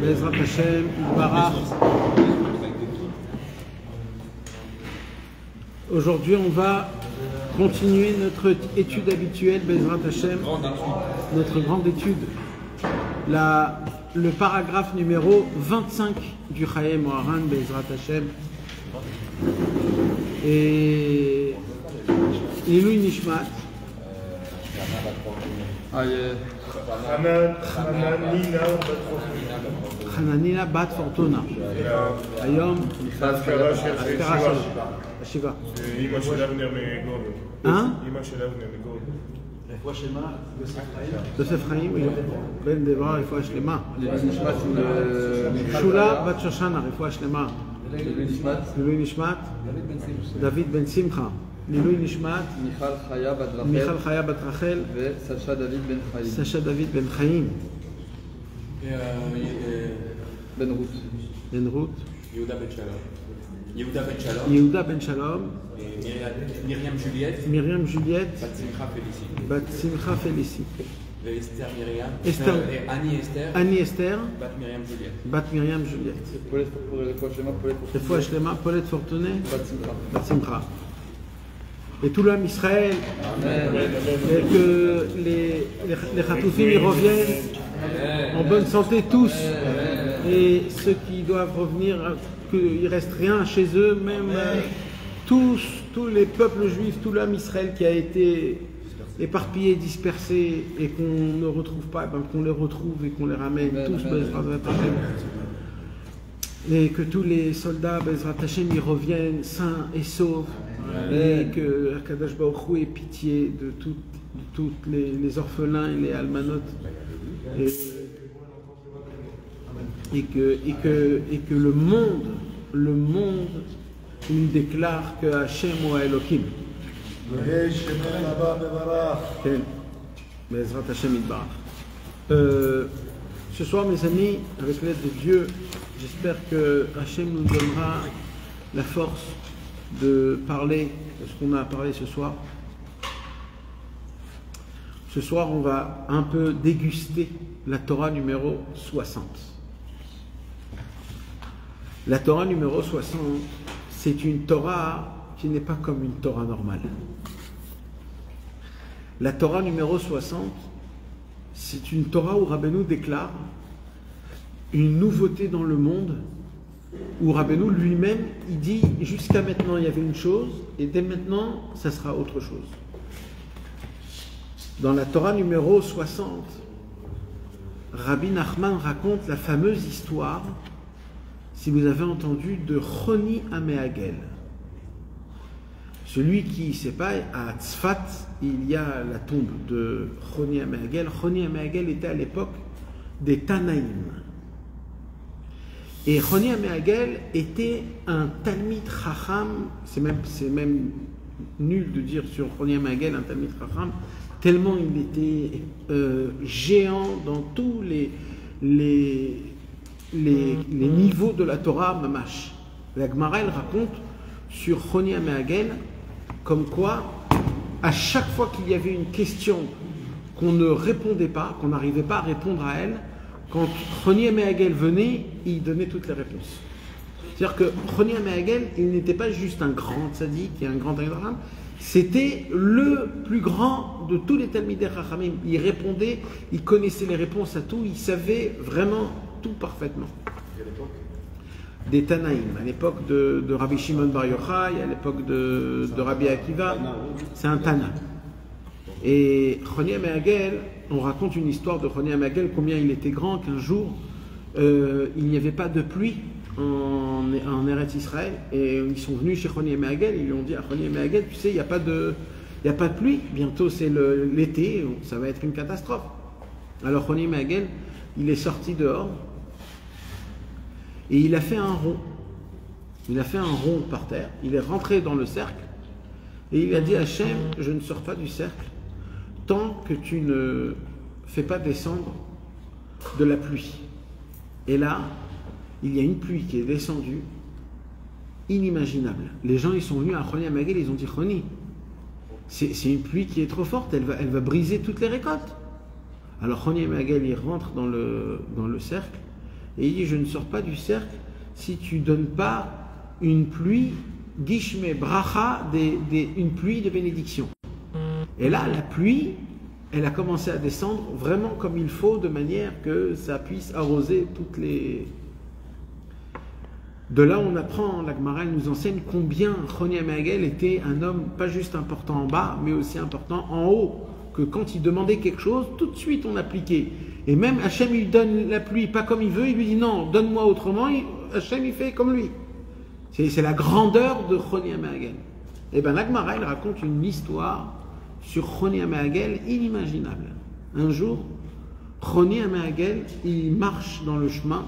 Bezrat Hashem, Barach. Aujourd'hui, on va continuer notre étude habituelle, Bezrat Hashem, notre grande étude. Le paragraphe numéro 25 du Chayei Moharan, Bezrat Hashem. Et Ilui Nishmat. Hananina Bat Fortuna. Ayom Askara Shiva. Hein? Yosef Chaim, Ben Debra, Refoua Shlema. Shula Bat Shoshana, Refoua Shlema. Ilui Nishmat. David Ben Simcha. Ilui Nishmat. Michal Chaya Bat Rachel. Sacha David Ben Chaim. Sacha David Ben Chaim. Ben Ruth. Ben Ruth. Yehuda Ben Shalom. Yehuda Ben Shalom. Yehuda Ben Shalom. Myriam Juliette. Myriam Juliette. Bat Simcha Félicie. Bat Simcha Félicie. Esther Myriam. Esther. Annie Esther. Annie Esther. Bat Myriam Juliette. Bat Myriam Juliette. Refoua Shlema, Paulette Fortuné. Bat Simcha. Et tout l'homme Israël. Et que les Chatoufim y reviennent en bonne santé tous. Et ceux qui doivent revenir, qu'il ne reste rien chez eux, même tous les peuples juifs, tout l'homme Israël qui a été éparpillé, dispersé et qu'on ne retrouve pas, qu'on les retrouve et qu'on les ramène tous, Bezrat Hashem. Et que tous les soldats, Bezrat Hashem, y reviennent sains et saufs. Et que Akadosh Baruch Hu ait pitié de tous les orphelins et les almanotes. Et que le monde lui déclare que Hashem ou Elohim. Bezrat Hashem Yitbarach. Ce soir, mes amis, avec l'aide de Dieu, j'espère que Hashem nous donnera la force de parler de ce qu'on a parlé ce soir. Ce soir, on va un peu déguster la Torah numéro 60. La Torah numéro 60, c'est une Torah qui n'est pas comme une Torah normale. La Torah numéro 60, c'est une Torah où Rabbeinu déclare une nouveauté dans le monde, où Rabbeinu lui-même, il dit jusqu'à maintenant il y avait une chose, et dès maintenant ça sera autre chose. Dans la Torah numéro 60, Rabbi Nachman raconte la fameuse histoire, si vous avez entendu, de Choni Améagel. Celui qui ne sait pas, à Tzfat, il y a la tombe de Choni Améagel. Choni Améagel était à l'époque des Tanaïm. Et Choni Améagel était un Talmid Chacham, c'est même nul de dire sur Choni Améagel un Talmid Chacham, tellement il était géant dans tous les niveaux de la Torah Mamash. La Gemara elle raconte sur Choni Améagel comme quoi à chaque fois qu'il y avait une question qu'on ne répondait pas, qu'on n'arrivait pas à répondre à elle, quand Choni Améagel venait, il donnait toutes les réponses. C'est-à-dire que Choni Améagel, il n'était pas juste un grand tzaddik et un grand Abraham, c'était le plus grand de tous les Talmidei Chachamim. Il répondait, il connaissait les réponses à tout, il savait vraiment tout parfaitement. Des Tanaïm, à l'époque de Rabbi Shimon Bar Yochai, à l'époque de Rabbi Akiva, c'est un Tana. Et Choni Améagel, on raconte une histoire de Choni Améagel, combien il était grand, qu'un jour, il n'y avait pas de pluie en Eretz Israël, et ils sont venus chez Choni Améagel, ils lui ont dit à Choni Améagel, tu sais, il n'y a pas de pluie, bientôt c'est l'été, ça va être une catastrophe. Alors Choni Améagel, il est sorti dehors, et il a fait un rond. Il a fait un rond par terre, il est rentré dans le cercle, et il a dit à Hachem, je ne sors pas du cercle, tant que tu ne fais pas descendre de la pluie. Et là, il y a une pluie qui est descendue, inimaginable. Les gens, ils sont venus à Choni Améagel, ils ont dit, Choni, c'est une pluie qui est trop forte, elle va briser toutes les récoltes. Alors Roni Amagel, il rentre dans le cercle et il dit, je ne sors pas du cercle si tu ne donnes pas une pluie, Gishme Bracha, une pluie de bénédiction. Et là, la pluie, elle a commencé à descendre vraiment comme il faut, de manière que ça puisse arroser toutes les... De là, on apprend, la Gemara nous enseigne combien Roni Amagel était un homme pas juste important en bas, mais aussi important en haut. Que quand il demandait quelque chose, tout de suite on appliquait. Et même Hachem, il donne la pluie pas comme il veut, il lui dit non, donne-moi autrement, Hachem, il fait comme lui. C'est la grandeur de Roni Amagel. Et bien, la Gemara, il raconte une histoire sur Roni Amagel inimaginable. Un jour, Roni Amagel, il marche dans le chemin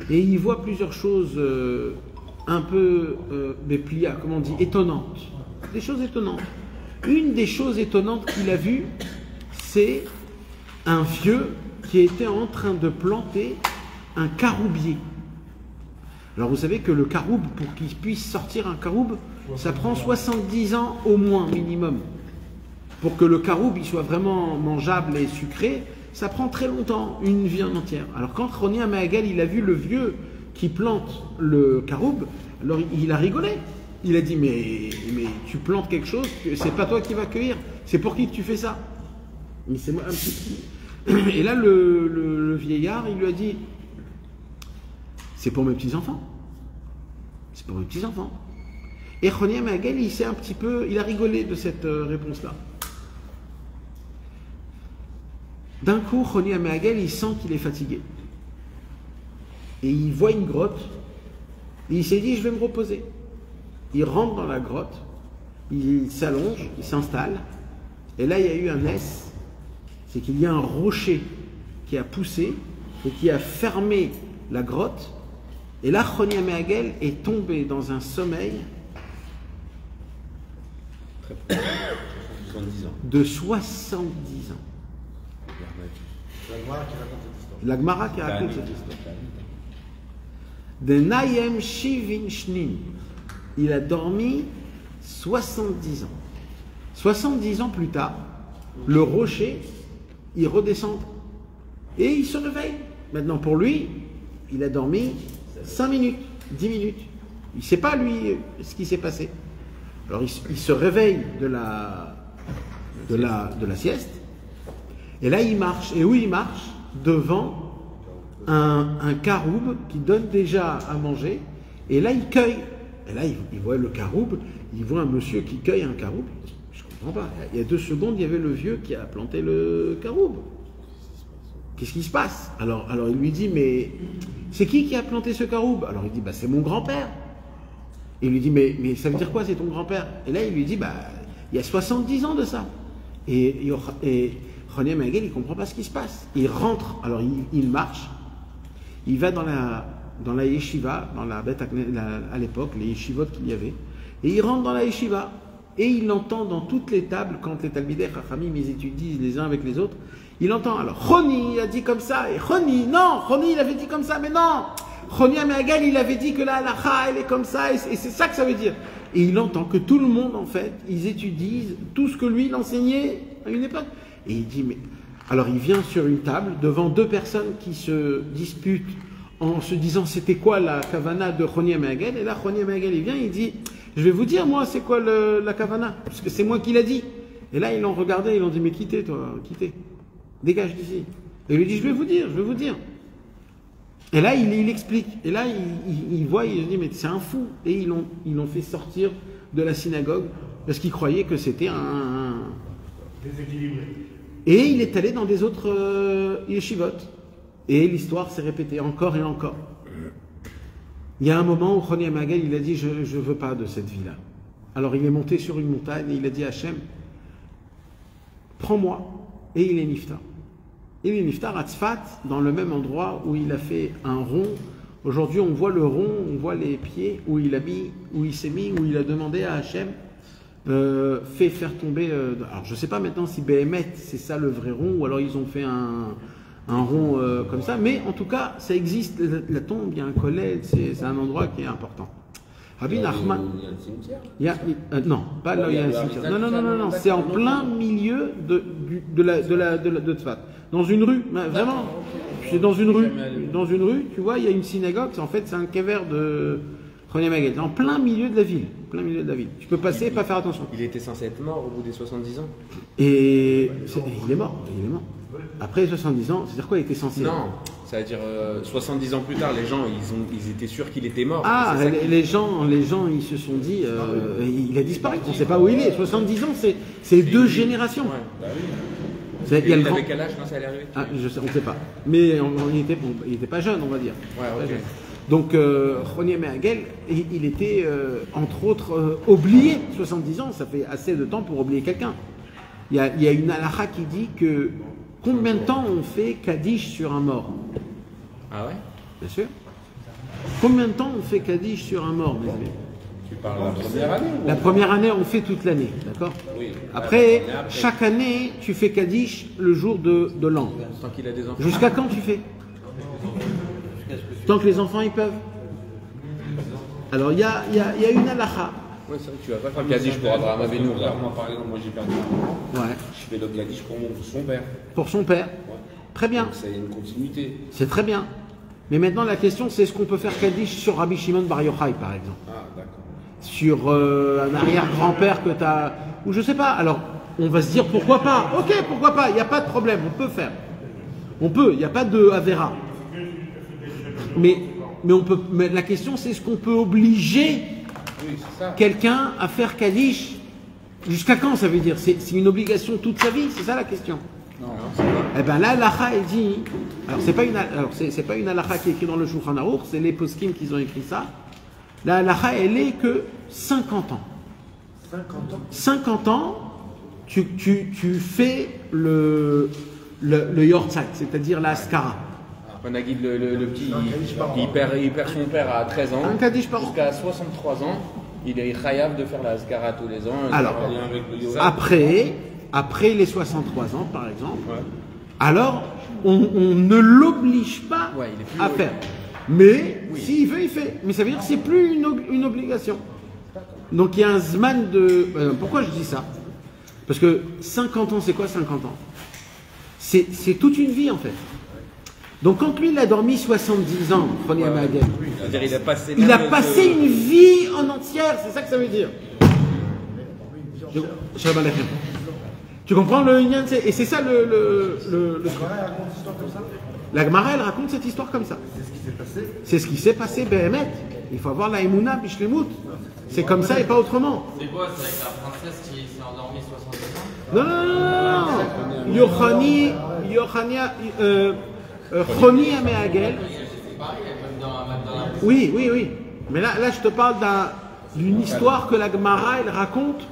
et il voit plusieurs choses un peu comment on dit, étonnantes. Des choses étonnantes. Une des choses étonnantes qu'il a vues, c'est un vieux qui était en train de planter un caroubier. Alors vous savez que le caroube, pour qu'il puisse sortir un caroube, ça prend 70 ans au moins minimum. Pour que le caroube il soit vraiment mangeable et sucré, ça prend très longtemps, une vie en entière. Alors quand Roni Amagel, il a vu le vieux qui plante le caroube, alors il a rigolé. Il a dit, mais tu plantes quelque chose, c'est pas toi qui vas cueillir, c'est pour qui que tu fais ça? Mais c'est moi un petit. Et là, le vieillard, il lui a dit, c'est pour mes petits-enfants. C'est pour mes petits-enfants. Et Roni Amagel, il a rigolé de cette réponse-là. D'un coup, Roni Amagel, il sent qu'il est fatigué. Et il voit une grotte, et il s'est dit, je vais me reposer. Il rentre dans la grotte, il s'allonge, il s'installe, et là il y a eu un S, c'est qu'il y a un rocher qui a poussé et qui a fermé la grotte, et là Roni Amagel est tombé dans un sommeil de 70 ans. La Gemara qui raconte cette histoire. De Nayem Shivin Shnin. Il a dormi 70 ans. 70 ans plus tard, le rocher, il redescend et il se réveille. Maintenant, pour lui, il a dormi 5 minutes, 10 minutes. Il ne sait pas, lui, ce qui s'est passé. Alors, il se réveille de la sieste. Et là, il marche. Et où il marche? Devant un caroube qui donne déjà à manger. Et là, il cueille. Et là, il voit le caroube, il voit un monsieur qui cueille un caroube. Je ne comprends pas. Il y a 2 secondes, il y avait le vieux qui a planté le caroube. Qu'est-ce qui se passe? Alors il lui dit, mais c'est qui a planté ce caroube? Alors il dit, bah, c'est mon grand-père. Et il lui dit, mais ça veut dire quoi, c'est ton grand-père? Et là, il lui dit, bah, il y a 70 ans de ça. Et Roni Amagel, il ne comprend pas ce qui se passe. Il rentre, alors il marche, il va dans la yeshiva, dans la bête à l'époque, les yeshivot qu'il y avait, et il rentre dans la yeshiva, et il entend dans toutes les tables, quand les talmidei chachamim, ils étudient les uns avec les autres, il entend, alors, Roni a dit comme ça, et Roni il avait dit comme ça, mais non, Roni Amagel, il avait dit que la halakha, elle est comme ça, et c'est ça que ça veut dire. Et il entend que tout le monde, en fait, ils étudient tout ce que lui, il enseignait à une époque. Et il dit, mais... Alors, il vient sur une table, devant 2 personnes qui se disputent, en se disant c'était quoi la kavana de Roni Amagel. Et là Roni Amagel il vient, il dit, je vais vous dire moi c'est quoi la kavana, parce que c'est moi qui l'a dit. Et là ils l'ont regardé, ils l'ont dit, mais quittez toi, quittez, dégage d'ici. Et il lui dit, je vais vous dire. Et là il explique, et là il voit, il se dit, mais c'est un fou. Et ils l'ont fait sortir de la synagogue parce qu'il croyait que c'était un déséquilibré. Et il est allé dans des autres yeshivot. Et l'histoire s'est répétée encore et encore. Il y a un moment où Roni Amagel, il a dit, je ne veux pas de cette vie-là. Alors il est monté sur une montagne et il a dit à Hachem, prends-moi. Et il est niftar. Il est niftar à Tzfat, dans le même endroit où il a fait un rond. Aujourd'hui, on voit le rond, on voit les pieds où il s'est mis, où il a demandé à Hachem, fait faire tomber... alors je ne sais pas maintenant si Béhémet, c'est ça le vrai rond, ou alors ils ont fait un rond comme ça, mais en tout cas, ça existe, la tombe, il y a un collège, c'est un endroit qui est important. Rabbi Nachman. Il y a un cimetière. Non, pas là où il y a un cimetière. Non, c'est en plein milieu de Tzfat. Dans une rue, vraiment. C'est dans une rue, tu vois, il y a une synagogue, en fait, c'est un kever de Choniam Hagel. En plein milieu de la ville. Tu peux passer et pas faire attention. Il était censé être mort au bout des 70 ans. Et il est mort. Après 70 ans, c'est-à-dire quoi, il était censé? Non, ça veut dire 70 ans plus tard, les gens, ils étaient sûrs qu'il était mort. Ah, les gens, ils se sont dit, il a disparu, on ne sait pas où il est. 70 ans, c'est 2 générations. Ouais. Il y a le grand... avait quel âge quand ça allait arriver? Ah, on ne sait pas. Mais il n'était pas jeune, on va dire. Ouais, ok. Donc, Choniam Hagel, il était, entre autres, oublié. 70 ans, ça fait assez de temps pour oublier quelqu'un. Il y a une halakha qui dit que combien de temps on fait Kaddish sur un mort? Ah ouais? Bien sûr. Combien de temps on fait Kaddish sur un mort, mes amis? Tu parles de la première année ou... La première année, on fait toute l'année, d'accord? Oui. Après, chaque année, tu fais Kaddish le jour de l'an. Tant qu'il a des enfants. Jusqu'à quand tu fais? Tant que les enfants, ils peuvent. Alors, il y a une halakha. Oui, c'est vrai que tu vas pas faire le Kaddish pour Abraham Avinu. Moi, par exemple, j'ai perdu un enfant. Ouais. Je fais le Kaddish pour son père. Pour son père. Ouais. Très bien. Donc, c'est une continuité. C'est très bien. Mais maintenant, la question, c'est est-ce qu'on peut faire Kaddish sur Rabbi Shimon Bar Yochai, par exemple? Ah, d'accord. Sur un arrière-grand-père que tu as... Ou je sais pas. Alors, on va se dire pourquoi pas. Ok, pourquoi pas. Il n'y a pas de problème. On peut faire. On peut. Il n'y a pas de Avera. Mais la question, c'est est-ce qu'on peut obliger quelqu'un à faire Kaddish? Jusqu'à quand, ça veut dire? C'est une obligation toute sa vie? C'est ça la question? Non, Eh bien là, l'halakha est dit. Alors c'est pas une halakha qui est écrite dans le Shulchan Aruch, c'est les poskim qui ont écrit ça. La halakha, elle est que 50 ans. 50 ans, tu fais le yortzeit, c'est-à-dire la askara. Nagid, le petit, il perd son père à 13 ans. Un Kaddish par an. Jusqu'à 63 ans, il est chayav de faire la Ascara tous les ans. Alors, après les 63 ans, par exemple, alors on ne l'oblige pas à faire. Mais s'il veut, il fait. Mais ça veut dire que c'est plus une obligation. Donc il y a un zman de... pourquoi je dis ça? Parce que 50 ans, c'est quoi 50 ans? C'est toute une vie en fait. Donc quand lui il a dormi 70 ans, Choniam Hagel, il a passé une vie en entière, c'est ça que ça veut dire. Tu comprends le Inyan? Et c'est ça la Gemara, elle raconte cette histoire comme ça. C'est ce qui s'est passé, Behemet. Il faut avoir la Emouna, Bishlemut. C'est comme ça et pas autrement. C'est quoi? C'est avec la princesse qui s'est endormie 70 ans? Non. Choniam Hagel. Oui. Mais là, je te parle d'une histoire que la Gemara, elle raconte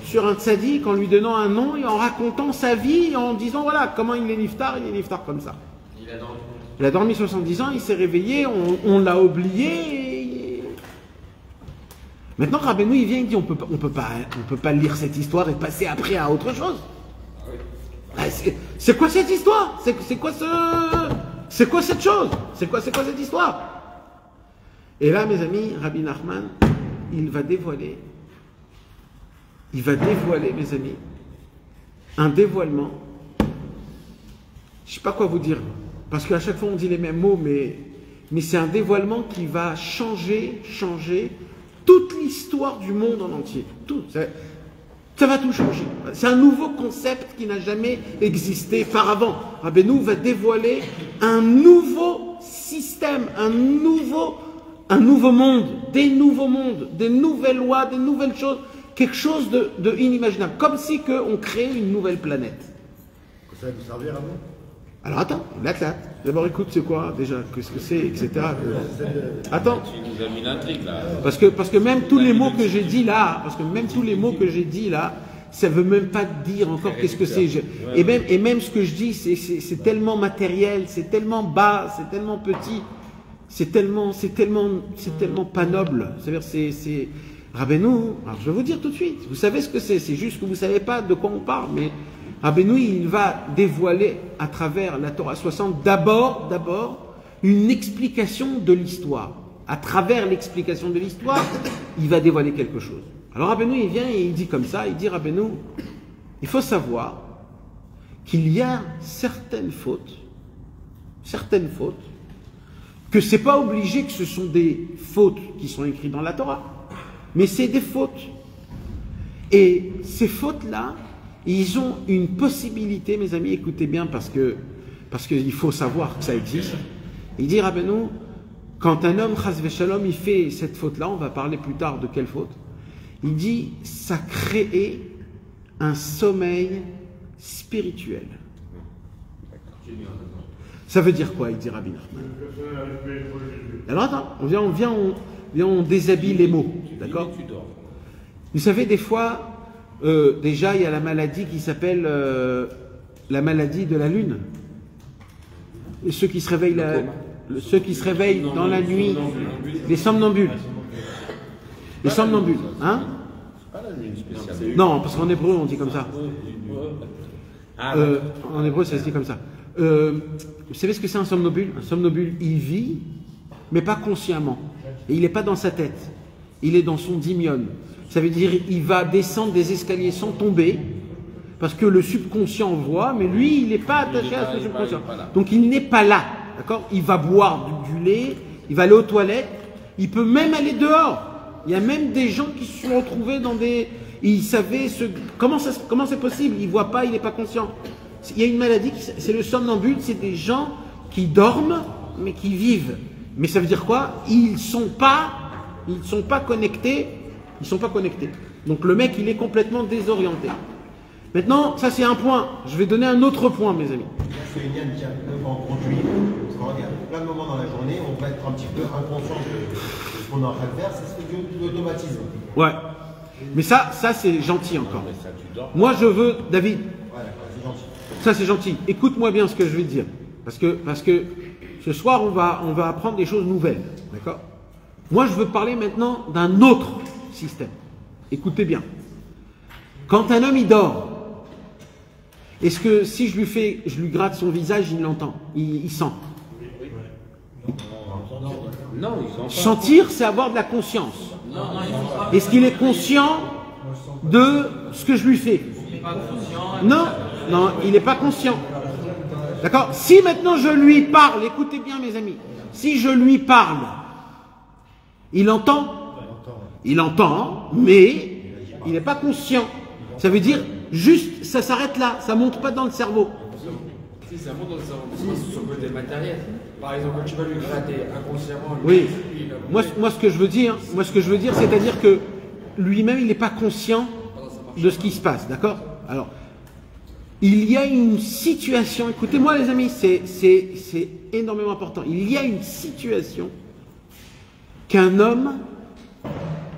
sur un tzaddik en lui donnant un nom et en racontant sa vie et en disant voilà comment il est niftar comme ça. Il a dormi 70 ans, il s'est réveillé, on l'a oublié. Maintenant, Rabbeinu, il vient, il dit on peut pas lire cette histoire et passer après à autre chose. C'est quoi cette histoire? C'est quoi cette chose? C'est quoi cette histoire? Et là, mes amis, Rabbi Nachman, il va dévoiler, mes amis, un dévoilement. Je ne sais pas quoi vous dire, parce qu'à chaque fois on dit les mêmes mots, mais c'est un dévoilement qui va changer toute l'histoire du monde en entier. Tout. Ça va tout changer. C'est un nouveau concept qui n'a jamais existé auparavant. Rabbeinu va dévoiler un nouveau système, un nouveau monde, des nouveaux mondes, des nouvelles lois, des nouvelles choses, quelque chose de inimaginable. Comme si on créait une nouvelle planète. Ça va nous servir à nous? Alors attends, d'abord écoute, c'est quoi déjà, qu'est-ce que c'est, etc. Attends. Tu nous as mis l'intrigue là. Parce que même tous les mots que j'ai dit là, ça veut même pas dire encore qu'est-ce que c'est. Et même ce que je dis, c'est tellement matériel, c'est tellement bas, c'est tellement petit, c'est tellement pas noble. C'est Rabbeinu. Alors je vais vous dire tout de suite. Vous savez ce que c'est juste que vous savez pas de quoi on parle, mais Rabbeinu, il va dévoiler à travers la Torah 60 d'abord une explication de l'histoire. à travers l'explication de l'histoire, il va dévoiler quelque chose. Alors Rabbeinu, il vient et il dit comme ça, il dit Rabbeinu, il faut savoir qu'il y a certaines fautes, que c'est pas obligé que ce sont des fautes qui sont écrites dans la Torah, mais c'est des fautes. Et ces fautes-là, ils ont une possibilité, mes amis, écoutez bien, parce qu'il faut savoir que ça existe. Il dit Rabbeinu, quand un homme, chas v'shalom, il fait cette faute-là, on va parler plus tard de quelle faute, il dit, ça crée un sommeil spirituel. Ça veut dire quoi, il dit Rabbi Nachman? Alors attends, on déshabille les mots, d'accord? Vous savez, des fois, déjà, il y a la maladie qui s'appelle la maladie de la lune. Et ceux qui se réveillent, dans la nuit, les somnambules. Les somnambules, hein? Non, parce qu'en hébreu, on dit comme ça. En hébreu, ça se dit comme ça. Vous savez ce que c'est un somnambule? Un somnambule, il vit, mais pas consciemment. Et il n'est pas dans sa tête. Il est dans son dimion. Ça veut dire il va descendre des escaliers sans tomber, parce que le subconscient voit, mais lui, il n'est pas attaché à ce subconscient. Donc il n'est pas là. D'accord? Il va boire du lait, il va aller aux toilettes, il peut même aller dehors. Il y a même des gens qui se sont retrouvés dans des... Ils savaient comment c'est possible? Il ne voit pas, il n'est pas conscient. Il y a une maladie, c'est le somnambule, c'est des gens qui dorment, mais qui vivent. Mais ça veut dire quoi? Ils sont pas connectés. Ils sont pas connectés. Donc le mec, il est complètement désorienté. Maintenant, ça c'est un point. Je vais donner un autre point, mes amis. Je fais une ligne qui en conduit. Parce qu'il y a plein de moments dans la journée, on va être un petit peu inconscient de ce qu'on est en train de faire. C'est de l'automatisme. Ouais. Mais ça c'est gentil encore. Moi, je veux, David. Ouais, d'accord, c'est gentil. Ça c'est gentil. Écoute-moi bien ce que je vais te dire. Parce que ce soir, on va apprendre des choses nouvelles. D'accord? Moi, je veux parler maintenant d'un autre système. Écoutez bien. Quand un homme, il dort, est-ce que si je lui gratte son visage, il l'entend? Il sent? Non, ils ont Sentir, c'est avoir de la conscience. Est-ce qu'il est conscient de ce que je lui fais? Non, il n'est pas conscient. D'accord? Si maintenant je lui parle, écoutez bien mes amis, si je lui parle, il entend? Il entend, mais il n'est pas conscient. Ça veut dire, juste, ça s'arrête là, ça ne monte pas dans le cerveau. Si, ça monte dans le cerveau, mais c'est sur le côté matériel. Par exemple, quand tu vas lui gratter inconsciemment... Oui, moi ce que je veux dire, c'est-à-dire que lui-même, il n'est pas conscient de ce qui se passe, d'accord? Alors, il y a une situation, écoutez-moi les amis, c'est énormément important. Il y a une situation qu'un homme,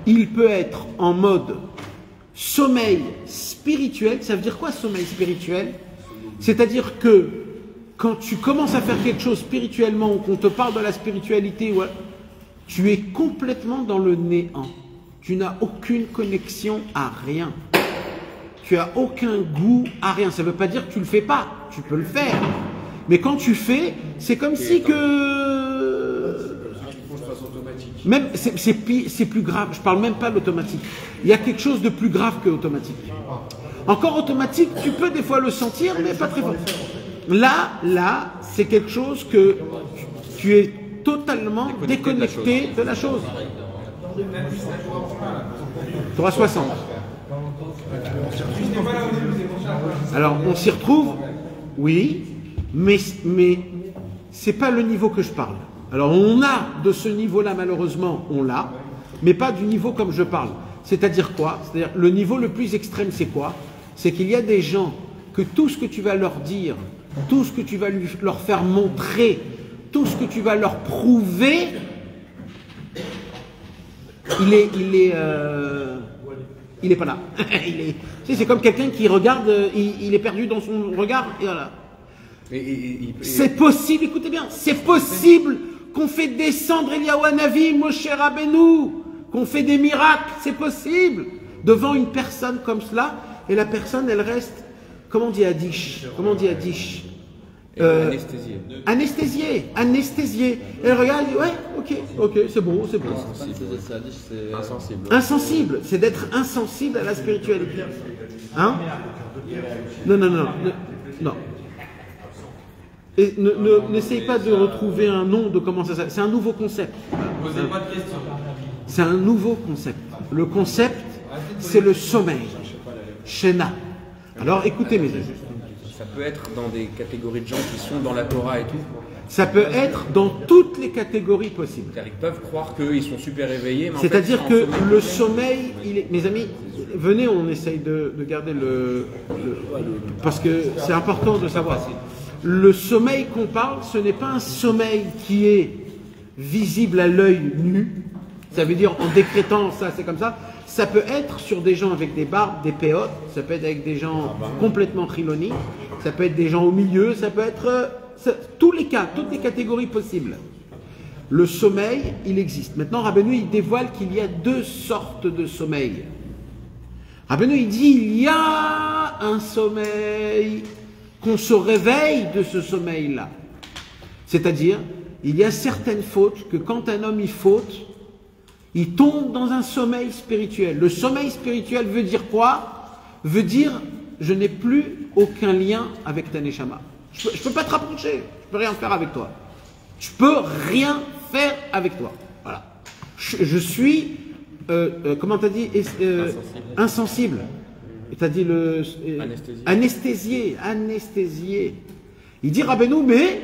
il peut être en mode sommeil spirituel. Ça veut dire quoi, sommeil spirituel? C'est-à-dire que quand tu commences à faire quelque chose spirituellement ou qu'on te parle de la spiritualité, ouais, tu es complètement dans le néant. Tu n'as aucune connexion à rien. Tu as aucun goût à rien. Ça ne veut pas dire que tu ne le fais pas. Tu peux le faire. Mais quand tu fais, c'est comme si que... Même, c'est plus grave. Je ne parle même pas de l'automatique. Il y a quelque chose de plus grave que l'automatique. Encore automatique, tu peux des fois le sentir, mais pas très fort. Là, c'est quelque chose que tu es totalement déconnecté de la chose. 360. Alors, on s'y retrouve, oui, mais c'est pas le niveau que je parle. Alors, on a de ce niveau-là, malheureusement, on l'a, mais pas du niveau comme je parle. C'est-à-dire quoi? C'est-à-dire, le niveau le plus extrême, c'est quoi? C'est qu'il y a des gens que tout ce que tu vas leur dire, tout ce que tu vas leur faire montrer, tout ce que tu vas leur prouver, il est pas là. C'est comme quelqu'un qui regarde, il est perdu dans son regard, et voilà. C'est possible, écoutez bien, c'est possible qu'on fait descendre Eliyahu Hanavi, Moshe Rabbeinu, qu'on fait des miracles, c'est possible, devant une personne comme cela, et la personne, elle reste, comment on dit Adish? Anesthésié. Et elle regarde, elle dit ouais, ok, c'est bon. C'est insensible. Insensible, c'est d'être insensible à la spiritualité. Hein? Non. Et n'essaye pas de retrouver un nom de comment ça s'appelle. C'est un nouveau concept. Posez pas de questions. C'est un nouveau concept. Le concept, c'est le sommeil. Shena. Alors écoutez mes amis. Ça peut être dans des catégories de gens qui sont dans la Torah et tout. Ça peut être dans toutes les catégories possibles. C'est-à-dire qu'ils peuvent croire qu'ils sont super éveillés, mais en C'est-à-dire fait, que le sommeil, mes amis, venez, on essaye de garder parce que c'est important de savoir. Le sommeil qu'on parle, ce n'est pas un sommeil qui est visible à l'œil nu. Ça veut dire en décrétant ça, c'est comme ça. Ça peut être sur des gens avec des barbes, des péotes, ça peut être avec des gens complètement chiloni, ça peut être des gens au milieu, ça peut être tous les cas, toutes les catégories possibles. Le sommeil, il existe. Maintenant, Rabbeinu, il dévoile qu'il y a deux sortes de sommeil. Rabbeinu, il dit, il y a un sommeil, qu'on se réveille de ce sommeil-là. C'est-à-dire, il y a certaines fautes que quand un homme y faute, il tombe dans un sommeil spirituel. Le sommeil spirituel veut dire quoi? Veut dire, je n'ai plus aucun lien avec ta neshama. Je ne peux pas te rapprocher, je peux rien faire avec toi. Je peux rien faire avec toi. Voilà. Je suis, comment t'as dit, insensible. Et t'as dit anesthésié. Il dit Rabbeinu, mais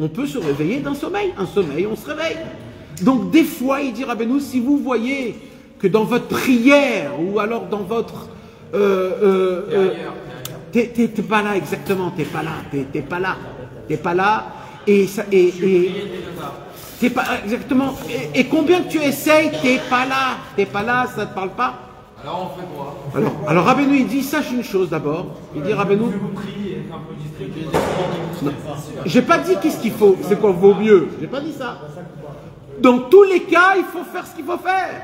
on peut se réveiller d'un sommeil. Un sommeil, on se réveille. Donc des fois, il dit Rabbeinu, si vous voyez que dans votre prière ou alors dans votre t'es pas là exactement, t'es pas là et t'es pas exactement et combien que tu essayes, t'es pas là, ça te parle pas. Alors on fait quoi? Alors Rabbeinu il dit sache une chose d'abord, il dit Rabbeinu, j'ai pas dit qu'est-ce qu'il faut, c'est quoi vaut mieux, j'ai pas dit ça. Dans tous les cas, il faut faire ce qu'il faut faire.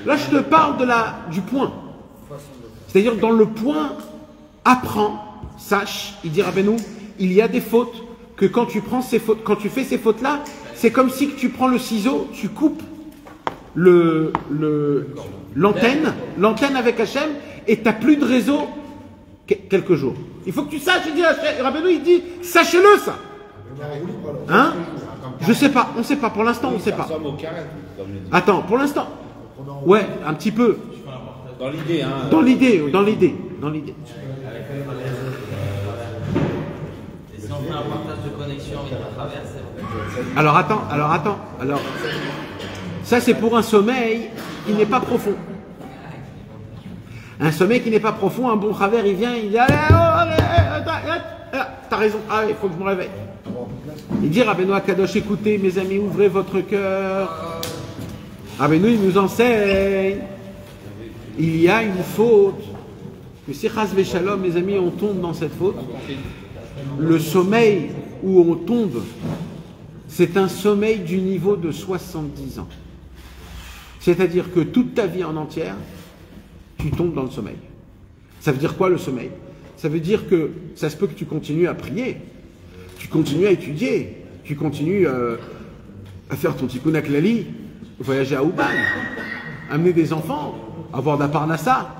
Là, je te parle du point. C'est-à-dire, dans le point, apprends, sache, il dit Rabbeinu, il y a des fautes, que quand tu prends ces fautes, quand tu fais ces fautes-là, c'est comme si tu prends le ciseau, tu coupes l'antenne avec Hachem, et tu n'as plus de réseau quelques jours. Il faut que tu saches, il dit Rabbeinu, il dit, sachez-le ça. Hein? Je sais pas, on sait pas, pour l'instant on sait pas. Attends, pour l'instant. Ouais, un petit peu. Dans l'idée, hein. Dans l'idée. Et si on fait un partage de connexion avec la traverse, Alors attends. Ça c'est pour un sommeil qui n'est pas profond. Un sommeil qui n'est pas profond, un bon travers il vient, il dit allez, t'as raison, il faut que je me réveille. Il dit Rabbeinu Akadosh, écoutez mes amis, ouvrez votre cœur. Rabbeinu il nous enseigne, il y a une faute, que si chas v'shalom mes amis on tombe dans cette faute, le sommeil où on tombe, c'est un sommeil du niveau de 70 ans. C'est-à-dire que toute ta vie en entière, tu tombes dans le sommeil. Ça veut dire quoi le sommeil? Ça veut dire que ça se peut que tu continues à prier, tu continues à étudier, tu continues à faire ton tikkun haklali, voyager à Ouban, amener des enfants, avoir de la parnassa,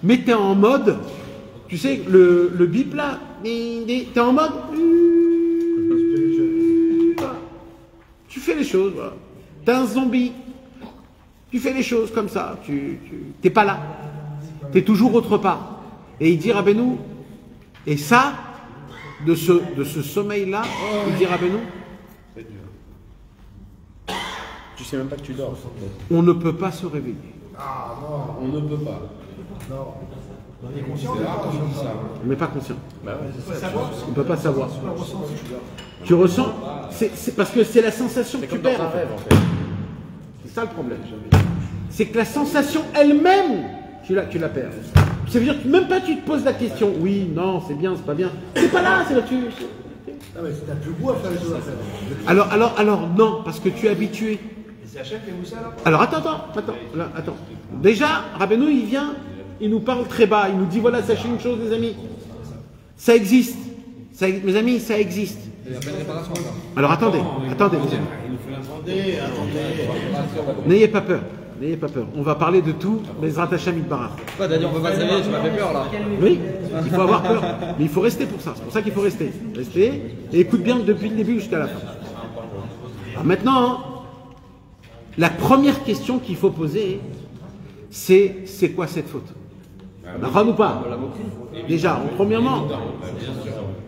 mais tu es en mode, tu sais, le bip là, tu es en mode, tu fais les choses, voilà. Tu es un zombie, tu fais les choses comme ça, tu n'es pas là, tu es toujours autre part. Et il dit Rabbeinu, et ça, de ce sommeil-là, il dit Rabbeinu, Tu sais même pas que tu dors. on ne peut pas se réveiller. On ne peut pas. C'est rare qu'on dit ça. On n'est pas conscient. On ne peut pas savoir. Tu ressens, c'est parce que c'est la sensation que tu perds. En fait. C'est ça le problème. C'est que la sensation elle-même, tu la perds. Ça veut dire que même pas tu te poses la question. Oui, non, c'est bien, c'est pas bien. C'est pas là, c'est là tu. Ah mais c'est un plus beau à faire les choses à faire. Alors non, parce que tu es habitué. C'est Hachem qui vous ça là? Alors attends. Déjà, Rabbeinu, il vient, il nous parle très bas, il nous dit voilà, sachez une chose les amis, ça existe. Mes amis, ça existe. Il n'y a pas de réparation encore. Alors attendez. N'ayez pas peur. N'ayez pas peur. On va parler de tout, Bezrat Hashem Yitbarach. Quoi, Daniel, on peut pas s'habiller, tu m'as fait peur là. Oui, il faut avoir peur. Mais il faut rester pour ça. C'est pour ça qu'il faut rester. Rester et écoute bien depuis le début jusqu'à la fin. Alors maintenant, la première question qu'il faut poser, c'est quoi cette faute? D'accord ou pas? Déjà, premièrement,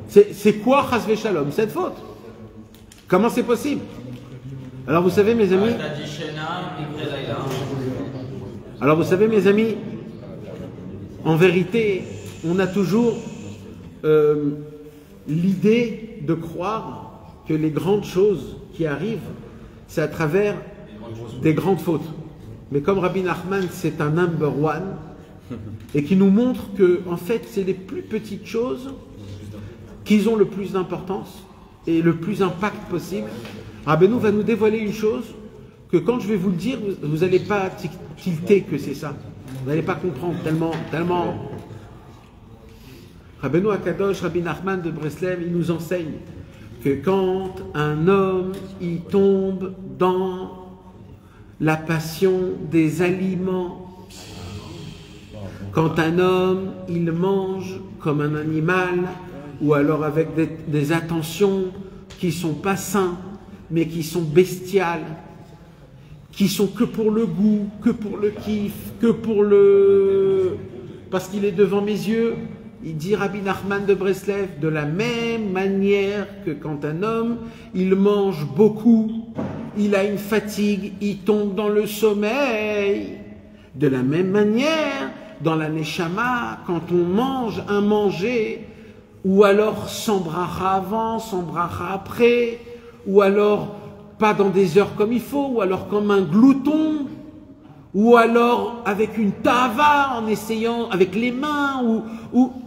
c'est quoi Chasvé Shalom, cette faute? Comment c'est possible? Alors vous savez mes amis, en vérité, on a toujours l'idée de croire que les grandes choses qui arrivent, c'est à travers des grandes fautes. Mais comme Rabbi Nachman, c'est un number one, et qui nous montre que, en fait, c'est les plus petites choses qui ont le plus d'importance et le plus impact possible. Rabbeinu va nous dévoiler une chose que quand je vais vous le dire, vous n'allez pas tilter que c'est ça. Vous n'allez pas comprendre tellement. Rabbeinu Akadosh, Rabbi Nachman de Breslev, il nous enseigne que quand un homme il tombe dans la passion des aliments, quand un homme il mange comme un animal, ou alors avec des attentions qui ne sont pas saines, mais qui sont bestiales, qui sont que pour le goût, que pour le kiff, que pour le... Parce qu'il est devant mes yeux, il dit Rabbi Nachman de Breslev, de la même manière que quand un homme, il mange beaucoup, il a une fatigue, il tombe dans le sommeil. De la même manière, dans la Neshama, quand on mange un manger, ou alors sans bracha avant, sans bracha après, ou alors pas dans des heures comme il faut, ou alors comme un glouton, ou alors avec une tava en essayant avec les mains, ou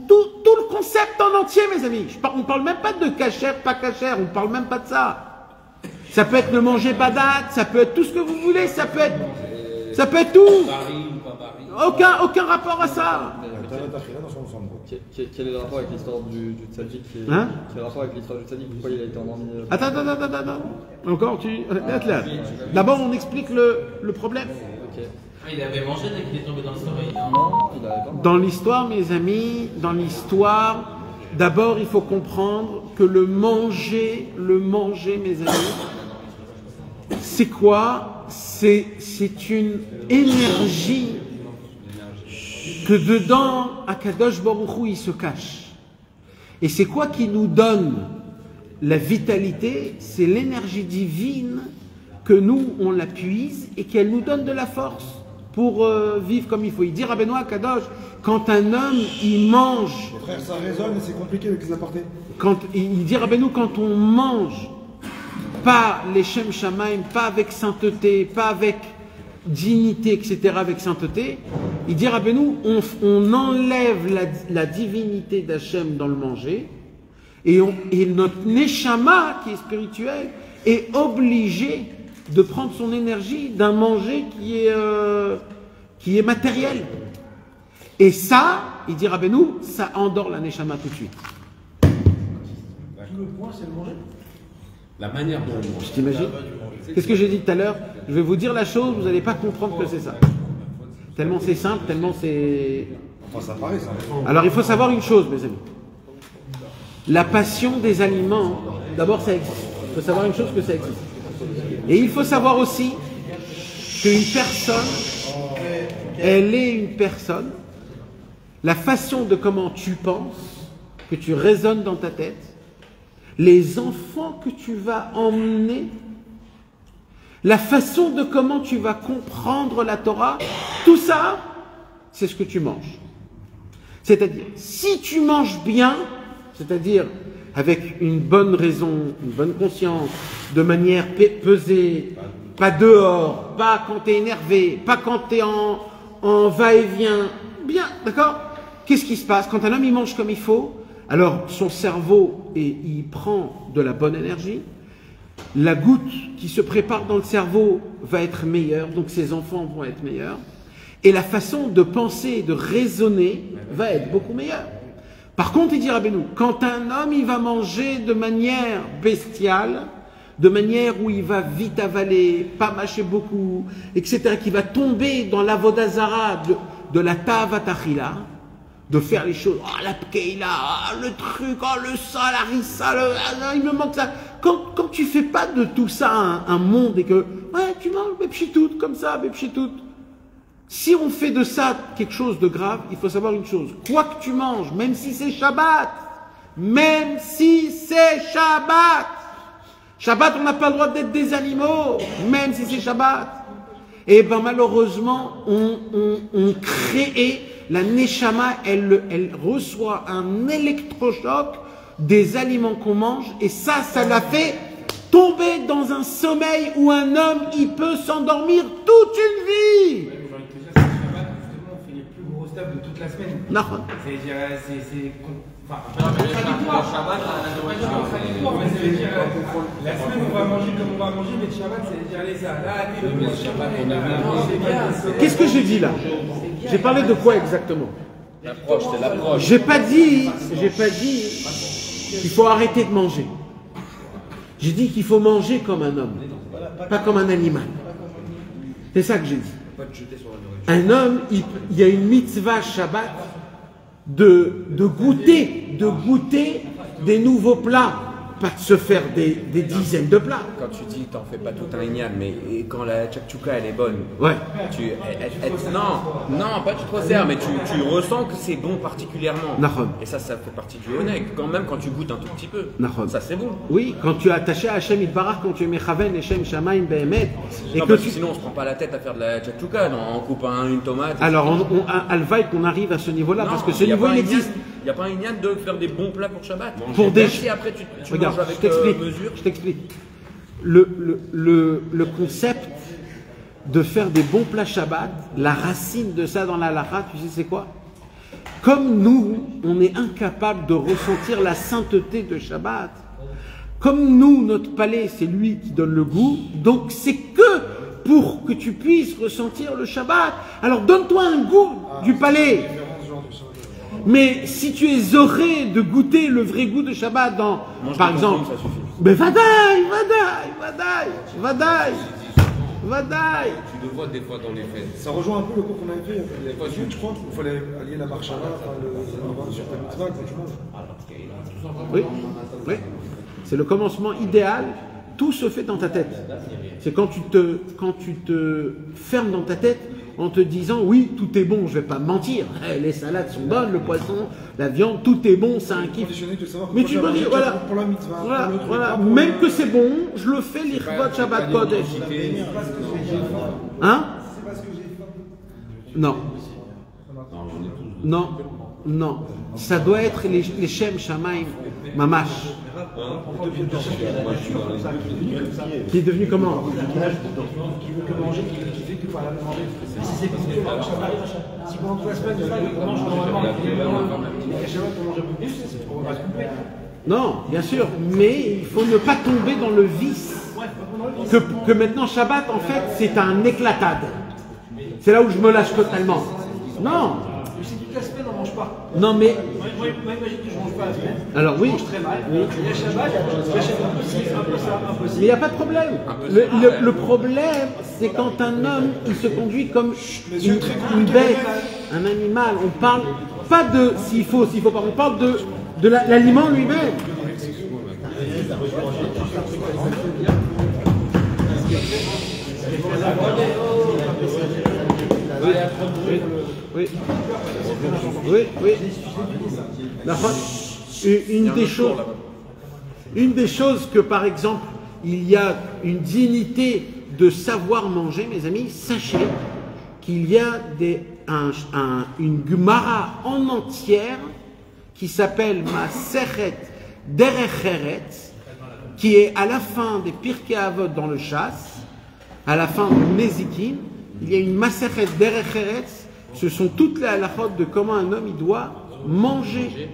tout le concept en entier, mes amis. On ne parle même pas de cachère, pas cachère, on ne parle même pas de ça. Ça peut être le manger badat, ça peut être tout ce que vous voulez, ça peut être tout. Aucun rapport à ça. Quel est le rapport avec l'histoire du tzaddik Quel est le rapport avec l'histoire du tzaddik? Pourquoi il a été endormi? Attends. Encore, D'abord, on explique le problème. Okay. Il avait mangé dès qu'il est tombé dans le sommeil. Non, il avait pas. Dans l'histoire, mes amis, d'abord, il faut comprendre que le manger, mes amis, c'est quoi? C'est une énergie que dedans, Akadosh Baruch Hu, il se cache. Et c'est quoi qui nous donne la vitalité? C'est l'énergie divine que nous, on la puise et qu'elle nous donne de la force pour vivre comme il faut. Il dit Rabbeinu Akadosh, quand un homme, il mange... Frère, ça résonne et c'est compliqué avec les apartés. Il dit Rabbeinu, quand on mange, pas les Shem Shamaim, pas avec sainteté, pas avec dignité, etc., avec sainteté, il dit Rabbeinu, on enlève la divinité d'Hachem dans le manger, et notre Neshama, qui est spirituel, est obligé de prendre son énergie d'un manger qui est matériel. Et ça, il dit Rabbeinu, ça endort la Neshama tout de suite. Le point, c'est le manger. La manière dont on mange. Je t'imagine. Qu'est-ce que j'ai dit tout à l'heure? Je vais vous dire la chose, vous n'allez pas comprendre que c'est ça. Tellement c'est simple, tellement c'est... Enfin, ça paraît, ça. Alors il faut savoir une chose, mes amis. La passion des aliments, d'abord ça existe. Il faut savoir une chose, que ça existe. Et il faut savoir aussi qu'une personne, elle est une personne, la façon de comment tu penses, que tu raisonnes dans ta tête, les enfants que tu vas emmener, la façon de comment tu vas comprendre la Torah, tout ça, c'est ce que tu manges. C'est-à-dire, si tu manges bien, c'est-à-dire avec une bonne raison, une bonne conscience, de manière pesée, pas dehors, pas quand tu es énervé, pas quand tu es en va-et-vient, bien, d'accord? Qu'est-ce qui se passe? Quand un homme il mange comme il faut, alors son cerveau, il prend de la bonne énergie, la goutte qui se prépare dans le cerveau va être meilleure, donc ses enfants vont être meilleurs, et la façon de penser et de raisonner va être beaucoup meilleure. Par contre, il dit Rabbeinu, quand un homme il va manger de manière bestiale, de manière où il va vite avaler, pas mâcher beaucoup, etc., qui va tomber dans l'avodazara de la tavatachila, de faire les choses, oh la pkeila, oh, le truc, oh le ça, la rissa, il me manque ça. Quand tu fais pas de tout ça un monde et que, ouais, tu manges bepchitout, comme ça, bepchitout. Si on fait de ça quelque chose de grave, il faut savoir une chose. Quoi que tu manges, même si c'est Shabbat, même si c'est Shabbat, Shabbat, on n'a pas le droit d'être des animaux, même si c'est Shabbat. Et ben malheureusement, on crée, la Neshama, elle reçoit un électrochoc des aliments qu'on mange, et ça la fait tomber dans un sommeil où un homme, il peut s'endormir toute une vie. On fait les plus grosses tables de toute la semaine. La semaine on va manger comme on va manger, mais le Shabbat c'est dire les salades. Qu'est-ce que j'ai dit là? J'ai parlé de quoi exactement? L'approche, c'est l'approche. J'ai pas dit qu'il faut arrêter de manger. J'ai dit qu'il faut manger comme un homme, pas comme un animal. C'est ça que j'ai dit. Un homme, il y a une mitzvah Shabbat de goûter des nouveaux plats, pas de se faire des dizaines de plats. Quand tu dis t'en fais pas tout un ignan, mais quand la tchakchouka elle est bonne, Ouais. non, pas tu te resserres, mais tu ressens que c'est bon particulièrement. Nahon. Et ça fait partie du honnête, même quand tu goûtes un tout petit peu. Nahon. Ça c'est bon. Oui, quand tu es attaché à Hachem Itbarach, quand tu es Mechaven, Hachem Shamaim Behemet, et Non, que parce que tu... sinon on se prend pas la tête à faire de la tchakchouka, on coupe une tomate. Alors, alvaï qu'on arrive à ce niveau-là, parce que ce niveau il existe. Il n'y a pas un ignan de faire des bons plats pour Shabbat. Pour des... Même si après tu Regarde, manges avec mesure. je t'explique. Le concept de faire des bons plats Shabbat, la racine de ça dans la halakha, tu sais c'est quoi? Comme nous, on est incapable de ressentir la sainteté de Shabbat. Comme nous, notre palais, c'est lui qui donne le goût, donc c'est que pour que tu puisses ressentir le Shabbat. Alors donne-toi un goût du palais. Mais si tu es zoré de goûter le vrai goût de Shabbat dans, par exemple, ça suffit. mais vadaï. Tu le vois des fois dans les fêtes. Ça rejoint un peu le cours qu'on avait fait il y a pas de je crois qu'il fallait allier la marche à la sur ta mitzvah quand tu manges. Oui. C'est le commencement idéal. Tout se fait dans ta tête. C'est quand tu te fermes dans ta tête en te disant oui, tout est bon, je vais pas me mentir. Les salades sont bonnes, le poisson, la viande, tout est bon, c'est un kiff. Mais tu me dis, voilà, pour la mitzvah. voilà. Même que c'est bon, je le fais l'Ichvot Shabbat Kodesh. Hein? Non. Non. Ça doit être les Shem Shamaim Mamash. Qui est devenu comment? Qui veut que manger, qui fait qu'il faut aller manger. Si c'est parce que si pendant toute la semaine, on mange normalement, et qu'à Shabbat on mange un peu plus, c'est pour pas se couper. Non, bien sûr, mais il faut ne pas tomber dans le vice. Que maintenant Shabbat, en fait, c'est un éclatade. C'est là où je me lâche totalement. Non. Mais si toute la semaine on mange pas. Non, mais. Moi, imagine que je mange pas la semaine. Alors oui. Je mange très mal. Il y a Shabbat, j'achète un peu ci, un peu ça, un peu ci. Mais il n'y a pas de problème. Le problème, c'est quand un homme, il se conduit comme une bête, un animal. On parle pas de s'il faut pas. On parle de l'aliment lui-même. Oui. Une des choses que, par exemple, il y a une dignité de savoir manger, mes amis, sachez qu'il y a une Gemara en entière qui s'appelle Masechet Derech Eretz, qui est à la fin des Pirkei Avot dans le chasse, à la fin du Nezikin. Il y a une Masechet Derech Eretz, ce sont toutes les halachot de comment un homme il doit manger.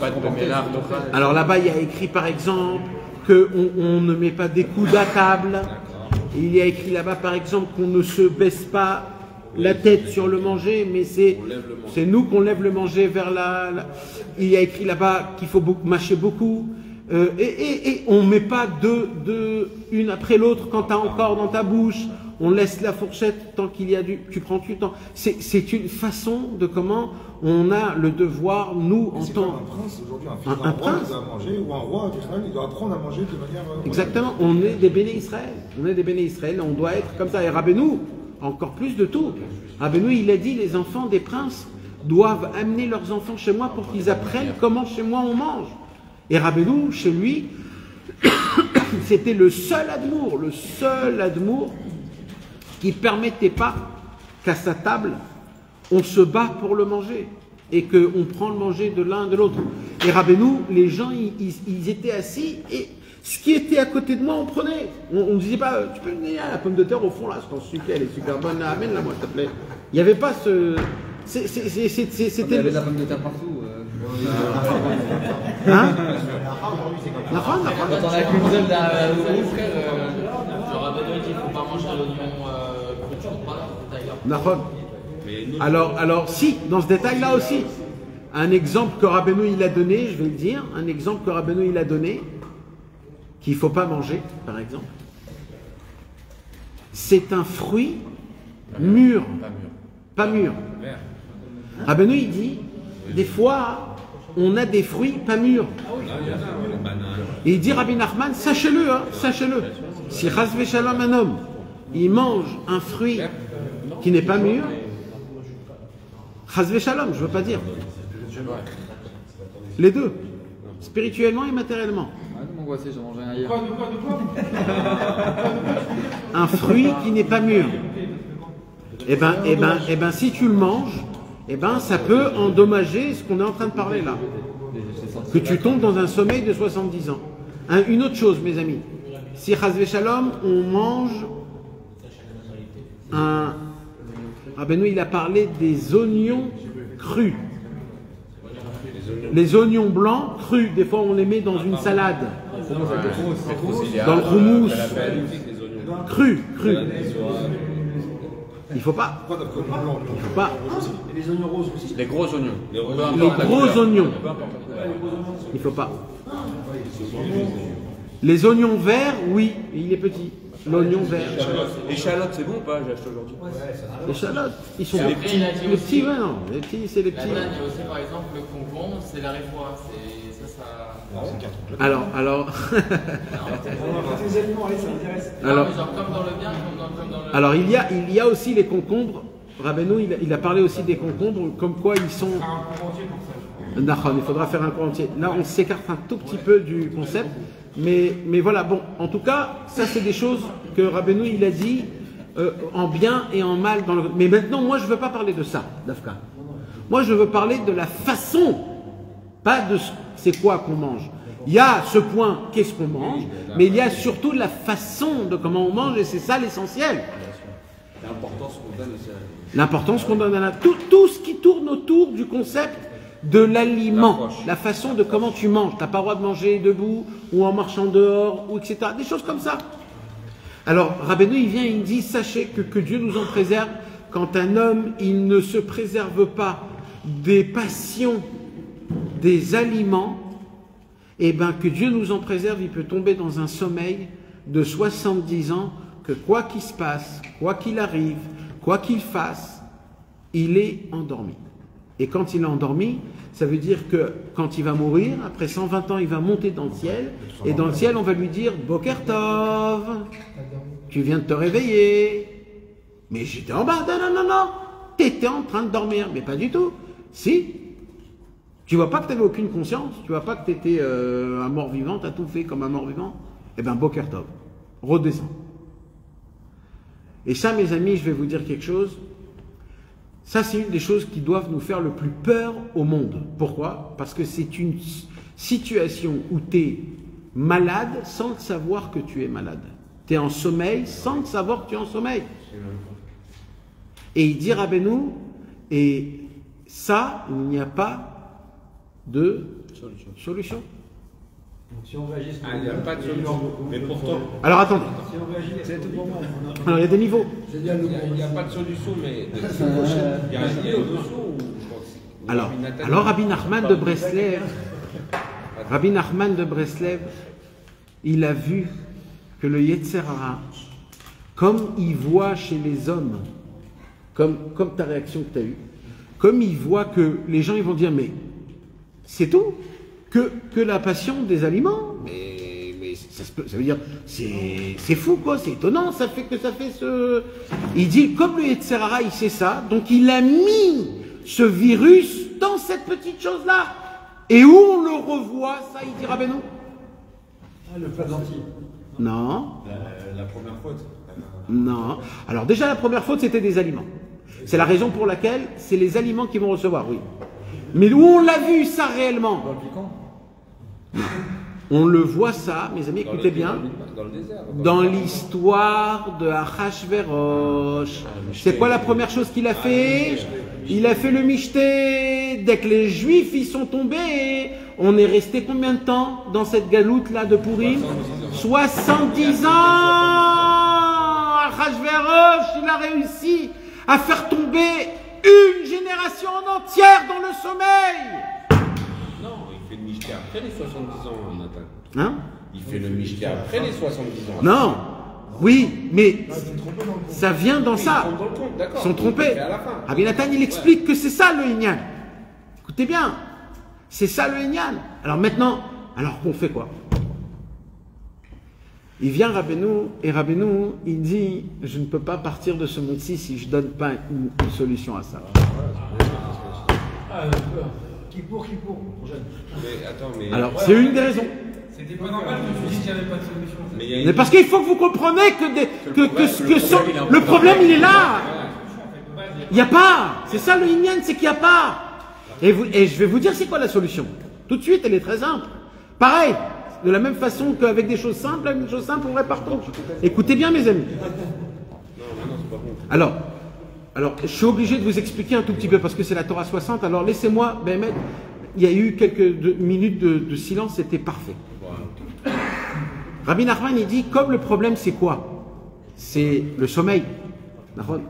Pas de ménard, Alors là-bas, il y a écrit par exemple qu'on ne met pas des coudes à table. Et il y a écrit là-bas par exemple qu'on ne se baisse pas la tête sur le manger, mais c'est nous qu'on lève le manger vers il y a écrit là-bas qu'il faut mâcher beaucoup. Et on ne met pas une après l'autre quand tu as encore dans ta bouche. On laisse la fourchette tant qu'il y a tu prends du temps. C'est une façon de comment on a le devoir, nous, en tant... un prince, aujourd'hui, un fils d'un roi, il doit manger, ou un roi d'Israël, il doit apprendre à manger de manière... Exactement, on est des béné Israël. On est des béné Israël, on doit être comme ça. Et Rabbeinu, encore plus de tout. Rabbeinu, il a dit, les enfants des princes doivent amener leurs enfants chez moi pour qu'ils apprennent comment chez moi on mange. Et Rabbeinu, chez lui, c'était le seul admour qui ne permettait pas qu'à sa table, on se bat pour le manger et qu'on prend le manger de l'un de l'autre. Et Rabbeinu, les gens, ils étaient assis et ce qui était à côté de moi, on prenait. On ne disait pas, tu peux venir à la pomme de terre au fond là, je t'en supplie, elle est super bonne, amène-la moi, s'il te plaît. Il n'y avait pas ce... C'était... Il y avait de la pomme de terre partout. Hein? Quand on a qu'une seule d'un frère, genre Rabbeinu dit qu'il ne faut pas manger l'oignon cru, tu comprends là, Alors si, dans ce détail-là aussi, un exemple que Rabbeinu il a donné, je vais le dire, un exemple que Rabbeinu il a donné, qu'il ne faut pas manger, par exemple, c'est un fruit mûr, pas mûr. Rabbeinu il dit, des fois, on a des fruits pas mûrs. Et il dit Rabbi Nachman, sachez-le, sachez-le, si Chas v'Shalom un homme, il mange un fruit qui n'est pas mûr, Chas v'Shalom, je ne veux pas dire. Les deux, spirituellement et matériellement. Un fruit qui n'est pas mûr. Eh ben, si tu le manges, eh ben, ça peut endommager ce qu'on est en train de parler là. Que tu tombes dans un sommeil de 70 ans. Une autre chose, mes amis. Si Chas v'Shalom, on mange Rabbeinu, il a parlé des oignons crus. Les oignons blancs crus, des fois on les met dans une salade. Dans le houmous. Crus. Il faut pas. Il faut pas. Les oignons roses aussi. Les gros oignons. Les gros oignons. Il faut pas. Les oignons verts, oui, il est petit. L'oignon vert. Échalotes, c'est bon ou pas? J'ai acheté aujourd'hui. Les échalotes, ils sont les petits. petits. Les petits, ouais, non. Les petits, c'est les petits. Là, il y a aussi par exemple le concombre, c'est la réfoie. Ça. Alors. Les aliments, allez, ça m'intéresse. Alors, genre comme dans le bien, comme dans le... alors il y a aussi les concombres. Rabbeinu, il a parlé aussi des concombres, comme quoi ils sont. Il faudra faire un cours entier. Là, on s'écarte un tout petit peu du concept. Mais voilà, bon, en tout cas, ça c'est des choses que Rabbeinu il a dit en bien et en mal. Mais maintenant, moi je ne veux pas parler de ça, Dafka. Moi je veux parler de la façon, pas de c'est quoi qu'on mange. Il y a ce point, qu'est-ce qu'on mange, mais il y a surtout la façon de comment on mange et c'est ça l'essentiel. L'importance qu'on donne à tout ce qui tourne autour du concept de l'aliment, la façon de comment tu manges. Tu n'as pas le droit de manger debout ou en marchant dehors, ou etc. Des choses comme ça. Alors, Rabbeinu, il vient et il dit, sachez que Dieu nous en préserve quand un homme, il ne se préserve pas des passions, des aliments, et bien que Dieu nous en préserve, il peut tomber dans un sommeil de 70 ans, que quoi qu'il se passe, quoi qu'il arrive, quoi qu'il fasse, il est endormi. Et quand il est endormi, ça veut dire que quand il va mourir, après 120 ans, il va monter dans le ciel. Et dans le ciel, on va lui dire « Boker Tov, tu viens de te réveiller. » Mais j'étais en bas. Non. Tu étais en train de dormir. Mais pas du tout. Si. Tu vois pas que tu n'avais aucune conscience. Tu vois pas que tu étais un mort-vivant. Tu as tout fait comme un mort-vivant. Eh bien, Boker Tov. Redescends. Et ça, mes amis, je vais vous dire quelque chose. Ça, c'est une des choses qui doivent nous faire le plus peur au monde. Pourquoi? Parce que c'est une situation où tu es malade sans le savoir que tu es malade. Tu es en sommeil sans le savoir que tu es en sommeil. Et il dit Rabbeinu, et ça, il n'y a pas de solution. Si on réagit, il n'y a pas de solution. Mais pourtant. Alors attendez. Si on réagit, c'est tout pour moi. Alors il y a des niveaux. Il n'y a pas de solution, mais. Il y a un lien au-dessous. Alors Rabbi Nachman de Breslev, il a vu que le Yetzer Hara, comme il voit chez les hommes, comme ta réaction que tu as eue, comme il voit que les gens ils vont dire mais c'est tout que la passion des aliments, mais ça veut dire c'est fou quoi, c'est étonnant, ça fait ce. Il dit comme le Yetzer Hara il sait ça, donc il a mis ce virus dans cette petite chose là. Et où on le revoit, ça, il dira ben non. Le plat d'anti. Non. La première faute. Non. Alors déjà, la première faute, c'était des aliments. C'est la raison pour laquelle c'est les aliments qui vont recevoir, oui. Mais où on l'a vu, ça, réellement? Dans le piquant. On le voit, ça, mes amis, écoutez bien. Dans le désert. Dans l'histoire de Achashverosh. C'est quoi la première chose qu'il a fait? Il a fait le michté. Dès que les Juifs y sont tombés, on est resté combien de temps dans cette galoute-là de Pourim? 70 ans. Achashverosh, il a réussi à faire tomber une génération entière dans le sommeil. Non, il fait le michté après les 70 ans, Nathan. Hein? Il fait le michté après les 70 ans. Non. Oui, mais ça vient dans ça. Ils sont trompés. Rabbi Nathan, il explique que c'est ça le Inyan. Écoutez bien, c'est ça le Inyan. Alors maintenant, alors qu'on fait quoi? Il vient Rabbeinu, et Rabbeinu, il dit, je ne peux pas partir de ce monde-ci si je ne donne pas une solution à ça. Qui pour Mais attends, mais. Alors, c'est une des raisons. C'était pas normal que tu dises qu'il n'y avait pas de solution. Mais parce qu'il faut que vous compreniez que le problème, il est là. Il n'y a pas. C'est ça le Inyan, c'est qu'il n'y a pas. Et je vais vous dire c'est quoi la solution. Tout de suite, elle est très simple. Pareil, de la même façon qu'avec des choses simples, avec des choses simples, on répare tout. Écoutez bien, mes amis. Alors, je suis obligé de vous expliquer un tout petit peu parce que c'est la Torah 60. Alors, laissez-moi, Béhémet, il y a eu quelques minutes de silence, c'était parfait. Rabbi Nachman, il dit, comme le problème, c'est quoi? C'est le sommeil.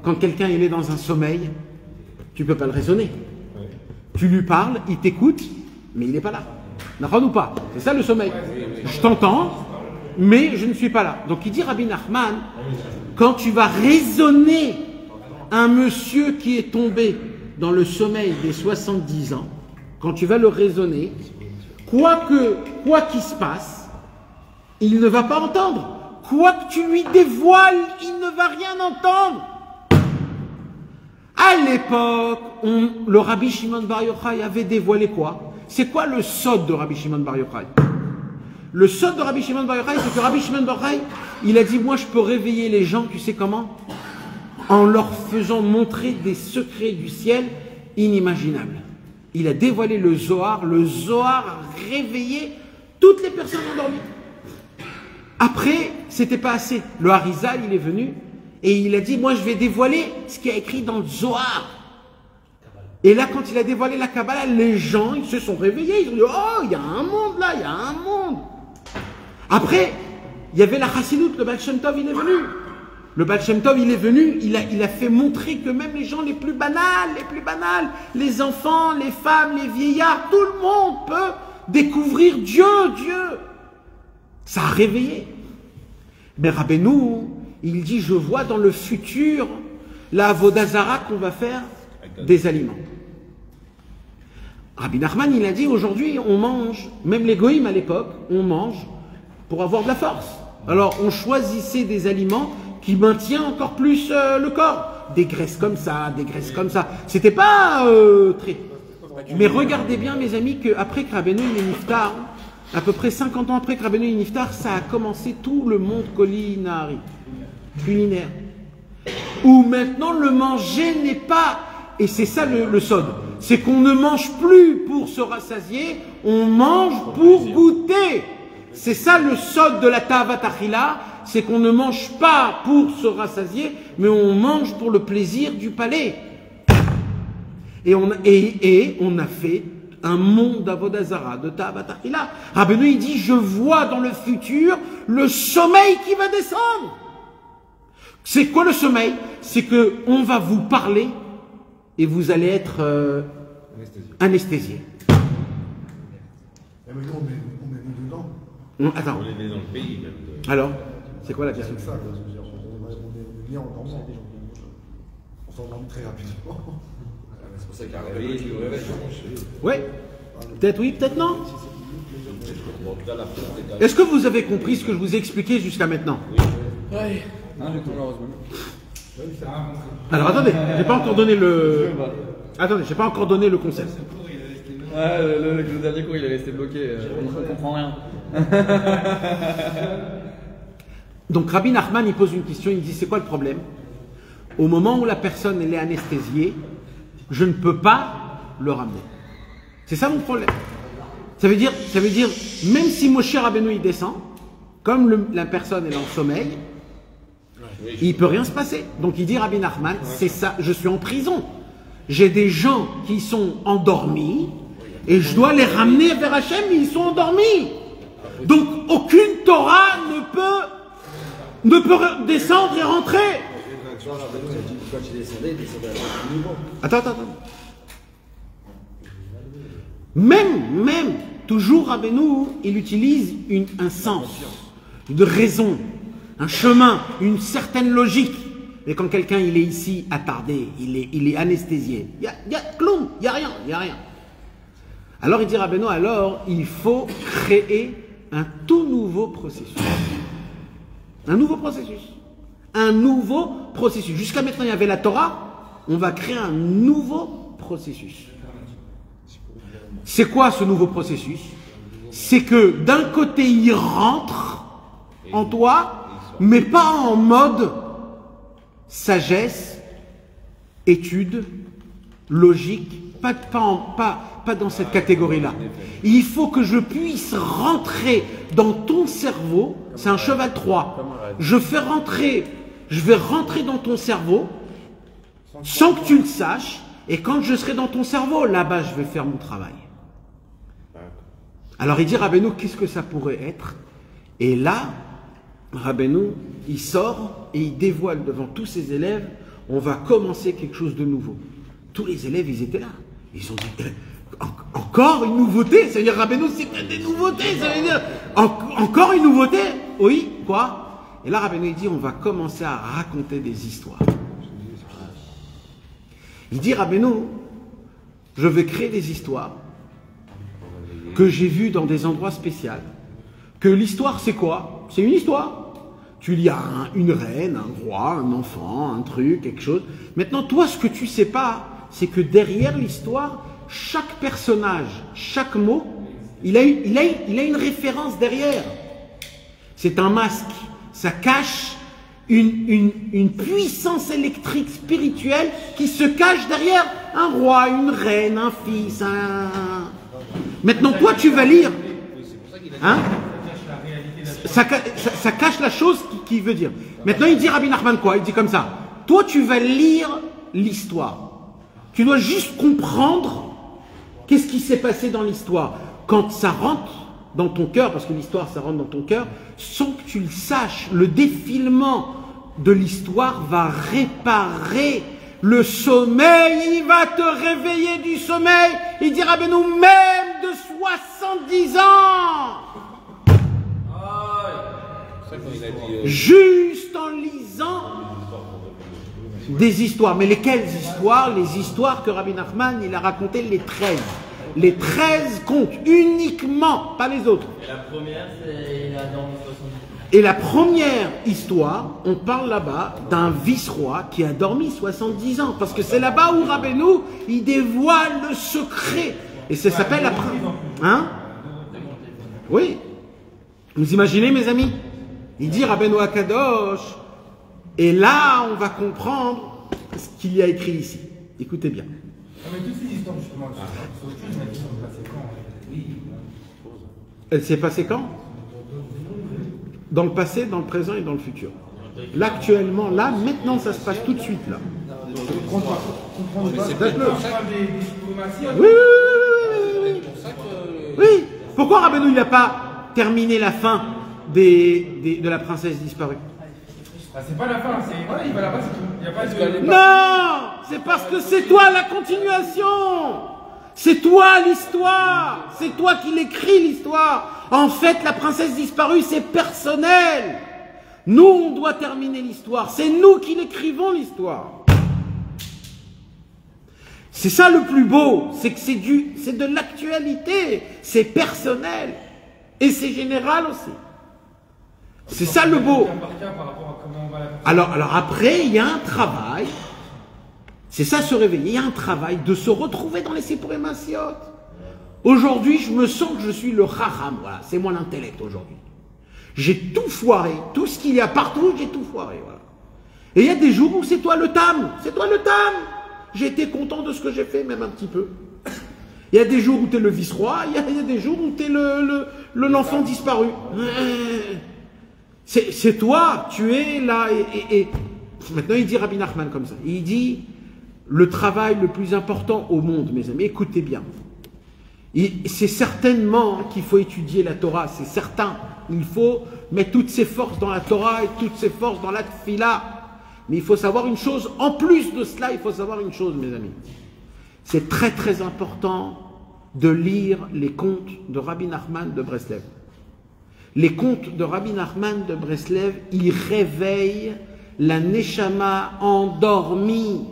Quand quelqu'un il est dans un sommeil, tu ne peux pas le raisonner. Tu lui parles, il t'écoute, mais il n'est pas là. D'accord ou pas? C'est ça le sommeil. Je t'entends, mais je ne suis pas là. Donc il dit Rabbi Nachman, quand tu vas raisonner un monsieur qui est tombé dans le sommeil des 70 ans, quand tu vas le raisonner, quoi qu'il se passe, il ne va pas entendre. Quoi que tu lui dévoiles, il ne va rien entendre. À l'époque, le Rabbi Shimon Bar Yochai avait dévoilé quoi? C'est quoi le sod de Rabbi Shimon Bar Yochai? Le sod de Rabbi Shimon Bar Yochai, c'est que Rabbi Shimon Bar Yochai, il a dit, moi je peux réveiller les gens, tu sais comment? En leur faisant montrer des secrets du ciel inimaginables. Il a dévoilé le Zohar a réveillé toutes les personnes endormies. Après, c'était pas assez. Le Harizal, il est venu et il a dit, moi je vais dévoiler ce qui est écrit dans le Zohar. Et là, quand il a dévoilé la Kabbalah, les gens, ils se sont réveillés. Ils ont dit, oh, il y a un monde là, il y a un monde. Après, il y avait la Chassidoute, le Baal Shem Tov, il est venu. Le Baal Shem Tov, il est venu, il a fait montrer que même les gens les plus banals, les enfants, les femmes, les vieillards, tout le monde peut découvrir Dieu. Ça a réveillé. Mais Rabbeinu, il dit, je vois dans le futur la Avodah Zara qu'on va faire des aliments. Rabbi Nachman, il a dit, aujourd'hui, on mange, même les goïms à l'époque, on mange pour avoir de la force. Alors, on choisissait des aliments qui maintiennent encore plus le corps. Des graisses comme ça, des graisses comme ça. C'était pas très... Mais regardez bien, mes amis, qu'après que Rabbeinu il est niftar, à peu près 50 ans après que Rabbeinu il est niftar, ça a commencé tout le monde culinaire. Où maintenant, le manger n'est pas... Et c'est ça le sod. C'est qu'on ne mange plus pour se rassasier, on mange pour goûter. C'est ça le sod de la Tavat Achila, c'est qu'on ne mange pas pour se rassasier, mais on mange pour le plaisir du palais. Et on a fait un monde d'Avodazara, de Ta'abatachila. Rabbeinu, il dit, je vois dans le futur le sommeil qui va descendre. C'est quoi le sommeil? C'est que on va vous parler et vous allez être anesthésié. Mais nous, on met dedans. Attends. On est dans le pays même. Alors, c'est quoi la question? C'est ça, quoi, je veux dire, on est bien en dormant. On s'endormit très rapidement. C'est pour ça qu'il y a un réveil, tu le réveilles. Oui. Peut-être oui, peut-être non. Est-ce que vous avez compris ce que je vous ai expliqué jusqu'à maintenant? Oui. Malheureusement. Alors attendez, j'ai pas encore donné le. Attendez, j'ai pas encore donné le concept. Le dernier cours, il est resté bloqué. On ne comprend rien. Donc Rabbi Nachman, il pose une question, il dit c'est quoi le problème? Au moment où la personne elle est anesthésiée, je ne peux pas le ramener. C'est ça mon problème. Ça veut dire, même si Moshe Rabbeinu il descend, comme la personne elle est en sommeil, il ne peut rien se passer. Donc il dit Rabbi Nachman, c'est ça, je suis en prison. J'ai des gens qui sont endormis et je dois les ramener vers Hachem, mais ils sont endormis. Donc aucune Torah ne peut descendre et rentrer. Attends. Même, toujours Rabbeinu, il utilise un sens, une raison, un chemin, une certaine logique. Mais quand quelqu'un il est ici attardé, il est anesthésié, il y a cloum, il y a rien. Alors il dit Rabbeinu, alors il faut créer un tout nouveau processus. Un nouveau processus. Jusqu'à maintenant il y avait la Torah, on va créer un nouveau processus. C'est quoi ce nouveau processus? C'est que d'un côté il rentre en toi, mais pas en mode sagesse, étude, logique, pas dans cette catégorie-là. Il faut que je puisse rentrer dans ton cerveau, c'est un cheval 3. Je vais rentrer dans ton cerveau sans que tu le saches, et quand je serai dans ton cerveau, là-bas je vais faire mon travail. Alors il dit Rabbeinu, qu'est-ce que ça pourrait être? Et là, Rabbeinu, il sort et il dévoile devant tous ses élèves, on va commencer quelque chose de nouveau. Tous les élèves, ils étaient là. Ils ont dit, encore une nouveauté? Ça veut dire, Rabbeinu, c'est peut-être des nouveautés, ça veut dire, encore une nouveauté? Oui, quoi? Et là, Rabbeinu, il dit, on va commencer à raconter des histoires. Il dit, Rabbeinu, je vais créer des histoires que j'ai vues dans des endroits spéciaux. Que l'histoire, c'est quoi? C'est une histoire. Tu lis une reine, un roi, un enfant, un truc, quelque chose. Maintenant, toi, ce que tu sais pas, c'est que derrière l'histoire, chaque personnage, chaque mot, il a une référence derrière. C'est un masque. Ça cache une puissance électrique spirituelle qui se cache derrière un roi, une reine, un fils, Maintenant, toi, tu vas lire. Hein? Ça cache la chose qui veut dire. Maintenant, il dit Rabbi Nachman quoi? Il dit comme ça. Toi, tu vas lire l'histoire. Tu dois juste comprendre qu'est-ce qui s'est passé dans l'histoire. Quand ça rentre dans ton cœur, parce que l'histoire, ça rentre dans ton cœur, sans que tu le saches, le défilement de l'histoire va réparer le sommeil. Il va te réveiller du sommeil. Il dit Rabbeinu, même de 70 ans. Juste en lisant des histoires. Mais lesquelles histoires? Les histoires que Rabbi Nachman, il a racontées, les 13. Les 13 contes, uniquement, pas les autres. Et la première, c'est il a dormi 70 ans. Et la première histoire, on parle là-bas d'un vice-roi qui a dormi 70 ans. Parce que c'est là-bas où Rabbeinu, il dévoile le secret. Et ça s'appelle après. Hein? Oui. Vous imaginez, mes amis? Il dit Rabbeinu Akadosh, et là on va comprendre ce qu'il y a écrit ici. Écoutez bien. Mais toutes ces histoires justement, elle s'est passée quand? Dans le passé, dans le présent et dans le futur. Là actuellement, là, maintenant ça se passe tout de suite là. Oui. Oui. Pourquoi Rabbeinu il n'a pas terminé la fin de la princesse disparue? C'est pas la fin, c'est. Voilà, il va là-bas, c'est tout. Il y a pas de. Non, c'est parce que c'est toi la continuation. C'est toi l'histoire. C'est toi qui l'écris l'histoire. En fait, la princesse disparue, c'est personnel. Nous, on doit terminer l'histoire. C'est nous qui l'écrivons l'histoire. C'est ça le plus beau. C'est que c'est de l'actualité. C'est personnel. Et c'est général aussi. C'est ça le beau. Alors après, il y a un travail. C'est ça se réveiller. Il y a un travail de se retrouver dans les Sipurim Masiot. Aujourd'hui, je me sens que je suis le Chacham. Voilà, c'est moi l'intellect aujourd'hui. J'ai tout foiré. Tout ce qu'il y a partout, j'ai tout foiré. Voilà. Et il y a des jours où c'est toi le Tam. C'est toi le Tam. J'ai été content de ce que j'ai fait, même un petit peu. Il y a des jours où tu es le vice-roi. Il y a des jours où tu es l'enfant disparu. C'est toi, tu es là. Et maintenant, il dit Rabbi Nachman comme ça. Il dit, le travail le plus important au monde, mes amis, écoutez bien. C'est certainement qu'il faut étudier la Torah, c'est certain. Il faut mettre toutes ses forces dans la Torah et toutes ses forces dans la Tfila. Mais il faut savoir une chose, en plus de cela, il faut savoir une chose, mes amis. C'est très très important de lire les contes de Rabbi Nachman de Breslev. Les contes de Rabbi Nachman de Breslev, ils réveillent la Neshama endormie.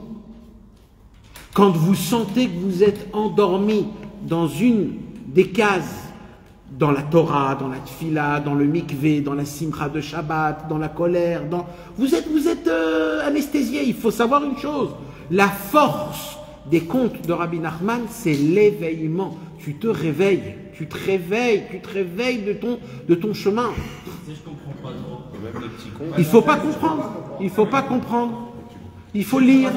Quand vous sentez que vous êtes endormi dans une des cases, dans la Torah, dans la Tfila, dans le mikvé, dans la Simcha de Shabbat, dans la colère, vous êtes anesthésié. Il faut savoir une chose, la force des contes de Rabbi Nachman, c'est l'éveillement. Tu te réveilles, tu te réveilles de ton chemin. Il ne faut pas comprendre, il ne faut pas comprendre. Il faut lire.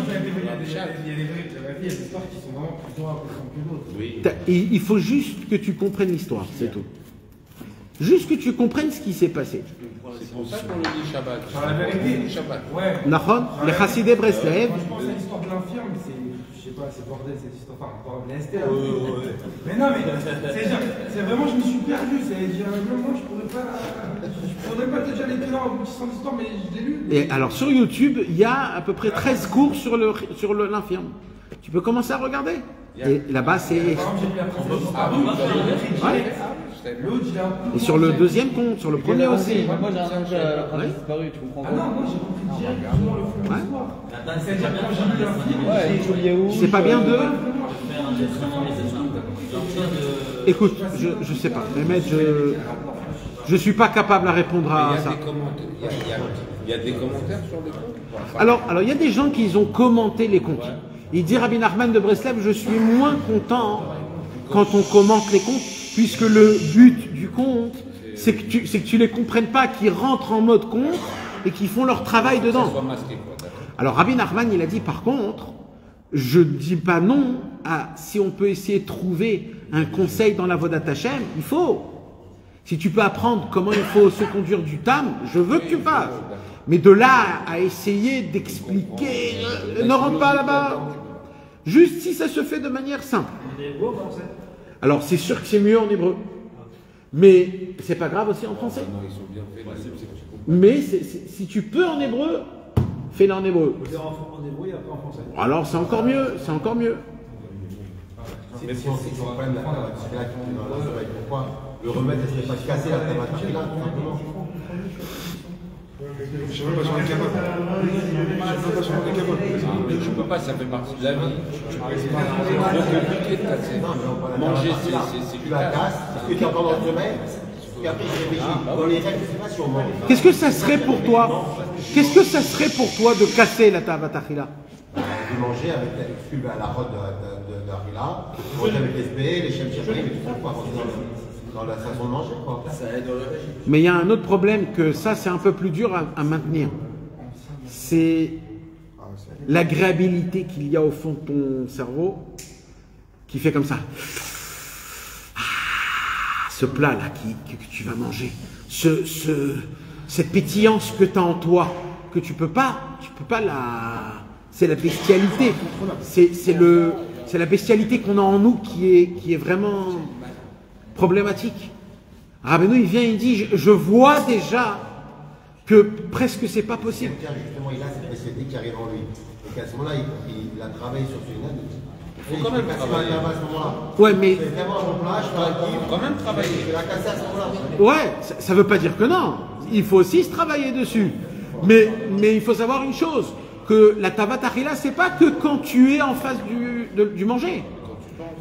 Il faut juste que tu comprennes l'histoire, c'est tout. Juste que tu comprennes ce qui s'est passé. C'est pour ça qu'on le dit Shabbat. La vérité, Shabbat. Ouais. Les Chassidé Breslev. Moi, je pense à l'histoire de l'infirme, mais je sais pas, c'est bordel cette histoire. Enfin, Esther. Mais non, mais c'est vraiment, je me suis perdu. Moi, je pourrais pas déjà les tenir en aboutissant l'histoire, mais je l'ai lu. Et alors, sur YouTube, il y a à peu près 13 cours sur l'infirme. Tu peux commencer à regarder. Et là-bas, c'est. Ouais. Et sur le deuxième compte, sur le premier aussi. Moi j'ai un ange à disparu, tu comprends? Ah non, moi j'ai compris directement le fond de l'histoire. C'est-à-dire quand j'ai lu l'infirme, c'est pas bien de. Écoute, je sais pas. Mehmet, je suis pas capable à répondre à ça. Il y a des commentaires sur les comptes. Alors, il y a des gens qui ont commenté les comptes. Il dit Rabbi Nachman de Breslev, je suis moins content quand on commente les comptes, puisque le but du compte, c'est que tu les comprennes pas, qu'ils rentrent en mode compte et qu'ils font leur travail dedans. Alors Rabbi Nachman, il a dit par contre, je dis pas non à si on peut essayer de trouver un conseil dans la Vodat Hashem, il faut. Si tu peux apprendre comment il faut se conduire du tam, je veux que tu fasses. Mais de là à essayer d'expliquer, ne rentre pas là-bas. Juste si ça se fait de manière simple. Alors c'est sûr que c'est mieux en hébreu. Mais c'est pas grave aussi en français. Mais si tu peux en hébreu, fais-le en hébreu. En hébreu, il n'y a pas en français. Alors c'est encore mieux, c'est encore mieux. Mais si on comprenne la pourquoi le remède, ce n'est pas de casser la thématique là, tout simplement. Je ne sais pas si on est capable. Je ne peux pas, ça fait partie de la vie. C'est trop compliqué de casser. Manger, c'est Tu la casses, ce que tu entends dans le sommeil, puis après tu réfléchis. Dans les règles, je ne sais pas si on mange. Qu'est-ce que ça serait pour toi? Qu'est-ce que ça serait pour toi de casser la tabatachila? De manger avec la route de Harila, manger avec les SB, les chefs chefs, mais tout ça, quoi, dans la façon de manger, quoi. Mais il y a un autre problème que ça, c'est un peu plus dur à maintenir. C'est l'agréabilité qu'il y a au fond de ton cerveau qui fait comme ça. Ah, ce plat-là que tu vas manger, cette pétillance que tu as en toi, que tu peux pas la... C'est la bestialité. C'est la bestialité qu'on a en nous qui est vraiment... problématique. Rabbeinu, il vient, il dit, je vois déjà que presque c'est pas possible. Quelqu'un, justement, il a cette spécialité qui arrive en lui. Et qu'à ce moment-là, il a travaillé sur ce Inan. Il faut quand même travailler. À ce moment-là. Ouais, mais. C'est vraiment un emploi, je fais un kiff. Quand même travailler. Je vais la casser à ce moment-là. Ouais, ça veut pas dire que non. Il faut aussi se travailler dessus. Mais il faut savoir une chose, que la tavat achila, c'est pas que quand tu es en face du manger.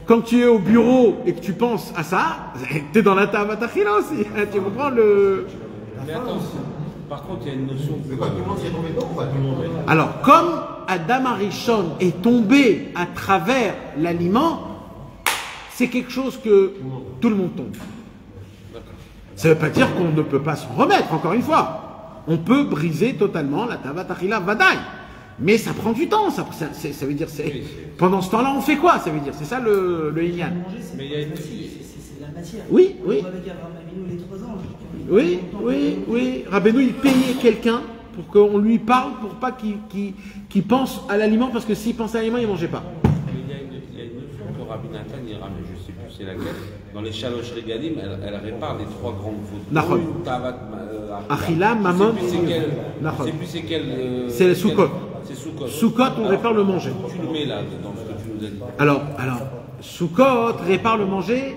Quand tu es au bureau et que tu penses à ça, tu es dans la tavat achila aussi. Tu comprends le... Mais attends, par contre, il y a une notion. Mais quoi, tout le monde s'y est tombé dedans ou pas tout le monde? Alors, comme Adam Arishon est tombé à travers l'aliment, c'est quelque chose que tout le monde tombe. Ça ne veut pas dire qu'on ne peut pas s'en remettre, encore une fois. On peut briser totalement la tavat achila vadaï. Mais ça prend du temps. Ça veut dire, pendant ce temps-là, on fait quoi? Ça veut dire, c'est ça le Inyan. Mais il y a c'est la matière. Oui, oui. Avec Rabbeinu les 3 ans. Oui. Rabbeinu, il payait quelqu'un pour qu'on lui parle, pour pas qu'il pense à l'aliment, parce que s'il pense à l'aliment, il ne mangeait pas. Mais il y a une notion que Rabbi Nathan il ramène, je ne sais plus c'est laquelle, dans les Shalosh Regalim, elle répare les 3 grandes fautes. Nahon. Achila, Mammon, c'est plus c'est quelle. C'est les Sukkot. C'est Sukkot. Sukkot, on répare le manger. Tu le mets là, dans ce que tu nous as dit. Alors, Sukkot, répare le manger.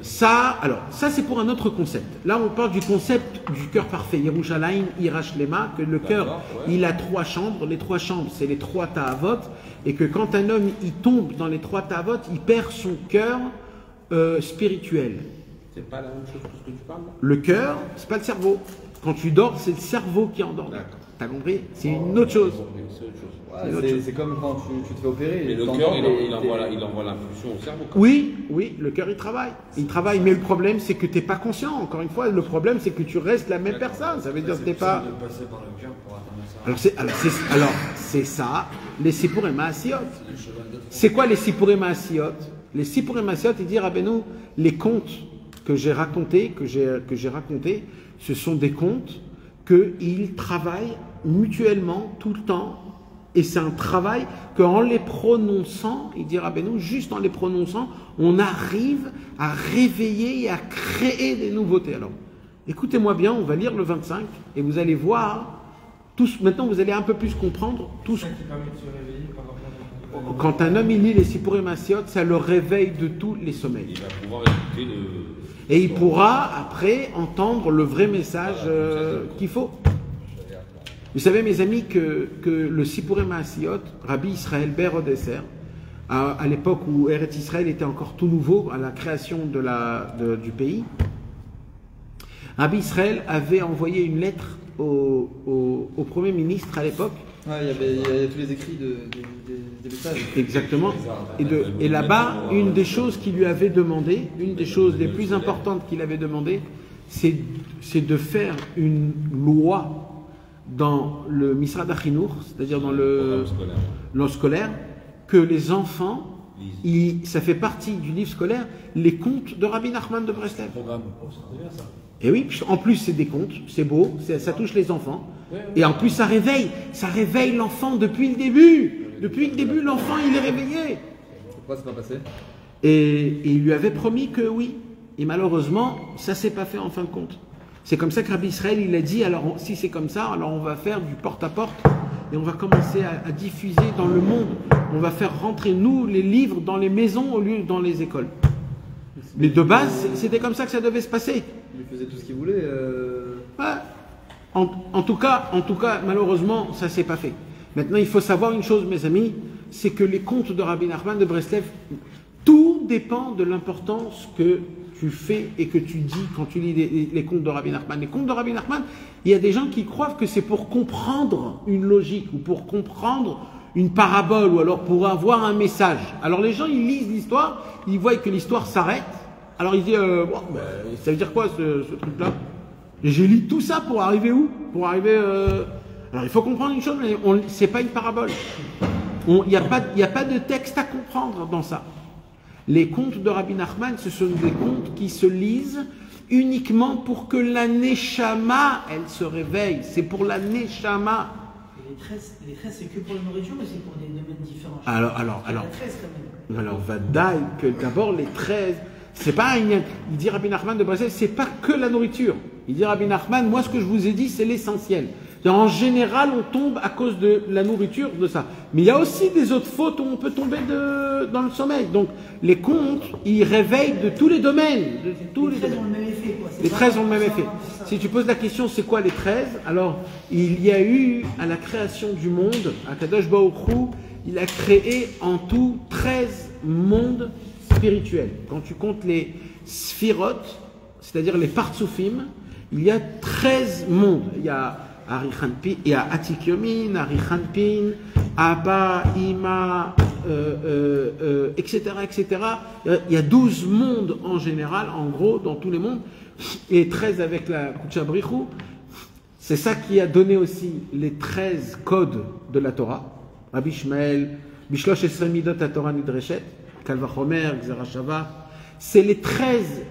Ça c'est pour un autre concept. Là, on parle du concept du cœur parfait. Yerushalayim, Irash Lema, que le cœur, il a 3 chambres. Les 3 chambres, c'est les 3 ta'avot. Et que quand un homme, il tombe dans les 3 ta'avot, il perd son cœur spirituel. C'est pas la même chose que ce que tu parles là? Le cœur, c'est pas le cerveau. Quand tu dors, c'est le cerveau qui endort. T'as compris? C'est une autre chose. C'est comme quand tu te fais opérer. Mais le cœur, il envoie l'impulsion au cerveau. Oui, le cœur, il travaille. Il travaille, mais le problème, c'est que tu n'es pas conscient. Encore une fois, le problème, c'est que tu restes la même personne. Ça veut dire que tu n'es pas... Alors, c'est ça, les Sipurim Maasiyot. C'est quoi les Sipurim Maasiyot? Les Sipurim Maasiyot, il dit, Rabbeinu, les contes que j'ai racontés, ce sont des contes qu'ils travaillent mutuellement tout le temps. Et c'est un travail qu'en les prononçant, il dit Rabbeinu, juste en les prononçant, on arrive à réveiller et à créer des nouveautés. Alors, écoutez-moi bien, on va lire le 25 et vous allez voir, maintenant vous allez un peu plus comprendre tout ce qui permet de se réveiller par rapport à... Quand un homme il lit les Sipurim Maasiyot, ça le réveille de tous les sommeils. Il va pouvoir écouter Et il pourra après entendre le vrai message qu'il faut. Vous savez, mes amis, que le Sipurim Maasiyot, Rabbi Israël Ber Odesser, à l'époque où Eretz Israël était encore tout nouveau, à la création du pays, Rabbi Israël avait envoyé une lettre au Premier ministre à l'époque. Ouais, il y a tous les écrits des messages. Exactement. Et là-bas, une des choses qu'il lui avait demandé, une des choses les plus importantes qu'il avait demandé, c'est de faire une loi dans le Misrad HaChinour, c'est-à-dire dans le scolaire, que les enfants, ça fait partie du livre scolaire, les contes de Rabbi Nachman de Breslev. Et oui, en plus c'est des contes, c'est beau, ça touche les enfants, et en plus ça réveille l'enfant depuis le début. Depuis le début, l'enfant il est réveillé. Pourquoi c'est pas passé? Et il lui avait promis que oui. Et malheureusement, ça s'est pas fait en fin de compte. C'est comme ça que Rabbi Israël, il a dit, alors si c'est comme ça, alors on va faire du porte-à-porte et on va commencer à diffuser dans le monde. On va faire rentrer, nous, les livres dans les maisons au lieu dans les écoles. Mais de base, c'était comme ça que ça devait se passer. Il faisait tout ce qu'il voulait. Ouais. En tout cas, malheureusement, ça ne s'est pas fait. Maintenant, il faut savoir une chose, mes amis, c'est que les contes de Rabbi Nachman de Breslev, tout dépend de l'importance que tu fais et que tu dis quand tu lis les contes de Rabbi Nachman. Les contes de Rabbi Nachman, il y a des gens qui croient que c'est pour comprendre une logique ou pour comprendre une parabole ou alors pour avoir un message. Alors les gens, ils lisent l'histoire, ils voient que l'histoire s'arrête. Alors ils disent, ça veut dire quoi ce truc-là? Et j'ai lu tout ça pour arriver où? Pour arriver... Alors il faut comprendre une chose, mais c'est pas une parabole. Il n'y a pas de texte à comprendre dans ça. Les contes de Rabbi Nachman, ce sont des contes qui se lisent uniquement pour que la Neshama, elle se réveille. C'est pour la Neshama. Les 13, c'est que pour la nourriture, mais c'est pour des domaines différents. Alors, Vadaï, que d'abord les 13, c'est pas il dit Rabbi Nachman de Breslev, c'est pas que la nourriture. Il dit Rabbi Nachman, moi ce que je vous ai dit, c'est l'essentiel. En général, on tombe à cause de la nourriture, de ça. Mais il y a aussi des autres fautes où on peut tomber dans le sommeil. Donc, les contes, ils réveillent de tous les domaines. Les 13 ont le même effet, quoi. Les 13 ont le même effet. Si tu poses la question, c'est quoi les 13? Alors, il y a eu, à la création du monde, à Kadosh Baruch Hu, il a créé en tout 13 mondes spirituels. Quand tu comptes les sphirot, c'est-à-dire les partsoufim, il y a 13 mondes. Il y a Atik Yomin, Arichanpin, Abba, Ima, etc., etc. Il y a 12 mondes en général, en gros, dans tous les mondes, et 13 avec la Kuchabrichu. C'est ça qui a donné aussi les 13 codes de la Torah. Rabbi Ishmael, Bishlosh Esrei Midot HaTorah Nidreshet, Kal Vachomer, Gzera Shava. C'est les 13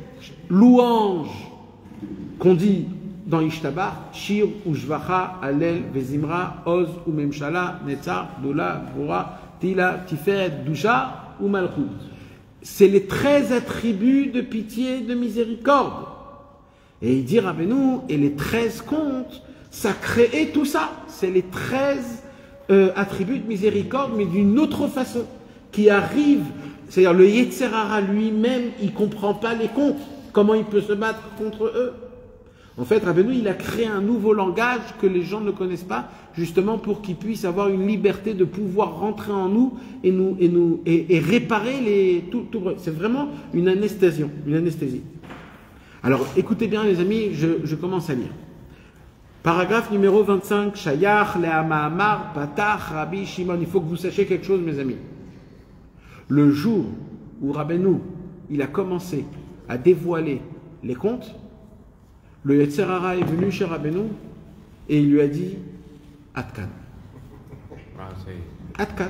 louanges qu'on dit dans Ishtabar, Shir, Ushvacha, Alel, Vezimra, Oz, Umemshala, Netzar, Dola, Gvora, Tila, Tiferet, Dusha, ou Malchut. C'est les 13 attributs de pitié et de miséricorde. Et il dit Rabbeinu, et les 13 contes, ça crée tout ça. C'est les 13 attributs de miséricorde, mais d'une autre façon, qui arrivent. C'est-à-dire le Yetzer Hara lui-même, il ne comprend pas les contes. Comment il peut se battre contre eux? En fait, Rabbeinu, il a créé un nouveau langage que les gens ne connaissent pas, justement pour qu'ils puissent avoir une liberté de pouvoir rentrer en nous et réparer tout. C'est vraiment une anesthésie. Alors, écoutez bien, les amis, je commence à lire. Paragraphe numéro 25. Shayach le'ama'amar patach Rabbi Shimon. Il faut que vous sachiez quelque chose, mes amis. Le jour où Rabbeinu, il a commencé à dévoiler les contes, le Yetzer Hara est venu chez Rabbeinu et il lui a dit Atkan. Atkan.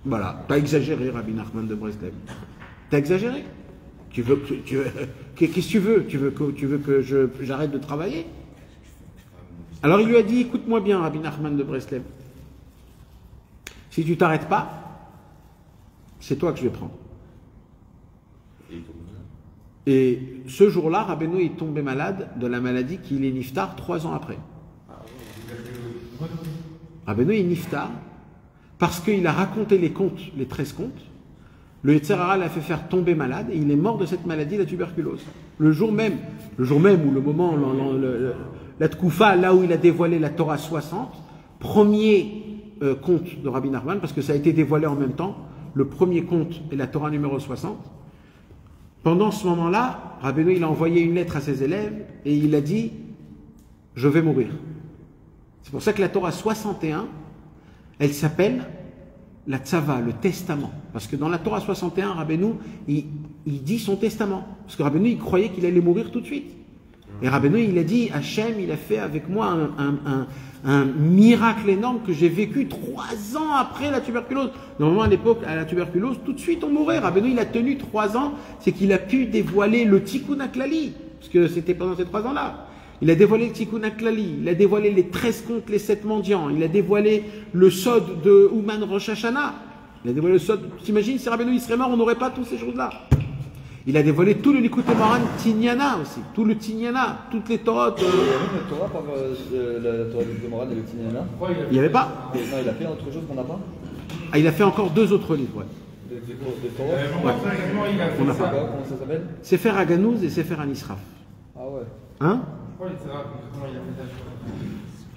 Voilà, t'as exagéré, Rabbi Nachman de Breslev. T'as exagéré. Qu'est-ce que tu veux? Tu veux que j'arrête de travailler? Alors il lui a dit écoute-moi bien, Rabbi Nachman de Breslev. Si tu t'arrêtes pas, c'est toi que je vais prendre. Et ce jour-là, Rabbeinu est tombé malade de la maladie qu'il est niftar 3 ans après. Rabbeinu est niftar parce qu'il a raconté les contes, les 13 contes. Le Yetzer Hara l'a fait faire tomber malade et il est mort de cette maladie, la tuberculose. Le jour même où le moment, la Tkoufa, là où il a dévoilé la Torah 60, premier conte de Rabbi Nachman, parce que ça a été dévoilé en même temps, le premier conte est la Torah numéro 60. Pendant ce moment-là, Rabbeinu, il a envoyé une lettre à ses élèves et il a dit « Je vais mourir ». C'est pour ça que la Torah 61, elle s'appelle la Tzava, le testament. Parce que dans la Torah 61, Rabbeinu, il dit son testament. Parce que Rabbeinu, il croyait qu'il allait mourir tout de suite. Et Rabbeinu, il a dit « Hachem, il a fait avec moi un miracle énorme que j'ai vécu 3 ans après la tuberculose. » Normalement, à l'époque, à la tuberculose, tout de suite, on mourait. Rabbeinu, il a tenu 3 ans, c'est qu'il a pu dévoiler le Tikkun HaKlali. Parce que c'était pendant ces 3 ans-là. Il a dévoilé le Tikkun HaKlali, il a dévoilé les 13 contes, les 7 mendiants, il a dévoilé le Sod de Ouman Rosh Hashanah. Il a dévoilé le Sod. T'imagines, si Rabbeinu il serait mort, on n'aurait pas tous ces choses-là. Il a dévoilé tout le Likutei Moharan Tignana aussi, tout le Tignana, toutes les Torahs. Il y avait une Torah par la Torah du Moharan et le Tignana. Il n'y avait pas. Non, il a fait autre chose qu'on n'a pas. Ah, il a fait encore 2 autres livres, ouais. Des Torahs. On n'a pas. Comment ça s'appelle? Sefer Haganouz et Sefer Anisraf. Ah ouais. Hein?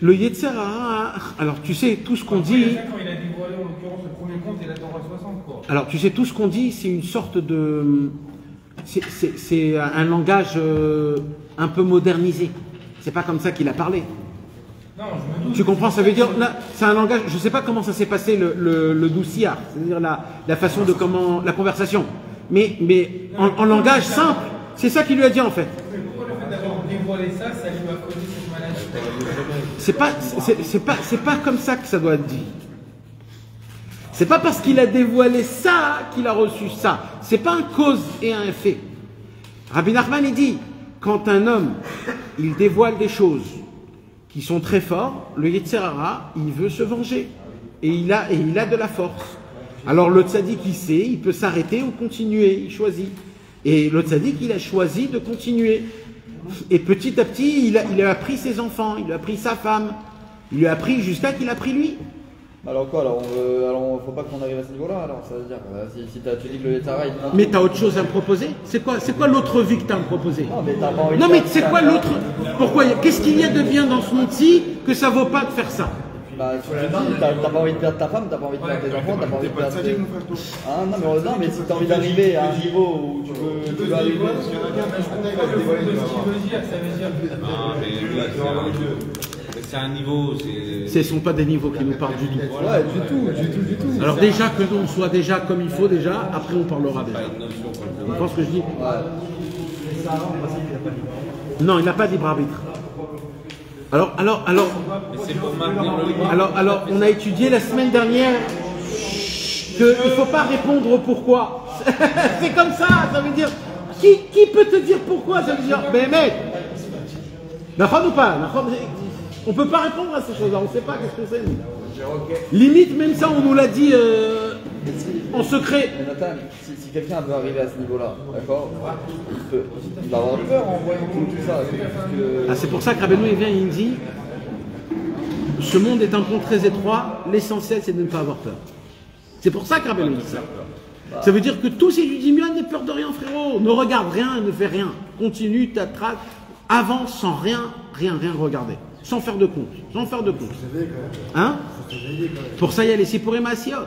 Le Yetzer Hara, alors tu sais tout ce qu'on dit. Quand il a dévoilé en l'occurrence le premier conte et la Torah 60 quoi. Alors tu sais tout ce qu'on dit, c'est une sorte de, c'est un langage un peu modernisé. C'est pas comme ça qu'il a parlé. Non, je me doute. Tu comprends? Ça veut dire, c'est un langage. Je sais pas comment ça s'est passé le douciard, c'est-à-dire la façon de comment la conversation. Mais en langage simple, c'est ça qu'il lui a dit en fait. D'avoir dévoilé ça lui a causé cette maladie. C'est pas comme ça que ça doit être dit. C'est pas parce qu'il a dévoilé ça qu'il a reçu ça. C'est pas un cause et un effet. Rabbi Nachman il dit, quand un homme il dévoile des choses qui sont très forts, le Yetzer Hara il veut se venger et il a de la force. Alors le tzaddik il sait, il peut s'arrêter ou continuer, il choisit. Et le tzaddik, il a choisi de continuer. Et petit à petit, il a appris ses enfants, il a appris sa femme, il lui a appris jusqu'à qu'il a pris lui. Alors quoi, alors faut pas qu'on arrive à ce niveau-là, alors ça veut dire, si tu dis que le Yetzara, Mais t'as autre chose à me proposer? C'est quoi l'autre vie que t'as à me proposer? Non, mais t'as pas envie. Non, mais c'est quoi l'autre? Pourquoi? Qu'est-ce qu'il y a de bien dans ce monde-ci que ça vaut pas de faire ça? Bah, t'as pas envie de perdre ta femme, t'as pas envie de perdre tes enfants, t'as pas envie de perdre tes... Ah non, mais si t'as envie d'arriver à un niveau où tu peux arriver... C'est un niveau, Ce ne sont pas des niveaux qui nous parlent du tout. Ouais, du tout. Alors déjà que l'on soit déjà comme il faut déjà, après on parlera déjà. Tu penses ce que je dis? Non, il n'a pas de libre arbitre. Alors, on a étudié la semaine dernière qu'il ne faut pas répondre au pourquoi. C'est comme ça veut dire, qui peut te dire pourquoi? Ça veut dire, mais mec, Nahon ou pas? On ne peut pas répondre à ces choses-là, on ne sait pas qu'est-ce que c'est. Limite, même ça, on nous l'a dit en secret. Mais Nathan, si quelqu'un veut arriver à ce niveau-là, d'accord, il va avoir peur en voyant tout ça. C'est pour ça que Rabbeinu il vient et il dit ce monde est un pont très étroit, l'essentiel c'est de ne pas avoir peur. C'est pour ça que Rabbeinu dit ça. Ça veut dire que tous ces Judimiens n'aient peur de rien, frérot. Ne regarde rien, ne fais rien. Continue ta traque, avance sans rien regarder. Sans faire de compte. Hein? Pour ça, il y a les Sipurim Asiot.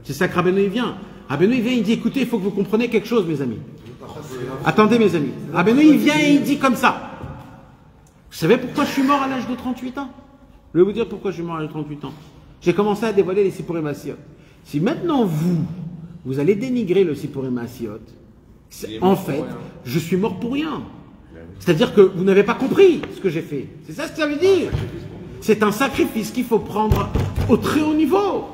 C'est ça que Rabbeinu il vient. Rabbeinu il vient, il dit écoutez, il faut que vous compreniez quelque chose, mes amis. Attendez, mes amis. Rabbeinu il vient et il dit comme ça. Vous savez pourquoi je suis mort à l'âge de 38 ans? Je vais vous dire pourquoi je suis mort à l'âge de 38 ans. J'ai commencé à dévoiler les Sipurim Asiot. Si maintenant vous allez dénigrer le Sipurim Asiot, en fait, je suis mort pour rien. C'est-à-dire que vous n'avez pas compris ce que j'ai fait. C'est ça ce que ça veut dire. C'est un sacrifice qu'il faut prendre au très haut niveau.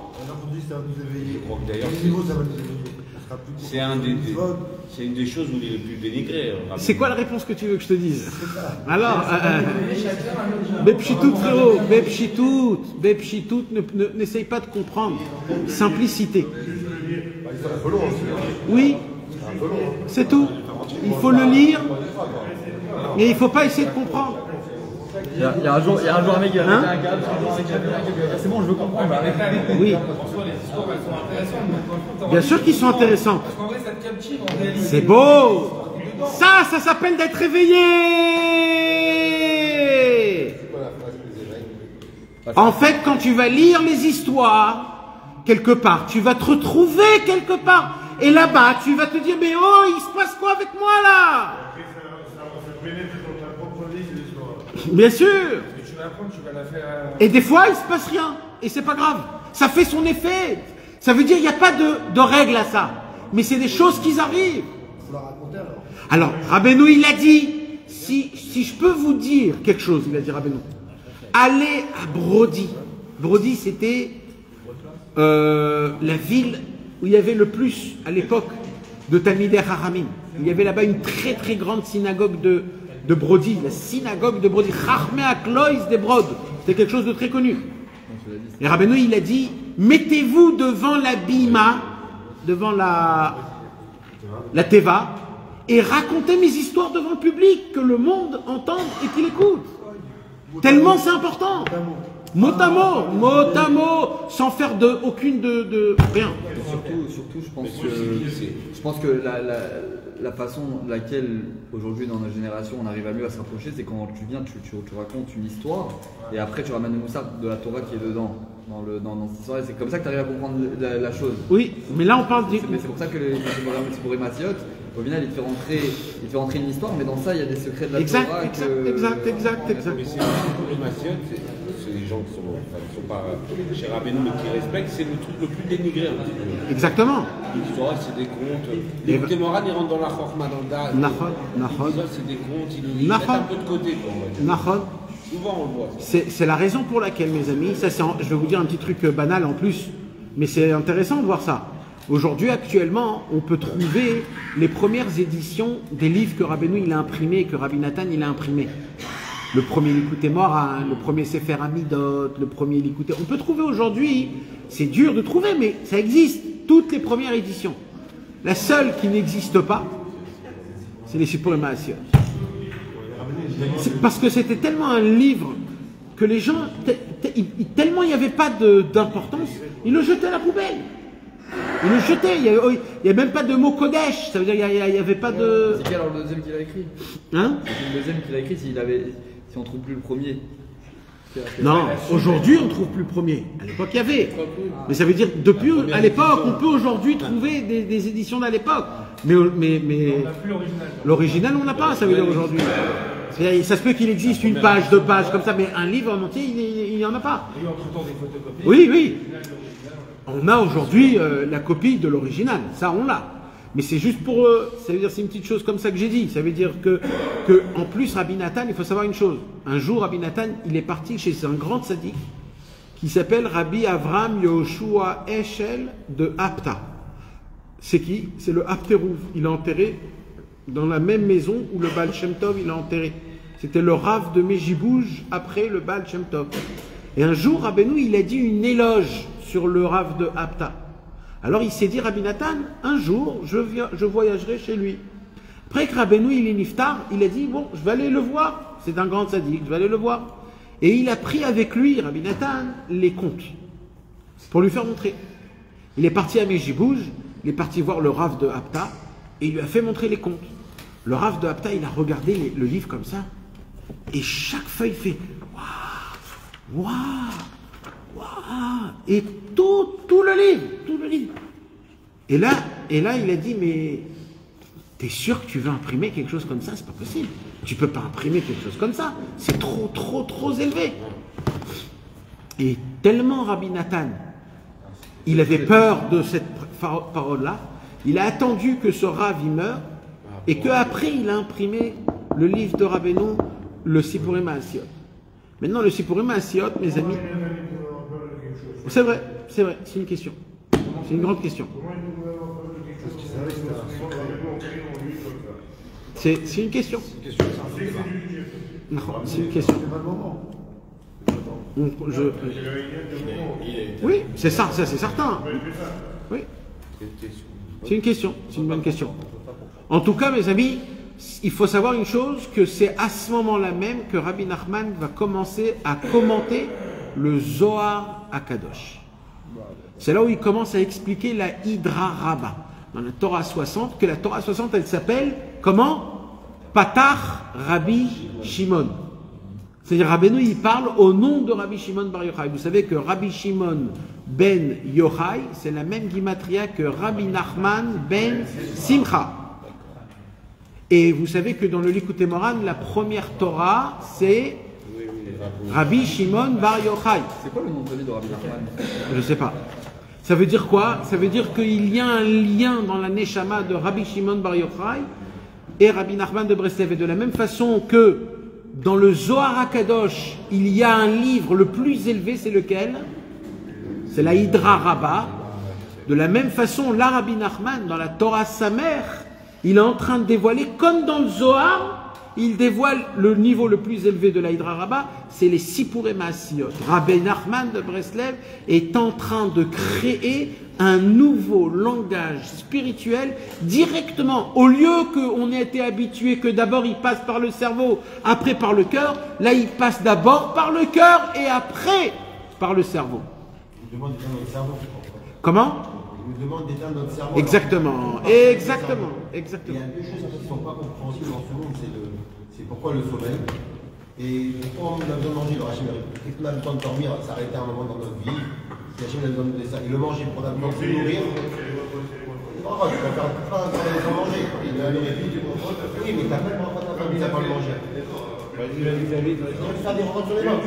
C'est une des choses où il est le plus dénigré. C'est quoi la réponse que tu veux que je te dise? Alors, Bepchitout, frérot, Bepchitout, n'essaye pas de comprendre. Simplicité. Oui, c'est tout. Il faut le lire. Mais il ne faut pas essayer de comprendre. Il y a un jour un mec qui a un gars, c'est bon, je veux comprendre. Oui. Bien sûr qu'ils sont intéressants. C'est beau. Ça s'appelle d'être réveillé. En fait, quand tu vas lire les histoires, quelque part, tu vas te retrouver quelque part. Et là-bas, tu vas te dire, mais oh, il se passe quoi avec moi là? Bien sûr. Et des fois, il ne se passe rien. Et c'est pas grave. Ça fait son effet. Ça veut dire qu'il n'y a pas de règle à ça. Mais c'est des choses qui arrivent. Alors, Rabbeinu, il a dit, si je peux vous dire quelque chose, il a dit Rabbeinu, allez à Brody. Brody, c'était la ville où il y avait le plus, à l'époque, de Talmidei Chachamim. Il y avait là-bas une très très grande synagogue de Brody, la synagogue de Brody, Chachmei Aklois de Brod. C'était quelque chose de très connu. Et Rabbeinu, il a dit, mettez-vous devant la bima, devant la teva, et racontez mes histoires devant le public, que le monde entende et qu'il écoute. Tellement c'est important. Mot à mot, sans faire aucune de rien. Surtout, je pense que la façon laquelle aujourd'hui dans notre génération on arrive à mieux à se rapprocher, c'est quand tu viens, tu racontes une histoire et après tu ramènes le moussard de la Torah qui est dedans, dans cette histoire. C'est comme ça que tu arrives à comprendre la chose. Oui, mais là on parle du... Mais c'est pour ça que les Sipurim Asiot, au final, il te fait rentrer une histoire, mais dans ça il y a des secrets de la Torah. Exact. Mais c'est les gens qui sont pas chez Rabbeinu mais qui respectent, c'est le truc le plus dénigré un petit peu. Exactement. L'histoire, c'est des contes. Les Témoran, ils rentrent dans la Chorma, dans le Dal. Nahon. Ça, c'est des contes, ils mettent un peu de côté. Nahon. Souvent, on le voit. C'est la raison pour laquelle, mes amis, ça, je vais vous dire un petit truc banal en plus, mais c'est intéressant de voir ça. Aujourd'hui, actuellement, on peut trouver les premières éditions des livres que Rabbeinu il a imprimés et que Rabbi Nathan il a imprimés. Le premier Likutei Moharan, le premier Sefer Amidot, le premier Likutei... On peut trouver aujourd'hui, c'est dur de trouver, mais ça existe, toutes les premières éditions. La seule qui n'existe pas, C'est les Sipurim Maasiot. C'est parce que c'était tellement un livre que les gens, tellement il n'y avait pas d'importance, ils le jetaient à la poubelle. Ils le jetaient, il n'y avait même pas de mot Kodesh, ça veut dire qu'il n'y avait pas de... C'est qui alors le deuxième qu'il a écrit? Hein? C'est le deuxième qu'il a écrit si on trouve plus le premier. Non, aujourd'hui on ne trouve plus le premier. À l'époque il y avait. Mais ça veut dire depuis à l'époque, on peut aujourd'hui trouver des éditions d'à l'époque. Mais l'original on n'a pas, ça veut dire aujourd'hui. Ça se peut qu'il existe une page, 2 pages comme ça, mais un livre en entier il n'y en a pas. Oui, oui. On a aujourd'hui la copie de l'original, ça on l'a. Mais c'est juste pour, ça veut dire c'est une petite chose comme ça que j'ai dit. Ça veut dire que en plus Rabbi Nathan, il faut savoir une chose. Un jour Rabbi Nathan, il est parti chez un grand tzaddik qui s'appelle Rabbi Avram Yehoshua Eshel de Apta. C'est qui? C'est le Apterouv. Il est enterré dans la même maison où le Baal Shem Tov il est enterré. C'était le Rav de Mejibouj après le Baal Shem Tov. Et un jour Rabbeinu il a dit une éloge sur le Rav de Apta. Alors il s'est dit, Rabbi Nathan, un jour, je voyagerai chez lui. Après que Rabbeinu, il est niftar, il a dit, bon, je vais aller le voir. C'est un grand tzaddik, je vais aller le voir. Et il a pris avec lui, Rabbi Nathan, les contes, pour lui faire montrer. Il est parti à Mejibouj, il est parti voir le Rav de Apta, et il lui a fait montrer les contes. Le Rav de Apta, il a regardé le livre comme ça, et chaque feuille fait, waouh, waouh. Et tout le livre. Et là, il a dit, mais t'es sûr que tu veux imprimer quelque chose comme ça? C'est pas possible. Tu peux pas imprimer quelque chose comme ça. C'est trop élevé. Et tellement Rabbi Nathan, il avait peur de cette parole-là, il a attendu que ce Rav il meure, et qu'après il a imprimé le livre de Rabbeinu, le Sipurim Maasiot. Maintenant, le Sipurim Maasiot, mes amis, c'est vrai, c'est une question. C'est une grande question. C'est une question. Non, c'est une question. Oui, c'est ça, c'est certain. Oui. C'est une question, c'est une bonne question. En tout cas, mes amis, il faut savoir une chose, que c'est à ce moment-là même que Rabbi Nachman va commencer à commenter le Zohar Akadosh. C'est là où il commence à expliquer la Hydra Rabba dans la Torah 60, que la Torah 60 elle s'appelle comment? Patach Rabbi Shimon. C'est-à-dire Rabbeinu il parle au nom de Rabbi Shimon Bar Yochai. Vous savez que Rabbi Shimon ben Yochai c'est la même gimatria que Rabbi Nachman ben Simcha. Et vous savez que dans le Likutei Moran la première Torah c'est Rabbi Shimon Bar Yochai. C'est quoi le nom de famille de Rabbi Nachman? Je ne sais pas. Ça veut dire quoi? Ça veut dire qu'il y a un lien dans la Neshama de Rabbi Shimon Bar Yochai et Rabbi Nachman de Breslev. Et de la même façon que dans le Zohar HaKadosh, il y a un livre le plus élevé, c'est lequel? C'est la Hydra Rabba. De la même façon, là, Rabbi Nachman, dans la Torah Samer, il est en train de dévoiler, comme dans le Zohar, il dévoile le niveau le plus élevé de la Hydra Rabba, c'est les Sipurim Maasiot. Rabbi Nachman de Breslev est en train de créer un nouveau langage spirituel directement. Au lieu qu'on ait été habitué que d'abord il passe par le cerveau, après par le cœur, là il passe d'abord par le cœur et après par le cerveau. Il demande d'éteindre notre cerveau. Comment? Il nous demande d'éteindre notre cerveau. Exactement, exactement, exactement. Il y a deux choses qui ne sont pas compréhensibles dans ce monde, c'est pourquoi le sommeil. Et pourquoi on a besoin de manger le rachis. Dès qu'on a le temps de dormir, s'arrêter un moment dans notre vie. Si Hachem a besoin de ça, et le manger pour d'abord se nourrir. Non, tu vas faire pas sans manger. Il a nourri, tu comprends. Oui, mais t'as pas le droit de ta famille, t'as pas le manger. Tu vas faire des repas sur les mains.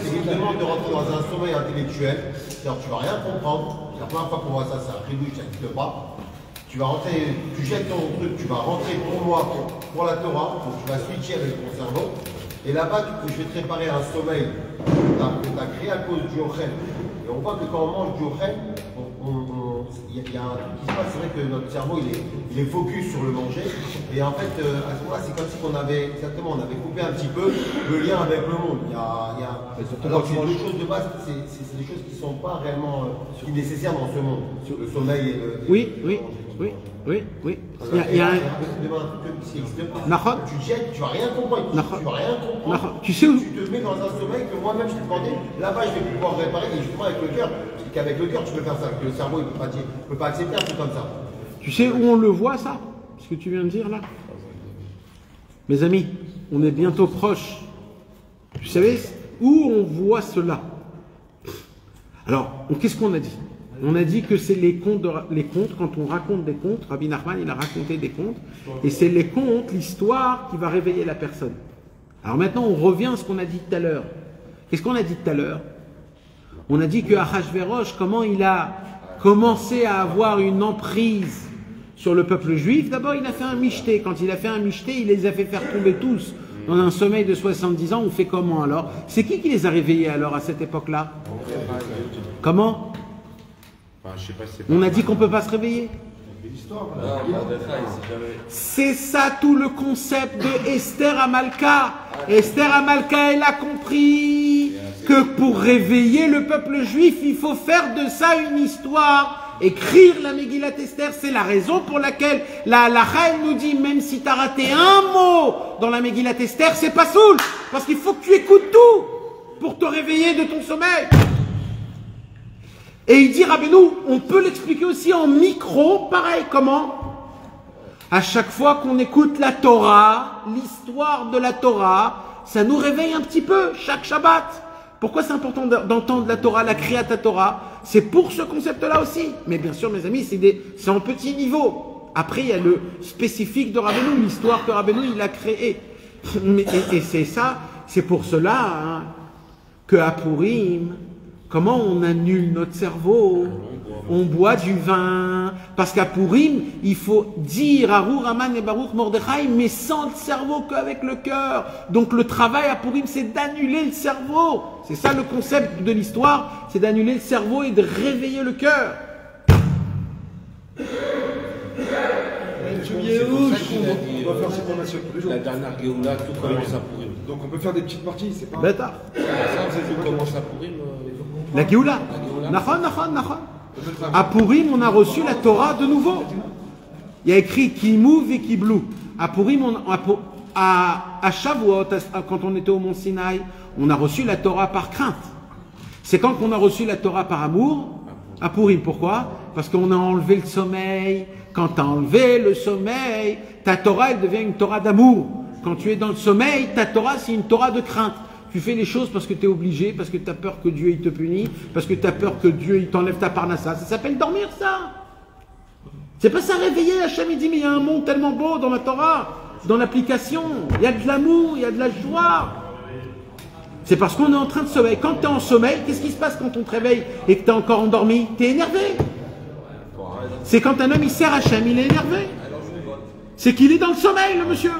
Il demande de rentrer dans un sommeil intellectuel. C'est-à-dire tu vas rien comprendre. La première fois qu'on voit ça, c'est un prélude, ça n'existe pas. Tu vas rentrer, tu jettes ton truc, tu vas rentrer pour moi, pour la Torah, donc tu vas switcher avec ton cerveau. Et là-bas, je vais te préparer un sommeil que tu as créé à cause du Ochel. Et on voit que quand on mange du Ochel, il y a un truc qui se passe, c'est vrai que notre cerveau il est focus sur le manger, et en fait à ce moment-là c'est comme si on avait coupé un petit peu le lien avec le monde. Alors c'est deux choses de base, c'est des choses qui ne sont pas réellement nécessaires dans ce monde, sur le sommeil et le Oui. Il y a un... Tu jettes, tu vas rien comprendre. Tu sais où... Tu te mets dans un sommeil que moi-même je t'ai demandé, là-bas je vais pouvoir réparer, et justement avec le cœur, qu'avec le cœur tu peux faire ça, que le cerveau il peut pas accepter un truc comme ça. Tu sais où on le voit ça? Ce que tu viens de dire là? Mes amis, on est bientôt proche. Vous savez où on voit cela? Alors, qu'est-ce qu'on a dit? On a dit que c'est les contes, quand on raconte des contes, Rabbi Nachman il a raconté des contes, et c'est les contes, l'histoire qui va réveiller la personne. Alors maintenant on revient à ce qu'on a dit tout à l'heure. Qu'est-ce qu'on a dit tout à l'heure? On a dit que Ahashverosh, comment il a commencé à avoir une emprise sur le peuple juif. D'abord il a fait un michté. Quand il a fait un michté, il les a fait faire tomber tous dans un sommeil de 70 ans. On fait comment alors? C'est qui les a réveillés alors à cette époque-là? Comment? On a dit qu'on ne peut pas se réveiller. C'est ça tout le concept de Esther Amalka. Esther Amalka, elle a compris que pour réveiller le peuple juif, il faut faire de ça une histoire. Écrire la Megillat Esther, c'est la raison pour laquelle la halakha nous dit, même si tu as raté un mot dans la Megillat Esther, c'est pas soul. Parce qu'il faut que tu écoutes tout pour te réveiller de ton sommeil. Et il dit, Rabbeinu, on peut l'expliquer aussi en micro, pareil, comment? À chaque fois qu'on écoute la Torah, l'histoire de la Torah, ça nous réveille un petit peu, chaque Shabbat. Pourquoi c'est important d'entendre la Torah, la Kriyat Torah? C'est pour ce concept-là aussi. Mais bien sûr, mes amis, c'est en petit niveau. Après, il y a le spécifique de Rabbeinu, l'histoire que Rabbeinu, il a créée. Et c'est ça, c'est pour cela que à Purim, comment on annule notre cerveau? On boit du vin. Parce qu'à Purim, il faut dire Arur, Aman et Baruch Mordechai, mais sans le cerveau, qu'avec le cœur. Donc le travail à Purim, c'est d'annuler le cerveau. C'est ça le concept de l'histoire, c'est d'annuler le cerveau et de réveiller le cœur. On va faire ces formations tous les jours. La dernière Géoula, tout commence à Purim. Donc on peut faire des petites parties, c'est pas... Bêta. Tout commence à Purim. La Géoula. Nachon. À Purim, on a reçu la Torah de nouveau. Il y a écrit Kimouv et Kiblou. À Purim, à Shavuot, quand on était au Mont Sinaï, on a reçu la Torah par crainte. C'est quand qu'on a reçu la Torah par amour? À Purim. Pourquoi? Parce qu'on a enlevé le sommeil. Quand tu as enlevé le sommeil, ta Torah, elle devient une Torah d'amour. Quand tu es dans le sommeil, ta Torah, c'est une Torah de crainte. Tu fais les choses parce que tu es obligé, parce que tu as peur que Dieu il te punisse, parce que tu as peur que Dieu il t'enlève ta parnassa. Ça s'appelle dormir, ça. C'est pas ça réveiller. Hachem il dit, mais il y a un monde tellement beau dans la Torah, dans l'application. Il y a de l'amour, il y a de la joie. C'est parce qu'on est en train de sommeil. Quand tu es en sommeil, qu'est-ce qui se passe quand on te réveille et que tu es encore endormi? Tu es énervé. C'est quand un homme il sert Hachem, il est énervé. C'est qu'il est dans le sommeil, le monsieur.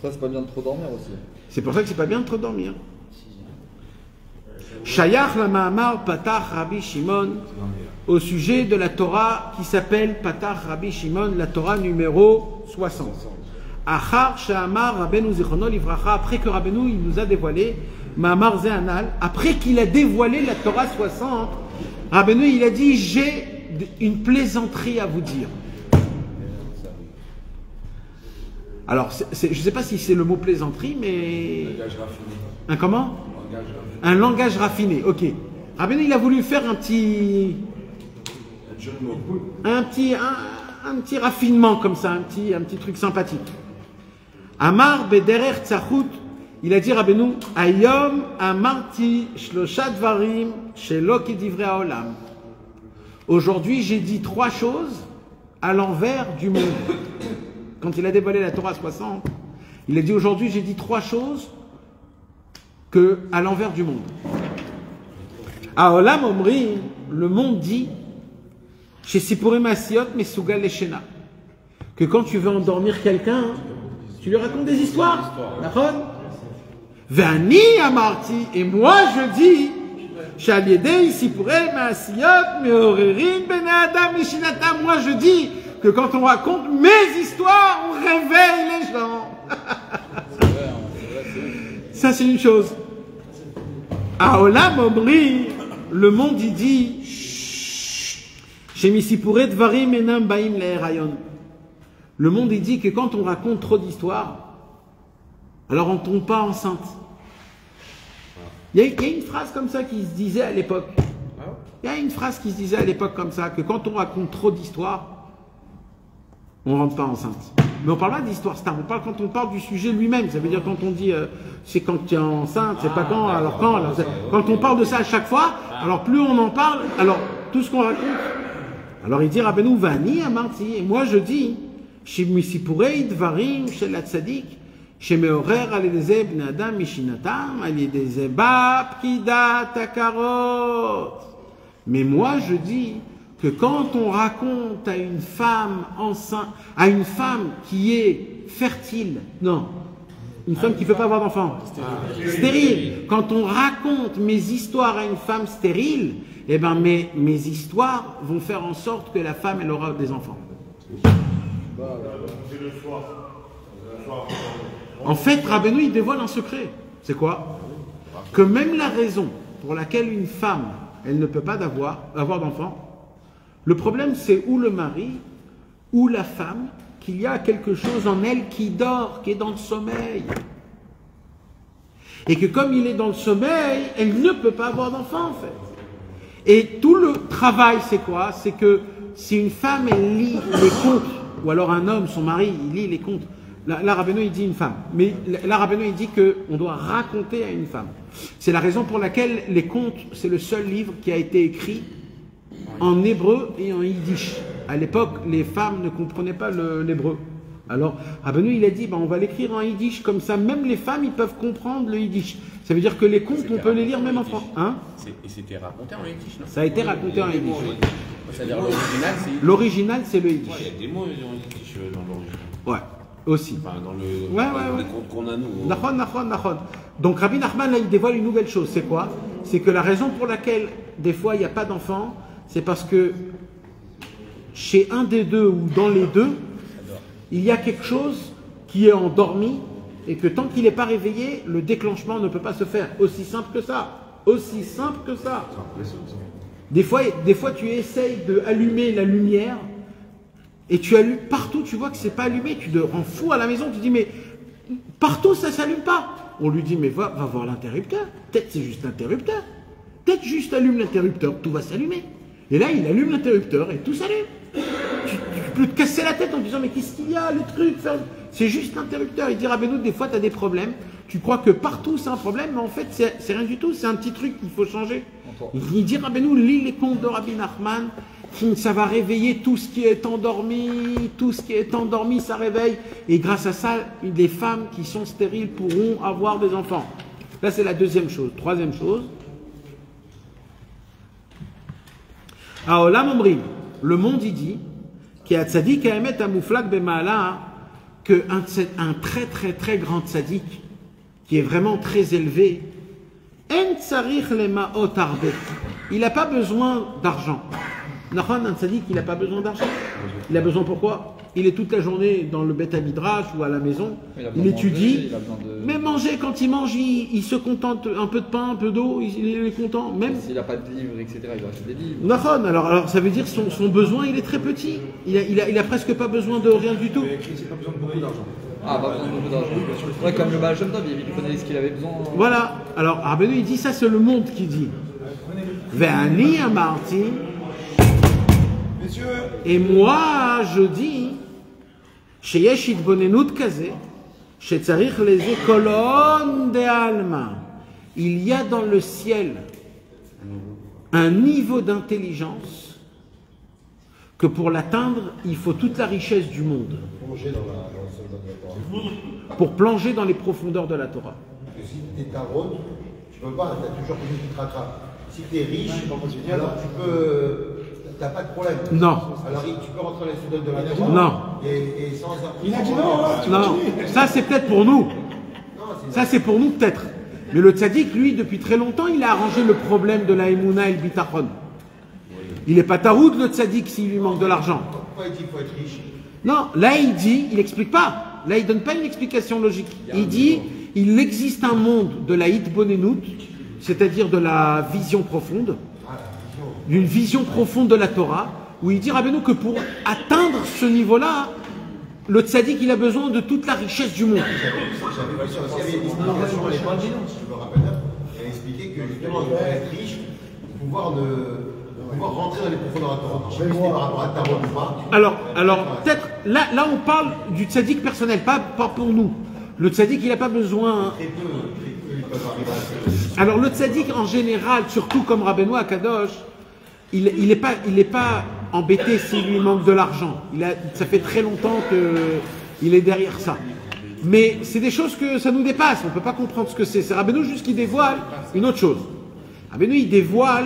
Ça, c'est pas bien de trop dormir aussi. C'est pour ça que c'est pas bien de trop dormir. Shayach la Mahamar Patach Rabbi Shimon, au sujet de la Torah qui s'appelle Patach Rabbi Shimon, la Torah numéro 60. Achar Sha'amar Rabbeinu Zichrono Livracha, après que Rabbeinu il nous a dévoilé, Mahamar Zehanal, après qu'il a dévoilé la Torah 60, Rabbeinu il a dit, j'ai une plaisanterie à vous dire. Alors, je ne sais pas si c'est le mot plaisanterie, mais... Un comment? Un langage raffiné, ok. Rabbeinu, il a voulu faire un petit raffinement comme ça, un petit truc sympathique. Amar bederer tzachut, il a dit Rabbeinu, Ayom amarti shlosha dvarim shelo kedivrei haolam. Aujourd'hui, j'ai dit 3 choses à l'envers du monde. Quand il a dévoilé la Torah 60, il a dit aujourd'hui j'ai dit 3 choses à l'envers du monde. À Olam Omri, le monde dit chez Sipurim Asiot Mesugal Leshena, que quand tu veux endormir quelqu'un, tu lui racontes des histoires. D'accord? Vani Amarti, et moi je dis Moi je dis que quand on raconte mes histoires, on réveille les gens. Ça c'est une chose. Aolam Omri, le monde il dit le monde il dit que quand on raconte trop d'histoires, alors on ne tombe pas enceinte. Il y a une phrase comme ça qui se disait à l'époque. Il y a une phrase qui se disait à l'époque comme ça, que quand on raconte trop d'histoires, on ne rentre pas enceinte. Mais on ne parle pas d'histoire star, on parle quand on parle du sujet lui-même. Ça veut dire quand on dit c'est quand tu es enceinte, c'est pas quand, alors quand. Alors, quand on parle de ça à chaque fois, alors plus on en parle, alors tout ce qu'on raconte. Alors il dit Rabbeinu Vani Amarti, et moi je dis, chez Misipurei Dvarim, chez la Tzadik, chez Meorer Alideze Bnei Adam Mishinatam, Alideze Ba Pkida Takarot. Mais moi je dis que quand on raconte à une femme enceinte, à une femme qui est fertile, non, une femme qui ne peut pas avoir d'enfant, stérile, quand on raconte mes histoires à une femme stérile, eh ben mes histoires vont faire en sorte que la femme elle aura des enfants. En fait, Rabbeinu il dévoile un secret. C'est quoi? Que même la raison pour laquelle une femme elle ne peut pas avoir d'enfant, le problème c'est ou le mari ou la femme, qu'il y a quelque chose en elle qui dort, qui est dans le sommeil. Et que comme il est dans le sommeil, elle ne peut pas avoir d'enfant en fait. Et tout le travail c'est quoi? C'est que si une femme elle lit les contes, ou alors un homme, son mari, il lit les contes, là Rabbeinu il dit une femme, mais là Rabbeinu il dit qu'on doit raconter à une femme. C'est la raison pour laquelle les contes, c'est le seul livre qui a été écrit en hébreu et en yiddish. À l'époque, les femmes ne comprenaient pas l'hébreu. Alors, Rabbeinu il a dit, on va l'écrire en yiddish, comme ça, même les femmes, ils peuvent comprendre le yiddish. Ça veut dire que les contes, on peut les lire même en français. Hein? Et c'était raconté en yiddish, non? Ça a été raconté en yiddish. C'est-à-dire l'original, c'est... L'original, c'est le yiddish. Il y a des mots en yiddish dans l'original. Ouais, aussi. Enfin, dans les contes qu'on a nous. Nachon. Donc Rabbi Nachman, là, il dévoile une nouvelle chose. C'est quoi? C'est que la raison pour laquelle, des fois, il n'y a pas d'enfant, c'est parce que chez un des deux ou dans les deux, il y a quelque chose qui est endormi et que tant qu'il n'est pas réveillé, le déclenchement ne peut pas se faire. Aussi simple que ça. Aussi simple que ça. Des fois tu essayes d'allumer la lumière et tu allumes partout, tu vois que c'est pas allumé, tu te rends fou à la maison, tu dis mais partout ça s'allume pas. On lui dit mais va voir l'interrupteur. Peut-être c'est juste l'interrupteur. Peut-être juste allume l'interrupteur, tout va s'allumer. Et là il allume l'interrupteur et tout s'allume. Tu peux te casser la tête en disant mais qu'est-ce qu'il y a, le truc, c'est juste l'interrupteur. Il dit Rabbeinu, des fois tu as des problèmes, tu crois que partout c'est un problème, mais en fait c'est rien du tout, c'est un petit truc qu'il faut changer. Il dit Rabbeinu, lis les contes de Rabbi Nachman, ça va réveiller tout ce qui est endormi, ça réveille, et grâce à ça, les femmes qui sont stériles pourront avoir des enfants. Là c'est la deuxième chose. Troisième chose, Aolam Omrim, le monde il dit qu'un tzaddik aemet amouflak bema'ala, qu'un très très très grand tzaddik qui est vraiment très élevé, en tzarich lema'ot arbet, il n'a pas besoin d'argent. Un tzaddik il n'a pas besoin d'argent. Il a besoin pourquoi? Il est toute la journée dans le Beth Midrash ou à la maison, il étudie, mais manger, quand il mange, il se contente un peu de pain, un peu d'eau, il est content. Même s'il n'a pas de livres, etc., il doit acheter des livres. Alors ça veut dire son besoin, il est très petit. Il a presque pas besoin de rien du tout. Mais il n'a pas besoin de beaucoup d'argent. Ah, pas besoin de beaucoup d'argent. Ouais, comme le Baal Shem Tov, il connaissait ce qu'il avait besoin. Voilà. Alors Rabbeinu il dit ça, c'est le monde qui dit. Ve'ani amarti. Et moi je dis. שיש התבוננות כזה, שצריך לזה colonne de alma. Il y a dans le ciel un niveau d'intelligence que pour l'atteindre, il faut toute la richesse du monde. Pour plonger dans les profondeurs de la Torah. Si tu es tarot, tu ne peux pas, tu as toujours quelque chose qui te rattrape. Si tu es riche, alors tu peux... T'as pas de problème. Non. Alors tu peux rentrer dans les students de la Torah. Non. Et sans... Il a dit non. Non. Ça c'est peut-être pour nous. Ça c'est pour nous peut-être. Mais le tzaddik, lui, depuis très longtemps, il a arrangé le problème de la Emouna et le bitachon. Il n'est pas taroud, le tzaddik, s'il lui manque de l'argent. Pourquoi il dit qu'il faut être riche? Non, là, il n'explique pas. Là, il ne donne pas une explication logique. Il dit, il existe un monde de la hitbonenout, c'est-à-dire de la vision profonde, d'une vision profonde de la Torah, où il dit, Rabbeinu, que pour atteindre ce niveau-là, le tzaddik, il a besoin de toute la richesse du monde. J'avais vu sur il y avait une explication à l'époque, je me rappelle bien, il a expliqué que justement, il fallait être riche pour pouvoir rentrer dans les profondeurs de la Torah. Je ne sais pas si c'était par rapport à Tarot ou pas. Alors peut-être, là, on parle du tzaddik personnel, pas pour nous. Le tzaddik, il n'a pas besoin. Très peu, ils peuvent arriver à ça. Alors le tzaddik, en général, surtout comme Rabbeinu Akadosh, il n'est pas embêté s'il lui manque de l'argent. Ça fait très longtemps qu'il est derrière ça. Mais c'est des choses que ça nous dépasse. On ne peut pas comprendre ce que c'est. C'est Rabbeinu juste qui dévoile une autre chose. Rabbeinu, il dévoile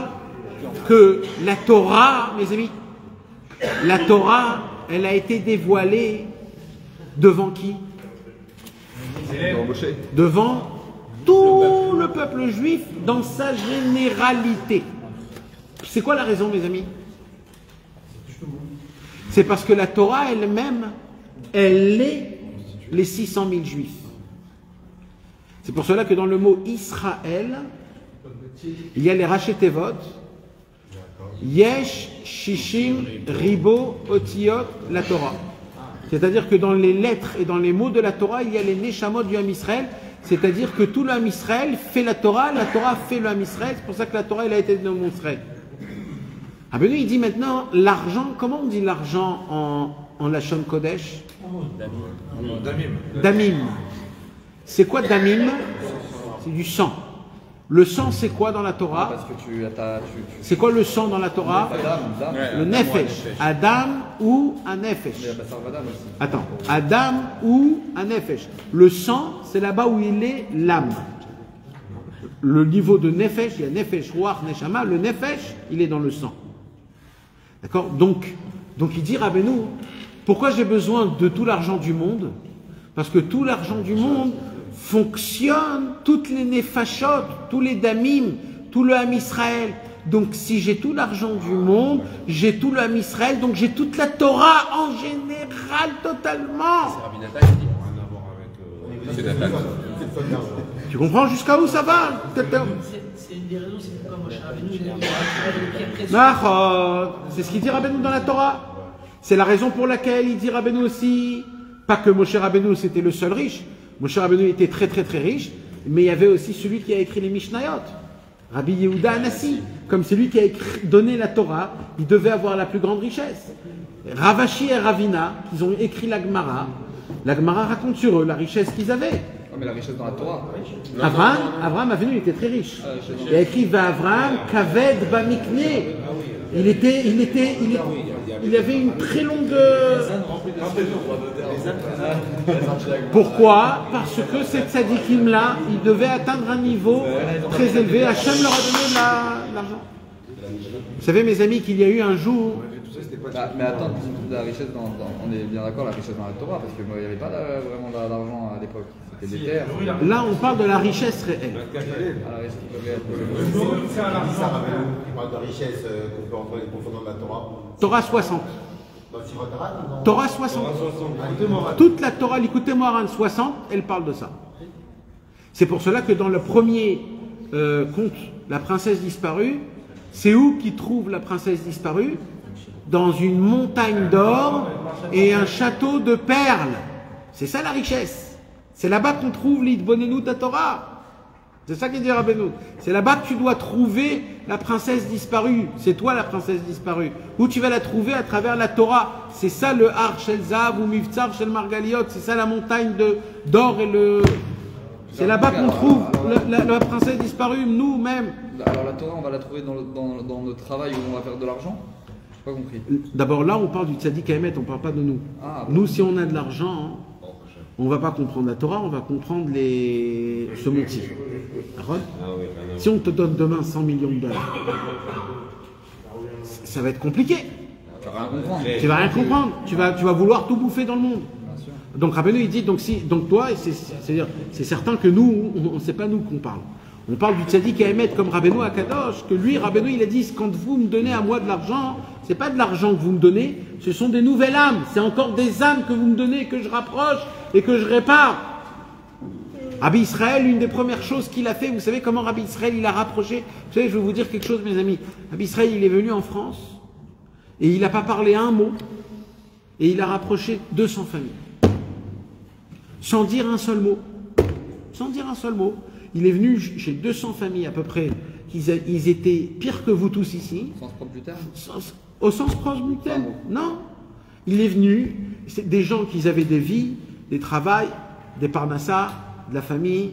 que la Torah, mes amis, la Torah, elle a été dévoilée devant qui? Devant tout le peuple juif dans sa généralité. C'est quoi la raison, mes amis? C'est parce que la Torah elle-même, elle est les 600 000 juifs. C'est pour cela que dans le mot Israël, il y a les Rachetevot, Yesh, Shishim, Ribo, Otiot, la Torah. C'est-à-dire que dans les lettres et dans les mots de la Torah, il y a les Neshamot du Ham Israël. C'est-à-dire que tout le Ham Israël fait la Torah fait le Ham Israël. C'est pour ça que la Torah elle a été nommée Israël. Rabbeinu, il dit maintenant, l'argent, comment on dit l'argent en Lashon Kodesh? Damim. C'est quoi Damim? C'est du sang. Le sang, c'est quoi dans la Torah? C'est quoi le sang dans la Torah? Le Nefesh. Adam ou un Nefesh. Attends. Adam ou un Nefesh. Le sang, c'est là-bas où il est l'âme. Le niveau de Nefesh, il y a Nefesh, Ruach, Neshama. Le Nefesh, il est dans le sang. D'accord? Donc il dit Rabbeinu, pourquoi j'ai besoin de tout l'argent du monde? Parce que tout l'argent du monde fonctionne, toutes les nefashot, tous les damim, tout le Ham Israël. Donc si j'ai tout l'argent du monde, j'ai tout le Ham Israël, donc j'ai toute la Torah en général totalement. Tu comprends jusqu'à où ça va? C'est une des raisons, c'est pourquoi Moshe Rabbeinu il a c'est ce qu'il dit Rabbeinu dans la Torah. C'est la raison pour laquelle il dit Rabbeinu aussi, pas que Moshe Rabbeinu c'était le seul riche. Moshe Rabbeinu était très très très riche, mais il y avait aussi celui qui a écrit les Mishnayot, Rabbi Yehuda Anassi. Comme c'est lui qui a donné la Torah, il devait avoir la plus grande richesse. Ravashi et Ravina, ils ont écrit la Gemara. La Gemara raconte sur eux la richesse qu'ils avaient. Non, mais la richesse dans la Torah. Abraham il était très riche. Il a écrit Abraham Kaved Bamikne. Il avait une très longue. Pourquoi? Parce que ces tzadikim là, ils devaient atteindre un niveau très élevé. Hachem leur a donné l'argent. Vous savez, mes amis, qu'il y a eu un jour. Mais attends, la richesse on est bien d'accord, la richesse dans la Torah, parce qu'il n'y avait pas vraiment d'argent à l'époque. C'était des terres. Là, on parle de la richesse réelle. Ça parle de richesse qu'on peut entrer les profondeurs de la Torah. Torah 60. Torah 60. Toute la Torah, l'écoutez Moharan 60, elle parle de ça. C'est pour cela que dans le premier conte, la princesse disparue, c'est où qu'ils trouvent la princesse disparue? Dans une montagne d'or et un château de perles. C'est ça la richesse. C'est là-bas qu'on trouve l'Hitbonenout à Torah. C'est ça qu'il dit Rabbeinu. C'est là-bas que tu dois trouver la princesse disparue. C'est toi la princesse disparue. Où tu vas la trouver? À travers la Torah. C'est ça le Har Shel Zav ou Mivtzar Shel Margaliot. C'est ça la montagne d'or et le... C'est là-bas qu'on trouve la princesse disparue, nous-mêmes. Alors la Torah, on va la trouver dans notre travail où on va faire de l'argent? Pas compris. D'abord là, on parle du tzaddik Haemet, on ne parle pas de nous. Nous, si on a de l'argent, on ne va pas comprendre la Torah, on va comprendre ce motif. Si on te donne demain 100 millions de dollars, ça va être compliqué. Tu vas rien comprendre. Tu vas rien comprendre. Tu vas vouloir tout bouffer dans le monde. Donc Rabbeinu il dit, donc toi, c'est certain que nous, on ne sait pas nous qu'on parle. On parle du tzaddik Emet comme Rabbeinu Akadosh, que lui, Rabbeinu, il a dit, quand vous me donnez à moi de l'argent, c'est pas de l'argent que vous me donnez, ce sont des nouvelles âmes, c'est encore des âmes que vous me donnez, que je rapproche et que je répare. Rabbi Israël, une des premières choses qu'il a fait, vous savez comment Rabbi Israël, il a rapproché, vous savez, je vais vous dire quelque chose, mes amis. Rabbi Israël, il est venu en France, et il n'a pas parlé un mot, et il a rapproché 200 familles. Sans dire un seul mot. Sans dire un seul mot. Il est venu chez 200 familles à peu près, ils étaient pires que vous tous ici. Au sens propre du terme. Au sens proche du terme. Non. Il est venu, c'est des gens qui avaient des vies, des travails, des parnassas, de la famille.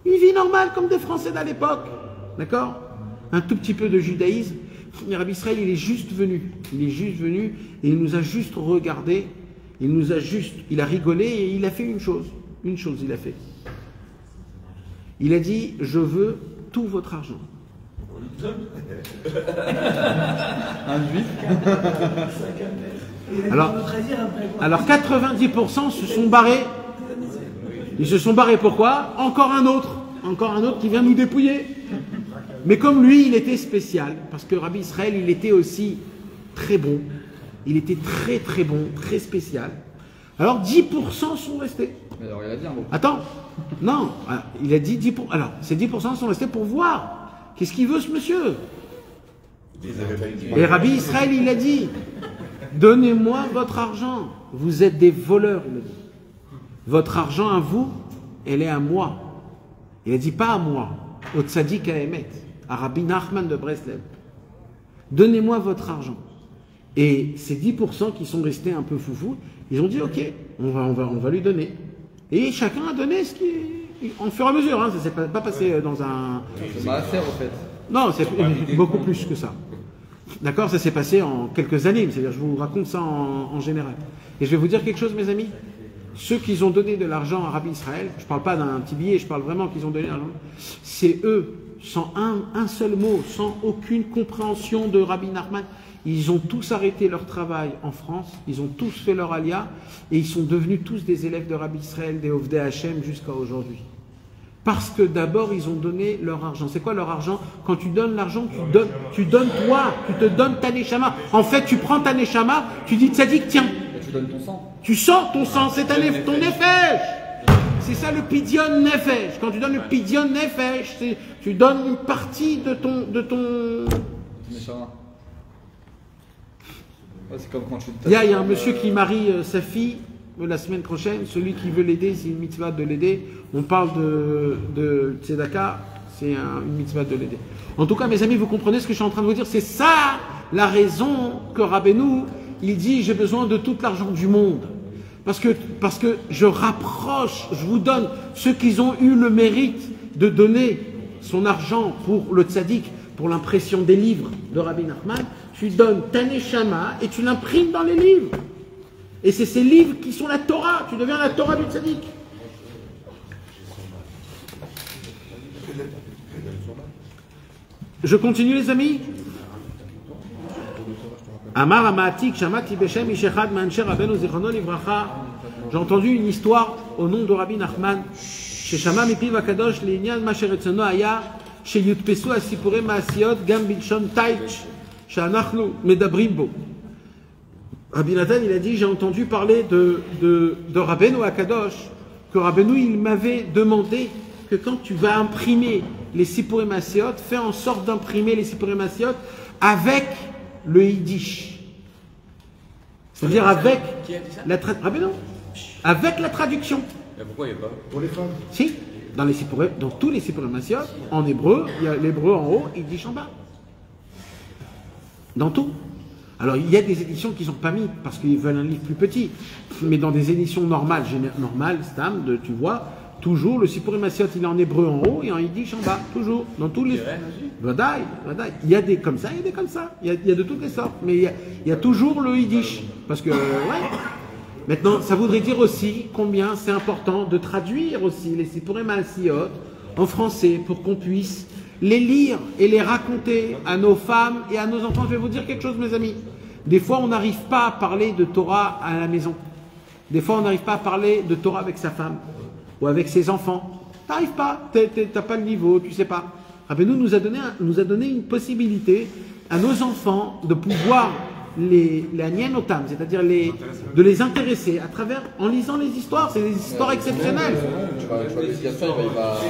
Une vie normale comme des Français d'à l'époque. D'accord? Un tout petit peu de judaïsme. Mais Rabbi Israël, il est juste venu. Il est juste venu et il nous a juste regardé. Il a rigolé et il a fait une chose. Une chose il a fait. Il a dit, je veux tout votre argent. Un juif. Alors 90% se sont barrés. Ils se sont barrés pourquoi? Encore un autre qui vient nous dépouiller. Mais comme lui, il était spécial, parce que Rabbi Israël, il était aussi très bon. Il était très très bon, très spécial. Alors 10% sont restés. Mais alors il a dit un mot. Attends, non, il a dit 10%. Alors ces 10% sont restés pour voir. Qu'est-ce qu'il veut ce monsieur? Et Rabbi Israël, il a dit, donnez-moi votre argent. Vous êtes des voleurs, il a dit. Votre argent à vous, elle est à moi. Il a dit pas à moi, au tzaddik à Emet, à Rabbi Nachman de Breslev. Donnez-moi votre argent. Et ces 10% qui sont restés un peu foufou, ils ont dit ok, on va lui donner. Et chacun a donné ce qui, en fur et à mesure, hein, ça ne s'est pas passé dans un. C'est ma affaire en fait. Non, c'est beaucoup plus que ça. D'accord, ça s'est passé en quelques années. C'est-à-dire, je vous raconte ça en général. Et je vais vous dire quelque chose, mes amis. Ceux qui ont donné de l'argent à Rabbi Israël, je ne parle pas d'un petit billet, je parle vraiment qu'ils ont donné de l'argent, c'est eux, sans un seul mot, sans aucune compréhension de Rabbi Nachman, ils ont tous arrêté leur travail en France, ils ont tous fait leur alia, et ils sont devenus tous des élèves de Rabbi Israël, des Ovdei Hashem jusqu'à aujourd'hui. Parce que d'abord, ils ont donné leur argent. C'est quoi leur argent? Quand tu donnes l'argent, tu donnes toi, tu te donnes ta neshama. En fait, tu prends ta neshama, tu dis tzaddik, tiens. Tu donnes ton sang. Tu sors ton sang, c'est ton nefesh. C'est ça le pidyon nefesh. Quand tu donnes le pidyon nefesh, tu donnes une partie de ton. Ouais, c'est comme quand tu. Il y a un monsieur qui marie sa fille la semaine prochaine. Celui qui veut l'aider, c'est une mitzvah de l'aider. On parle de tzedaka, c'est une mitzvah de l'aider. En tout cas, mes amis, vous comprenez ce que je suis en train de vous dire. C'est ça la raison que Rabbeinu, il dit j'ai besoin de tout l'argent du monde. Parce que je rapproche, je vous donne ceux qui ont eu le mérite de donner son argent pour le tzaddik, pour l'impression des livres de Rabbi Nachman, tu donnes ta neshama et tu l'imprimes dans les livres. Et c'est ces livres qui sont la Torah, tu deviens la Torah du tzaddik. Je continue les amis. Amar Amatik Shamati Beshem Ishechad Mancher Rabbeinu Zichrono Livracha. J'ai entendu une histoire au nom de Rabbi Nachman. Chez Shama Mipiv Akadosh Linyan Masheretzono Aya chez Yutpesu Asipure Maasiot Gam Bilshon Taich Shanachlu Medabrim Bo. Rabbi Nathan il a dit j'ai entendu parler de Rabbeinu Akadosh que Rabbeinu il m'avait demandé que quand tu vas imprimer les Sipure Maasiot, fais en sorte d'imprimer les Sipure Maasiot avec le Yiddish. C'est-à-dire avec la avec la traduction. Mais pourquoi il n'y a pas? Pour les femmes. Si, dans tous les Sipure Maasiot, en hébreu, il y a l'hébreu en haut, Yiddish en bas. Dans tout. Alors il y a des éditions qui ne sont pas mises parce qu'ils veulent un livre plus petit. Mais dans des éditions normales, Stam, tu vois, toujours le Sipure Maasiot, il est en hébreu en haut et en Yiddish en bas. Toujours. Dans tous les. Vadaï. Il y a des comme ça, il y a des comme ça. Il y a de toutes les sortes. Mais il y a toujours le Yiddish. Parce que, ouais. Maintenant, ça voudrait dire aussi combien c'est important de traduire aussi les Sipure Maasiot en français pour qu'on puisse les lire et les raconter à nos femmes et à nos enfants. Je vais vous dire quelque chose, mes amis. Des fois, on n'arrive pas à parler de Torah à la maison. Des fois, on n'arrive pas à parler de Torah avec sa femme ou avec ses enfants. T'arrives pas, t'as pas le niveau, tu sais pas. Rabbeinu nous a donné une possibilité à nos enfants de pouvoir les nienotam, c'est-à-dire de les intéresser à travers, en lisant les histoires. C'est des histoires exceptionnelles.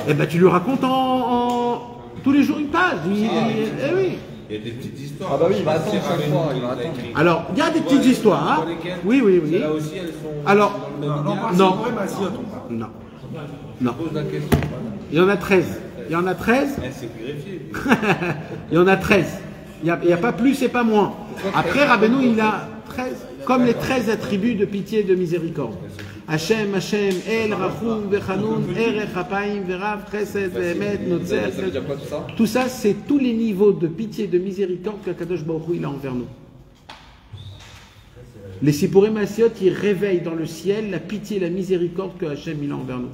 Et ben tu lui racontes tous les jours une page. Eh oui. Il y a des petites histoires. Ah bah oui, il va attendre chaque fois. Il va attendre. Alors, il y a des petites histoires. Hein. Oui. Là aussi, elles sont. Alors, non. Pose la question. Il y en a 13. Il y en a 13. C'est vérifié. Il y en a 13. Il n'y a pas plus et pas moins. Après, Rabbeinu, il a 13, comme les 13 attributs de pitié et de miséricorde. Hashem, El, Rachum, Vechanoun, Erech, Hapaim, Verav, Chesed, Vehemet, Notzer. Ça veut dire quoi tout ça? Tout ça, c'est tous les niveaux de pitié et de miséricorde qu'Akadosh Baruch Hu il a envers nous. Les Sipurim Asiot, ils réveillent dans le ciel la pitié et la miséricorde que Hashem il a envers nous.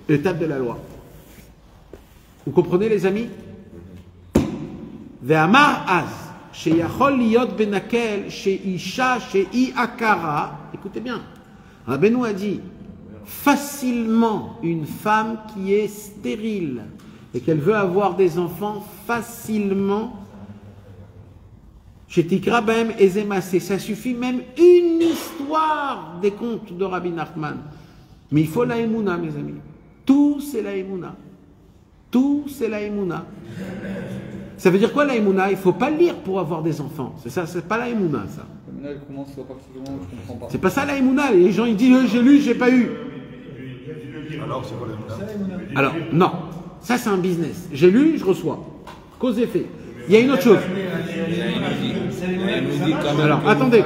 L'étape de la loi. Vous comprenez les amis? Ve'amar az sheyachol liyot benakel sheisha shei akara. Écoutez bien. Rabbeinu a dit facilement une femme qui est stérile et qu'elle veut avoir des enfants facilement. Shetikra bahem ezemase. Ça suffit même une histoire des contes de Rabbi Nachman. Mais il faut la émouna, mes amis. Tout c'est la émouna. Tout, c'est la émouna. Ça veut dire quoi la émouna? Il ne faut pas lire pour avoir des enfants. C'est ça, c'est pas la émouna, ça. La émouna, elle commence à partir du moment où je comprends pas. C'est pas ça la émouna. Les gens, ils disent j'ai lu, j'ai pas eu. Alors, c'est quoi la émouna? Alors, non. Ça, c'est un business. J'ai lu, je reçois. Cause-effet. Il y a une autre chose. Alors, attendez.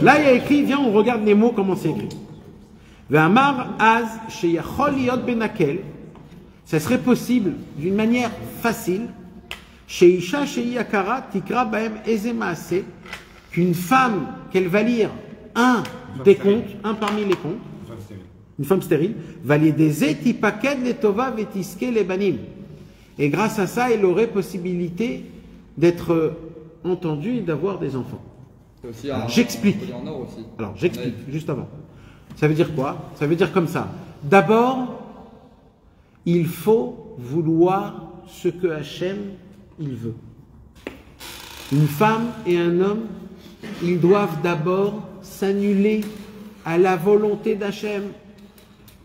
Là, il y a écrit, viens, on regarde les mots, comment c'est écrit. Ve'amar az sheyachol liyot benakel. Ça serait possible d'une manière facile. Sheisha shei akara tikra bahem eze maase. Qu'une femme, qu'elle va lire un des contes, un parmi les contes, une femme stérile, va lire des etipaked letova vetiske lebanim. Et grâce à ça, elle aurait possibilité d'être entendue et d'avoir des enfants. J'explique. Alors, j'explique, juste avant. Ça veut dire quoi? Ça veut dire comme ça. D'abord, il faut vouloir ce que Hachem, il veut. Une femme et un homme, ils doivent d'abord s'annuler à la volonté d'Hachem.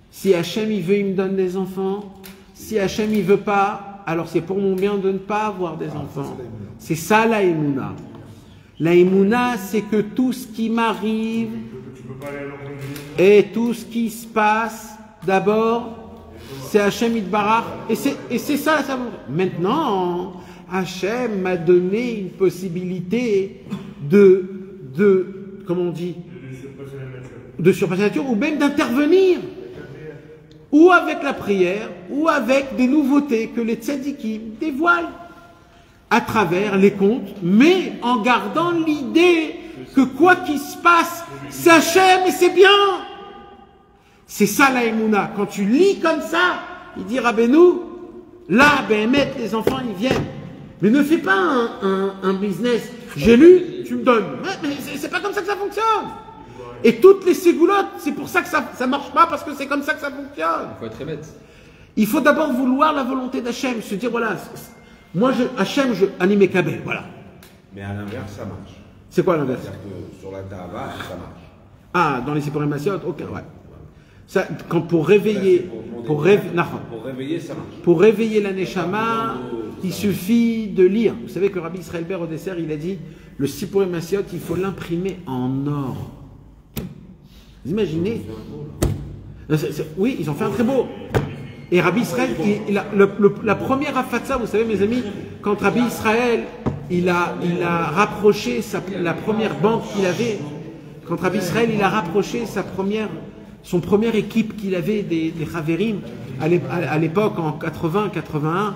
Si Hachem, il veut, il me donne des enfants. Si Hachem, il veut pas, alors c'est pour mon bien de ne pas avoir des enfants. C'est ça la émouna. La émouna, c'est que tout ce qui m'arrive et tout ce qui se passe, d'abord, c'est Hachem Yitbarach. Et c'est ça, ça. Maintenant, Hachem m'a donné une possibilité comment on dit, de surpasser la nature, ou même d'intervenir, ou avec la prière, ou avec des nouveautés que les tzadikim dévoilent à travers les contes, mais en gardant l'idée que quoi qu'il se passe, c'est Hachem et c'est bien. C'est ça la émouna. Quand tu lis comme ça, il dit Rabbeinu, là, les enfants, ils viennent. Mais ne fais pas un business. J'ai lu, tu me donnes. Mais c'est pas comme ça que ça fonctionne. Et toutes les ségoulottes, c'est pour ça que ça marche pas, parce que c'est comme ça que ça fonctionne. Il faut être émette. Il faut d'abord vouloir la volonté d'Hachem, se dire, voilà, moi, Hachem, je anime Kabel, voilà. Mais à l'inverse, ça marche. C'est quoi l'inverse? C'est-à-dire que sur la Tava, ça marche. Ah, dans les Sipurim Asiot, ok, ouais. Ça, pour réveiller, pour réveiller, ça marche. Pour réveiller la Neshama, il suffit de lire. Vous savez que Rabbi Israël Ber, au dessert, il a dit, le Sipurim Asiot, il faut l'imprimer en or. Vous imaginez? Oui, ils ont fait un très beau. Et Rabbi Israël, la première afatsa, vous savez mes amis, quand Rabbi Israël, il a rapproché la première banque qu'il avait, quand Rabbi Israël, il a rapproché son première équipe qu'il avait des Chaverim, à l'époque, en 80-81,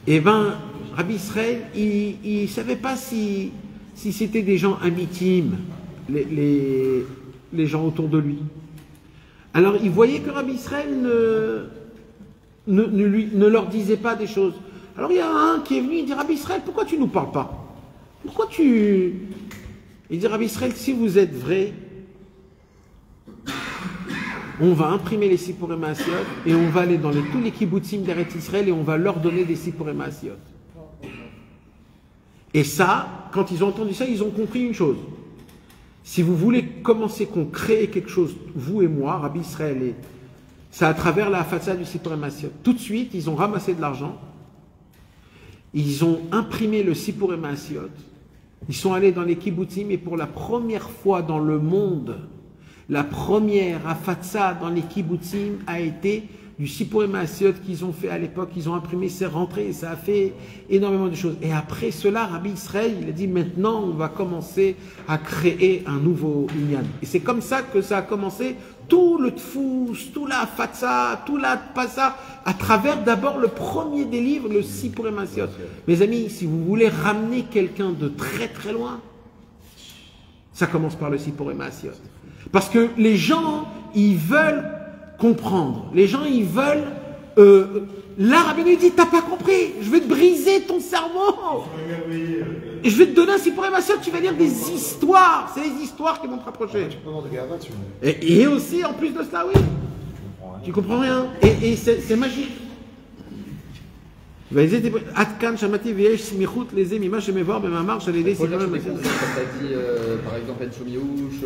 et ben, Rabbi Israël, il ne savait pas si c'était des gens intimes, les gens autour de lui. Alors, il voyait que Rabbi Israël ne leur disait pas des choses. Alors il y a un qui est venu, il dit, Rabbi Israël, pourquoi tu ne nous parles pas? Pourquoi tu... Il dit, Rabbi Israël, si vous êtes vrai, on va imprimer les Sipurim Maasiot et on va aller dans tous les kibbutzim d'Eretz Israël et on va leur donner des Sipurim Maasiot. Et ça, quand ils ont entendu ça, ils ont compris une chose. Si vous voulez commencer qu'on crée quelque chose, vous et moi, Rabbi Israël, et c'est à travers la façade du Sipurim Maasiot. Tout de suite, ils ont ramassé de l'argent, ils ont imprimé le Sipurim Maasiot, ils sont allés dans les kibbutzim et pour la première fois dans le monde, la première afatsa dans les kibbutzim a été du Sipurim Maasiot qu'ils ont fait à l'époque, ils ont imprimé, c'est rentré et ça a fait énormément de choses. Et après cela, Rabbi Israël, il a dit maintenant on va commencer à créer un nouveau inyan. Et c'est comme ça que ça a commencé, tout le tfous, tout la fatsa, tout la passa, à travers d'abord le premier des livres, le Sipurim Maasiot. Mes amis, si vous voulez ramener quelqu'un de très très loin, ça commence par le Sipurim Maasiot. Parce que les gens, ils veulent comprendre. Les gens, ils veulent... là, Rabbeinu dit, t'as pas compris, je vais te briser ton cerveau. Et je vais te donner un Sipurim Maasiot, tu vas lire des histoires. C'est les histoires qui vont te rapprocher. Et aussi, en plus de cela, oui. Tu comprends rien. Et c'est magique. Atkan Shamati Viesh Smichut les Emima chez mes voir, mais ma marche, elle est des Sipurim Maasiot. Quand tu as dit, par exemple, une chaumiouche,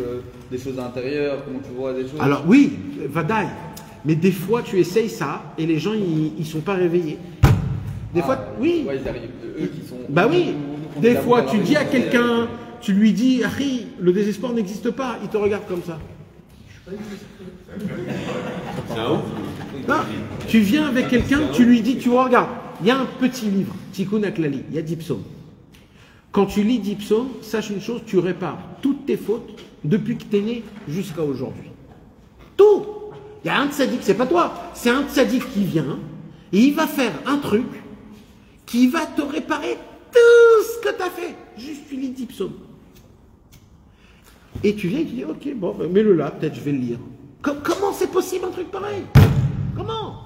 des choses à l'intérieur, comment tu vois des choses. Alors oui, vadaï. Mais des fois, tu essayes ça et les gens, ils sont pas réveillés. Des fois, oui. Ouais, ils arrivent, eux qui sont. Bah oui. Des fois, tu dis à quelqu'un, tu lui dis, Harry, le désespoir n'existe pas. Il te regarde comme ça. Non, tu viens avec quelqu'un, tu lui dis, tu vois, regarde, il y a un petit livre, Tikkun HaKlali, il y a 10 psaumes. Quand tu lis 10 psaumes, sache une chose, tu répares toutes tes fautes depuis que tu es né jusqu'à aujourd'hui. Tout. Il y a un tzaddik, c'est pas toi, c'est un tzaddik qui vient et il va faire un truc qui va te réparer tout ce que tu as fait. Juste tu lis 10 psaumes. Et tu viens et tu dis, ok, bon, ben, mets-le là, peut-être je vais le lire. Comment c'est possible un truc pareil? Comment?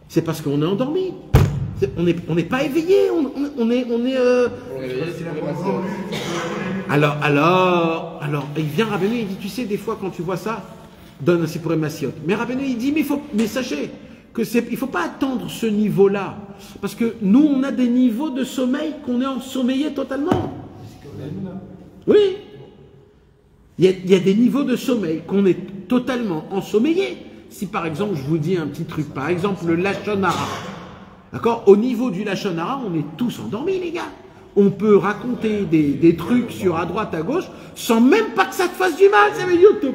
C'est parce qu'on est endormi. On n'est pas éveillé, on est alors, il vient Rabbeinu, il dit, tu sais, des fois quand tu vois ça, donne un Sipurim Maasiot. Mais Rabbeinu, il dit, mais sachez que il ne faut pas attendre ce niveau-là. Parce que nous, on a des niveaux de sommeil qu'on est ensommeillé totalement. Oui. Il y a des niveaux de sommeil qu'on est totalement ensommeillé. Si par exemple, je vous dis un petit truc, par exemple, le Lashon Hara. D'accord? Au niveau du Lashon Hara, on est tous endormis, les gars. On peut raconter des trucs sur à droite, à gauche, sans même pas que ça te fasse du mal. Ça veut dire que...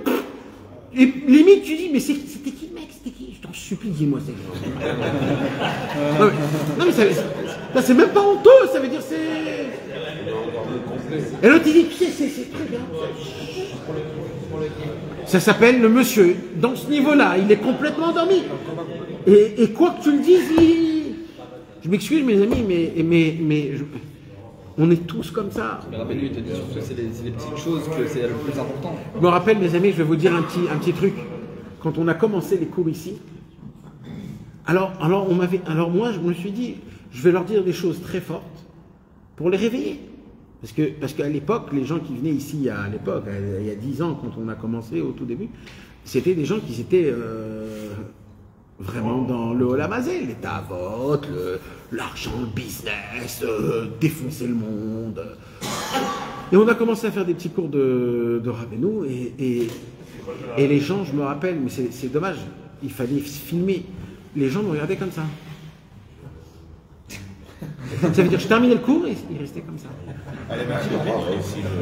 Et limite, tu dis, mais c'était qui le mec? C'était qui? Je t'en supplie, dis-moi, c'est non, mais ça c'est même pas honteux, ça veut dire c'est... Et l'autre, il dit, tu sais, c'est très bien. Ça s'appelle le monsieur. Dans ce niveau-là, il est complètement endormi. Et quoi que tu le dises, je m'excuse, mes amis, mais on est tous comme ça. Mais rappelle-lui, il te dit surtout que c'est les petites choses que c'est le plus important. Je me rappelle, mes amis, je vais vous dire un petit truc. Quand on a commencé les cours ici, alors moi, je me suis dit, je vais leur dire des choses très fortes pour les réveiller. Parce qu'à l'époque, les gens qui venaient ici, à l'époque, il y a 10 ans, quand on a commencé au tout début, c'était des gens qui étaient vraiment dans le Olam Hazé, les tavot, l'argent, le business, défoncer le monde. Et on a commencé à faire des petits cours de Rabbeinu et les gens, je me rappelle, mais c'est dommage, il fallait filmer, les gens me regardaient comme ça. Ça veut dire que je terminais le cours et il restait comme ça.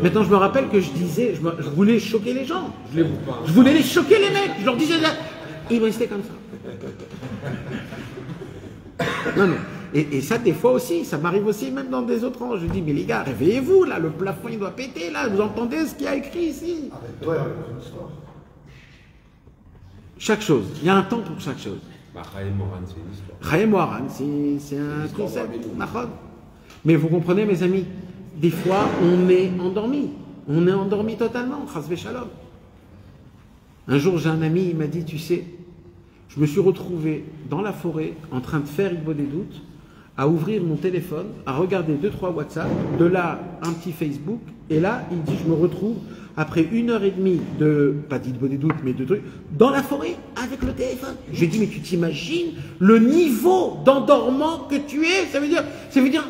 Maintenant, je me rappelle que je disais, je voulais choquer les gens. Je voulais les choquer, les mecs. Je leur disais, et ils restaient comme ça. Non. Et ça, des fois aussi, ça m'arrive aussi, même dans des autres rangs. Je dis, mais les gars, réveillez-vous, là, le plafond, il doit péter, là. Vous entendez ce qu'il y a écrit ici? Chaque chose. Il y a un temps pour chaque chose. Chaim Moran, c'est une histoire. Chaim Moran, c'est un concept. Mais vous comprenez, mes amis, des fois, on est endormi. On est endormi totalement. Chas v'shalom. Un jour, j'ai un ami, il m'a dit, tu sais, je me suis retrouvé dans la forêt, en train de faire Ibo des doutes, à ouvrir mon téléphone, à regarder 2-3 WhatsApp, de là un petit Facebook, et là il dit je me retrouve après 1h30 de, pas d'idées des doutes, mais de trucs, dans la forêt avec le téléphone. Je lui ai dit mais tu t'imagines le niveau d'endormant que tu es, ça veut dire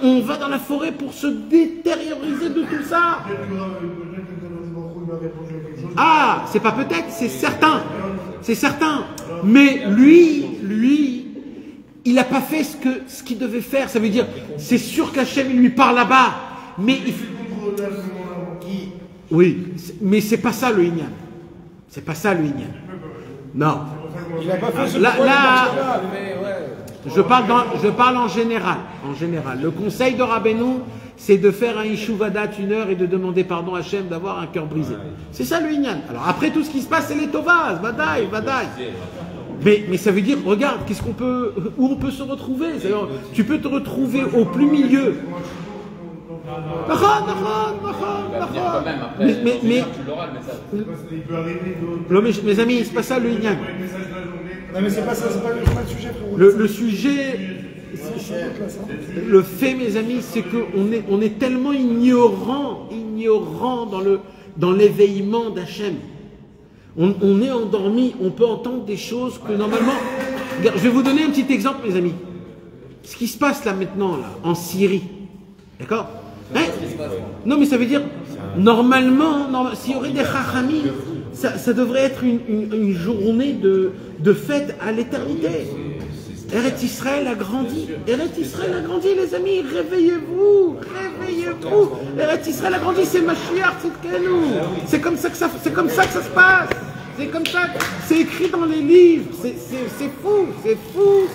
on va dans la forêt pour se détérioriser de tout ça. Ah, c'est pas peut-être, c'est certain. C'est certain. Mais lui, il n'a pas fait ce qu'il devait faire. Ça veut dire, c'est sûr qu'Hachem lui parle là-bas. Mais oui, mais c'est pas ça le Inyan. C'est pas ça le Inyan. Non. Là, je parle en général. En général. Le conseil de Rabbeinu, c'est de faire un Ishuvadat 1 heure et de demander pardon à Hachem d'avoir un cœur brisé. C'est ça le Inyan. Alors après tout ce qui se passe, c'est les Tovas, Vadaï. Mais ça veut dire, regarde, où on peut se retrouver. Tu peux te retrouver au plus milieu. Mes amis, c'est pas ça le Inyan. Non mais c'est pas ça, c'est pas le sujet, frérot. Le sujet, le fait, mes amis, c'est qu'on est tellement ignorant dans l'éveillement d'Hachem. On est endormi, on peut entendre des choses que normalement... Je vais vous donner un petit exemple, mes amis. Ce qui se passe là maintenant, là, en Syrie, d'accord, hein? Non mais ça veut dire, normalement, s'il y aurait des chachamim, ça devrait être une journée de fête à l'éternité. Eretz Israël a grandi. Eretz Israël a grandi, les amis. Réveillez-vous. Réveillez-vous. Eretz Israël a grandi, c'est Mashiach, c'est comme ça que ça se passe. C'est comme ça. C'est écrit dans les livres. C'est fou. C'est fou.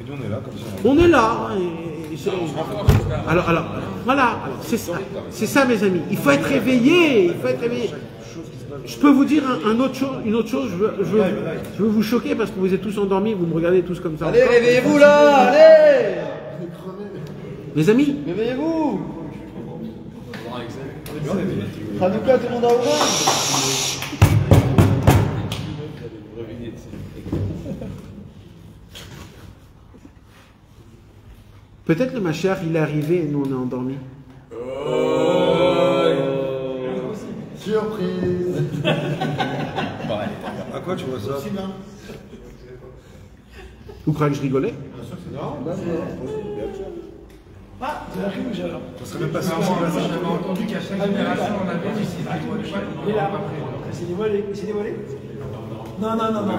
Et nous, on est là comme ça. On est là. Alors, voilà. C'est ça, mes amis. Il faut être réveillé. Je peux vous dire une autre chose, je veux vous choquer parce que vous êtes tous endormis, vous me regardez tous comme ça. Allez, réveillez-vous là, allez. Mes amis, réveillez-vous. Hanouka, tout le monde a ouvert. peut-être le Mashiach il est arrivé et nous on est endormis. Surprise. À quoi tu vois ça? Vous croyez que je rigolais? Ça serait même pas ça. J'avais entendu qu'à chaque génération on avait dit c'est dévoilé. C'est dévoilé? Non,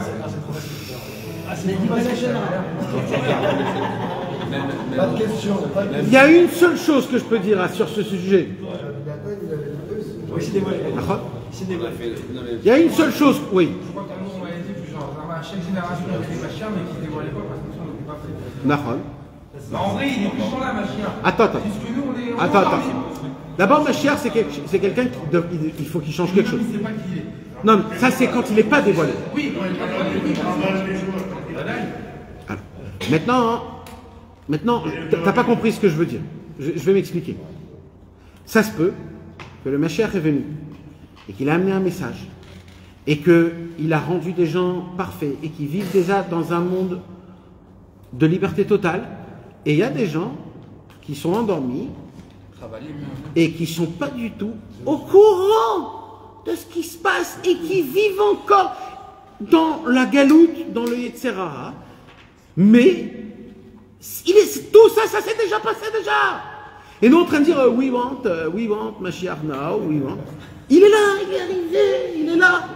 c'est trop facile. C'est l'éducation générale. Pas de question. Il y a une seule chose que je peux dire sur ce sujet. Oui, c'est dévoilé. Il y a une seule chose, oui. Je crois qu'à nous on m'avait dit que genre, à chaque génération il y avait des machins mais qui ne dévoilaient pas parce que ça on n'était pas prêts. En vrai, il est plus sur la machine. Attends. Puisque nous, on est. Attends. D'abord, Mashiach, c'est quelqu'un qui il faut qu'il change quelque chose. Il ne sait pas qui il est. Non, mais ça c'est quand il n'est pas dévoilé. Oui, quand il n'est pas dévoilé. Alors, maintenant, t'as pas compris ce que je veux dire. Je vais m'expliquer. Ça se peut que le Mashiach est venu et qu'il a amené un message et qu'il a rendu des gens parfaits et qui vivent déjà dans un monde de liberté totale. Et il y a des gens qui sont endormis et qui ne sont pas du tout au courant de ce qui se passe et qui vivent encore dans la galoute, dans le Yetzerara. Mais tout ça s'est déjà passé déjà. Et nous en train de dire we want Mashiach now, we want. Il est là, il est arrivé, il est là.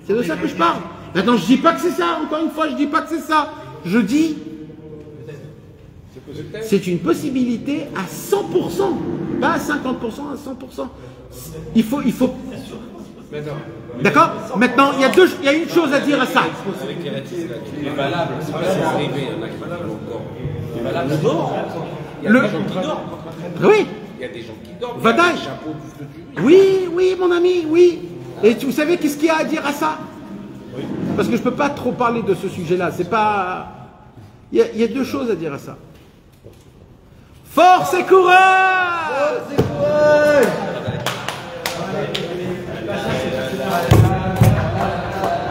C'est de ça que je parle. Maintenant, je dis pas que c'est ça. Encore une fois, je dis pas que c'est ça. Je dis, c'est une possibilité à 100%, pas à 50%, à 100%. Il faut. D'accord. Maintenant, il y a une chose à dire à ça. Il est valable. C'est pas si arrivé. Il y en a qui dorment encore. Il est valable. Il y a des gens qui dorment. Oui. Il y a des gens qui dorment. Vadaï. Oui, mon ami, oui. Et vous savez qu'est-ce qu'il y a à dire à ça? Parce que je peux pas trop parler de ce sujet-là. C'est pas. Il y a deux choses à dire à ça. Force et courage.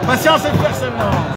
Patience et personne.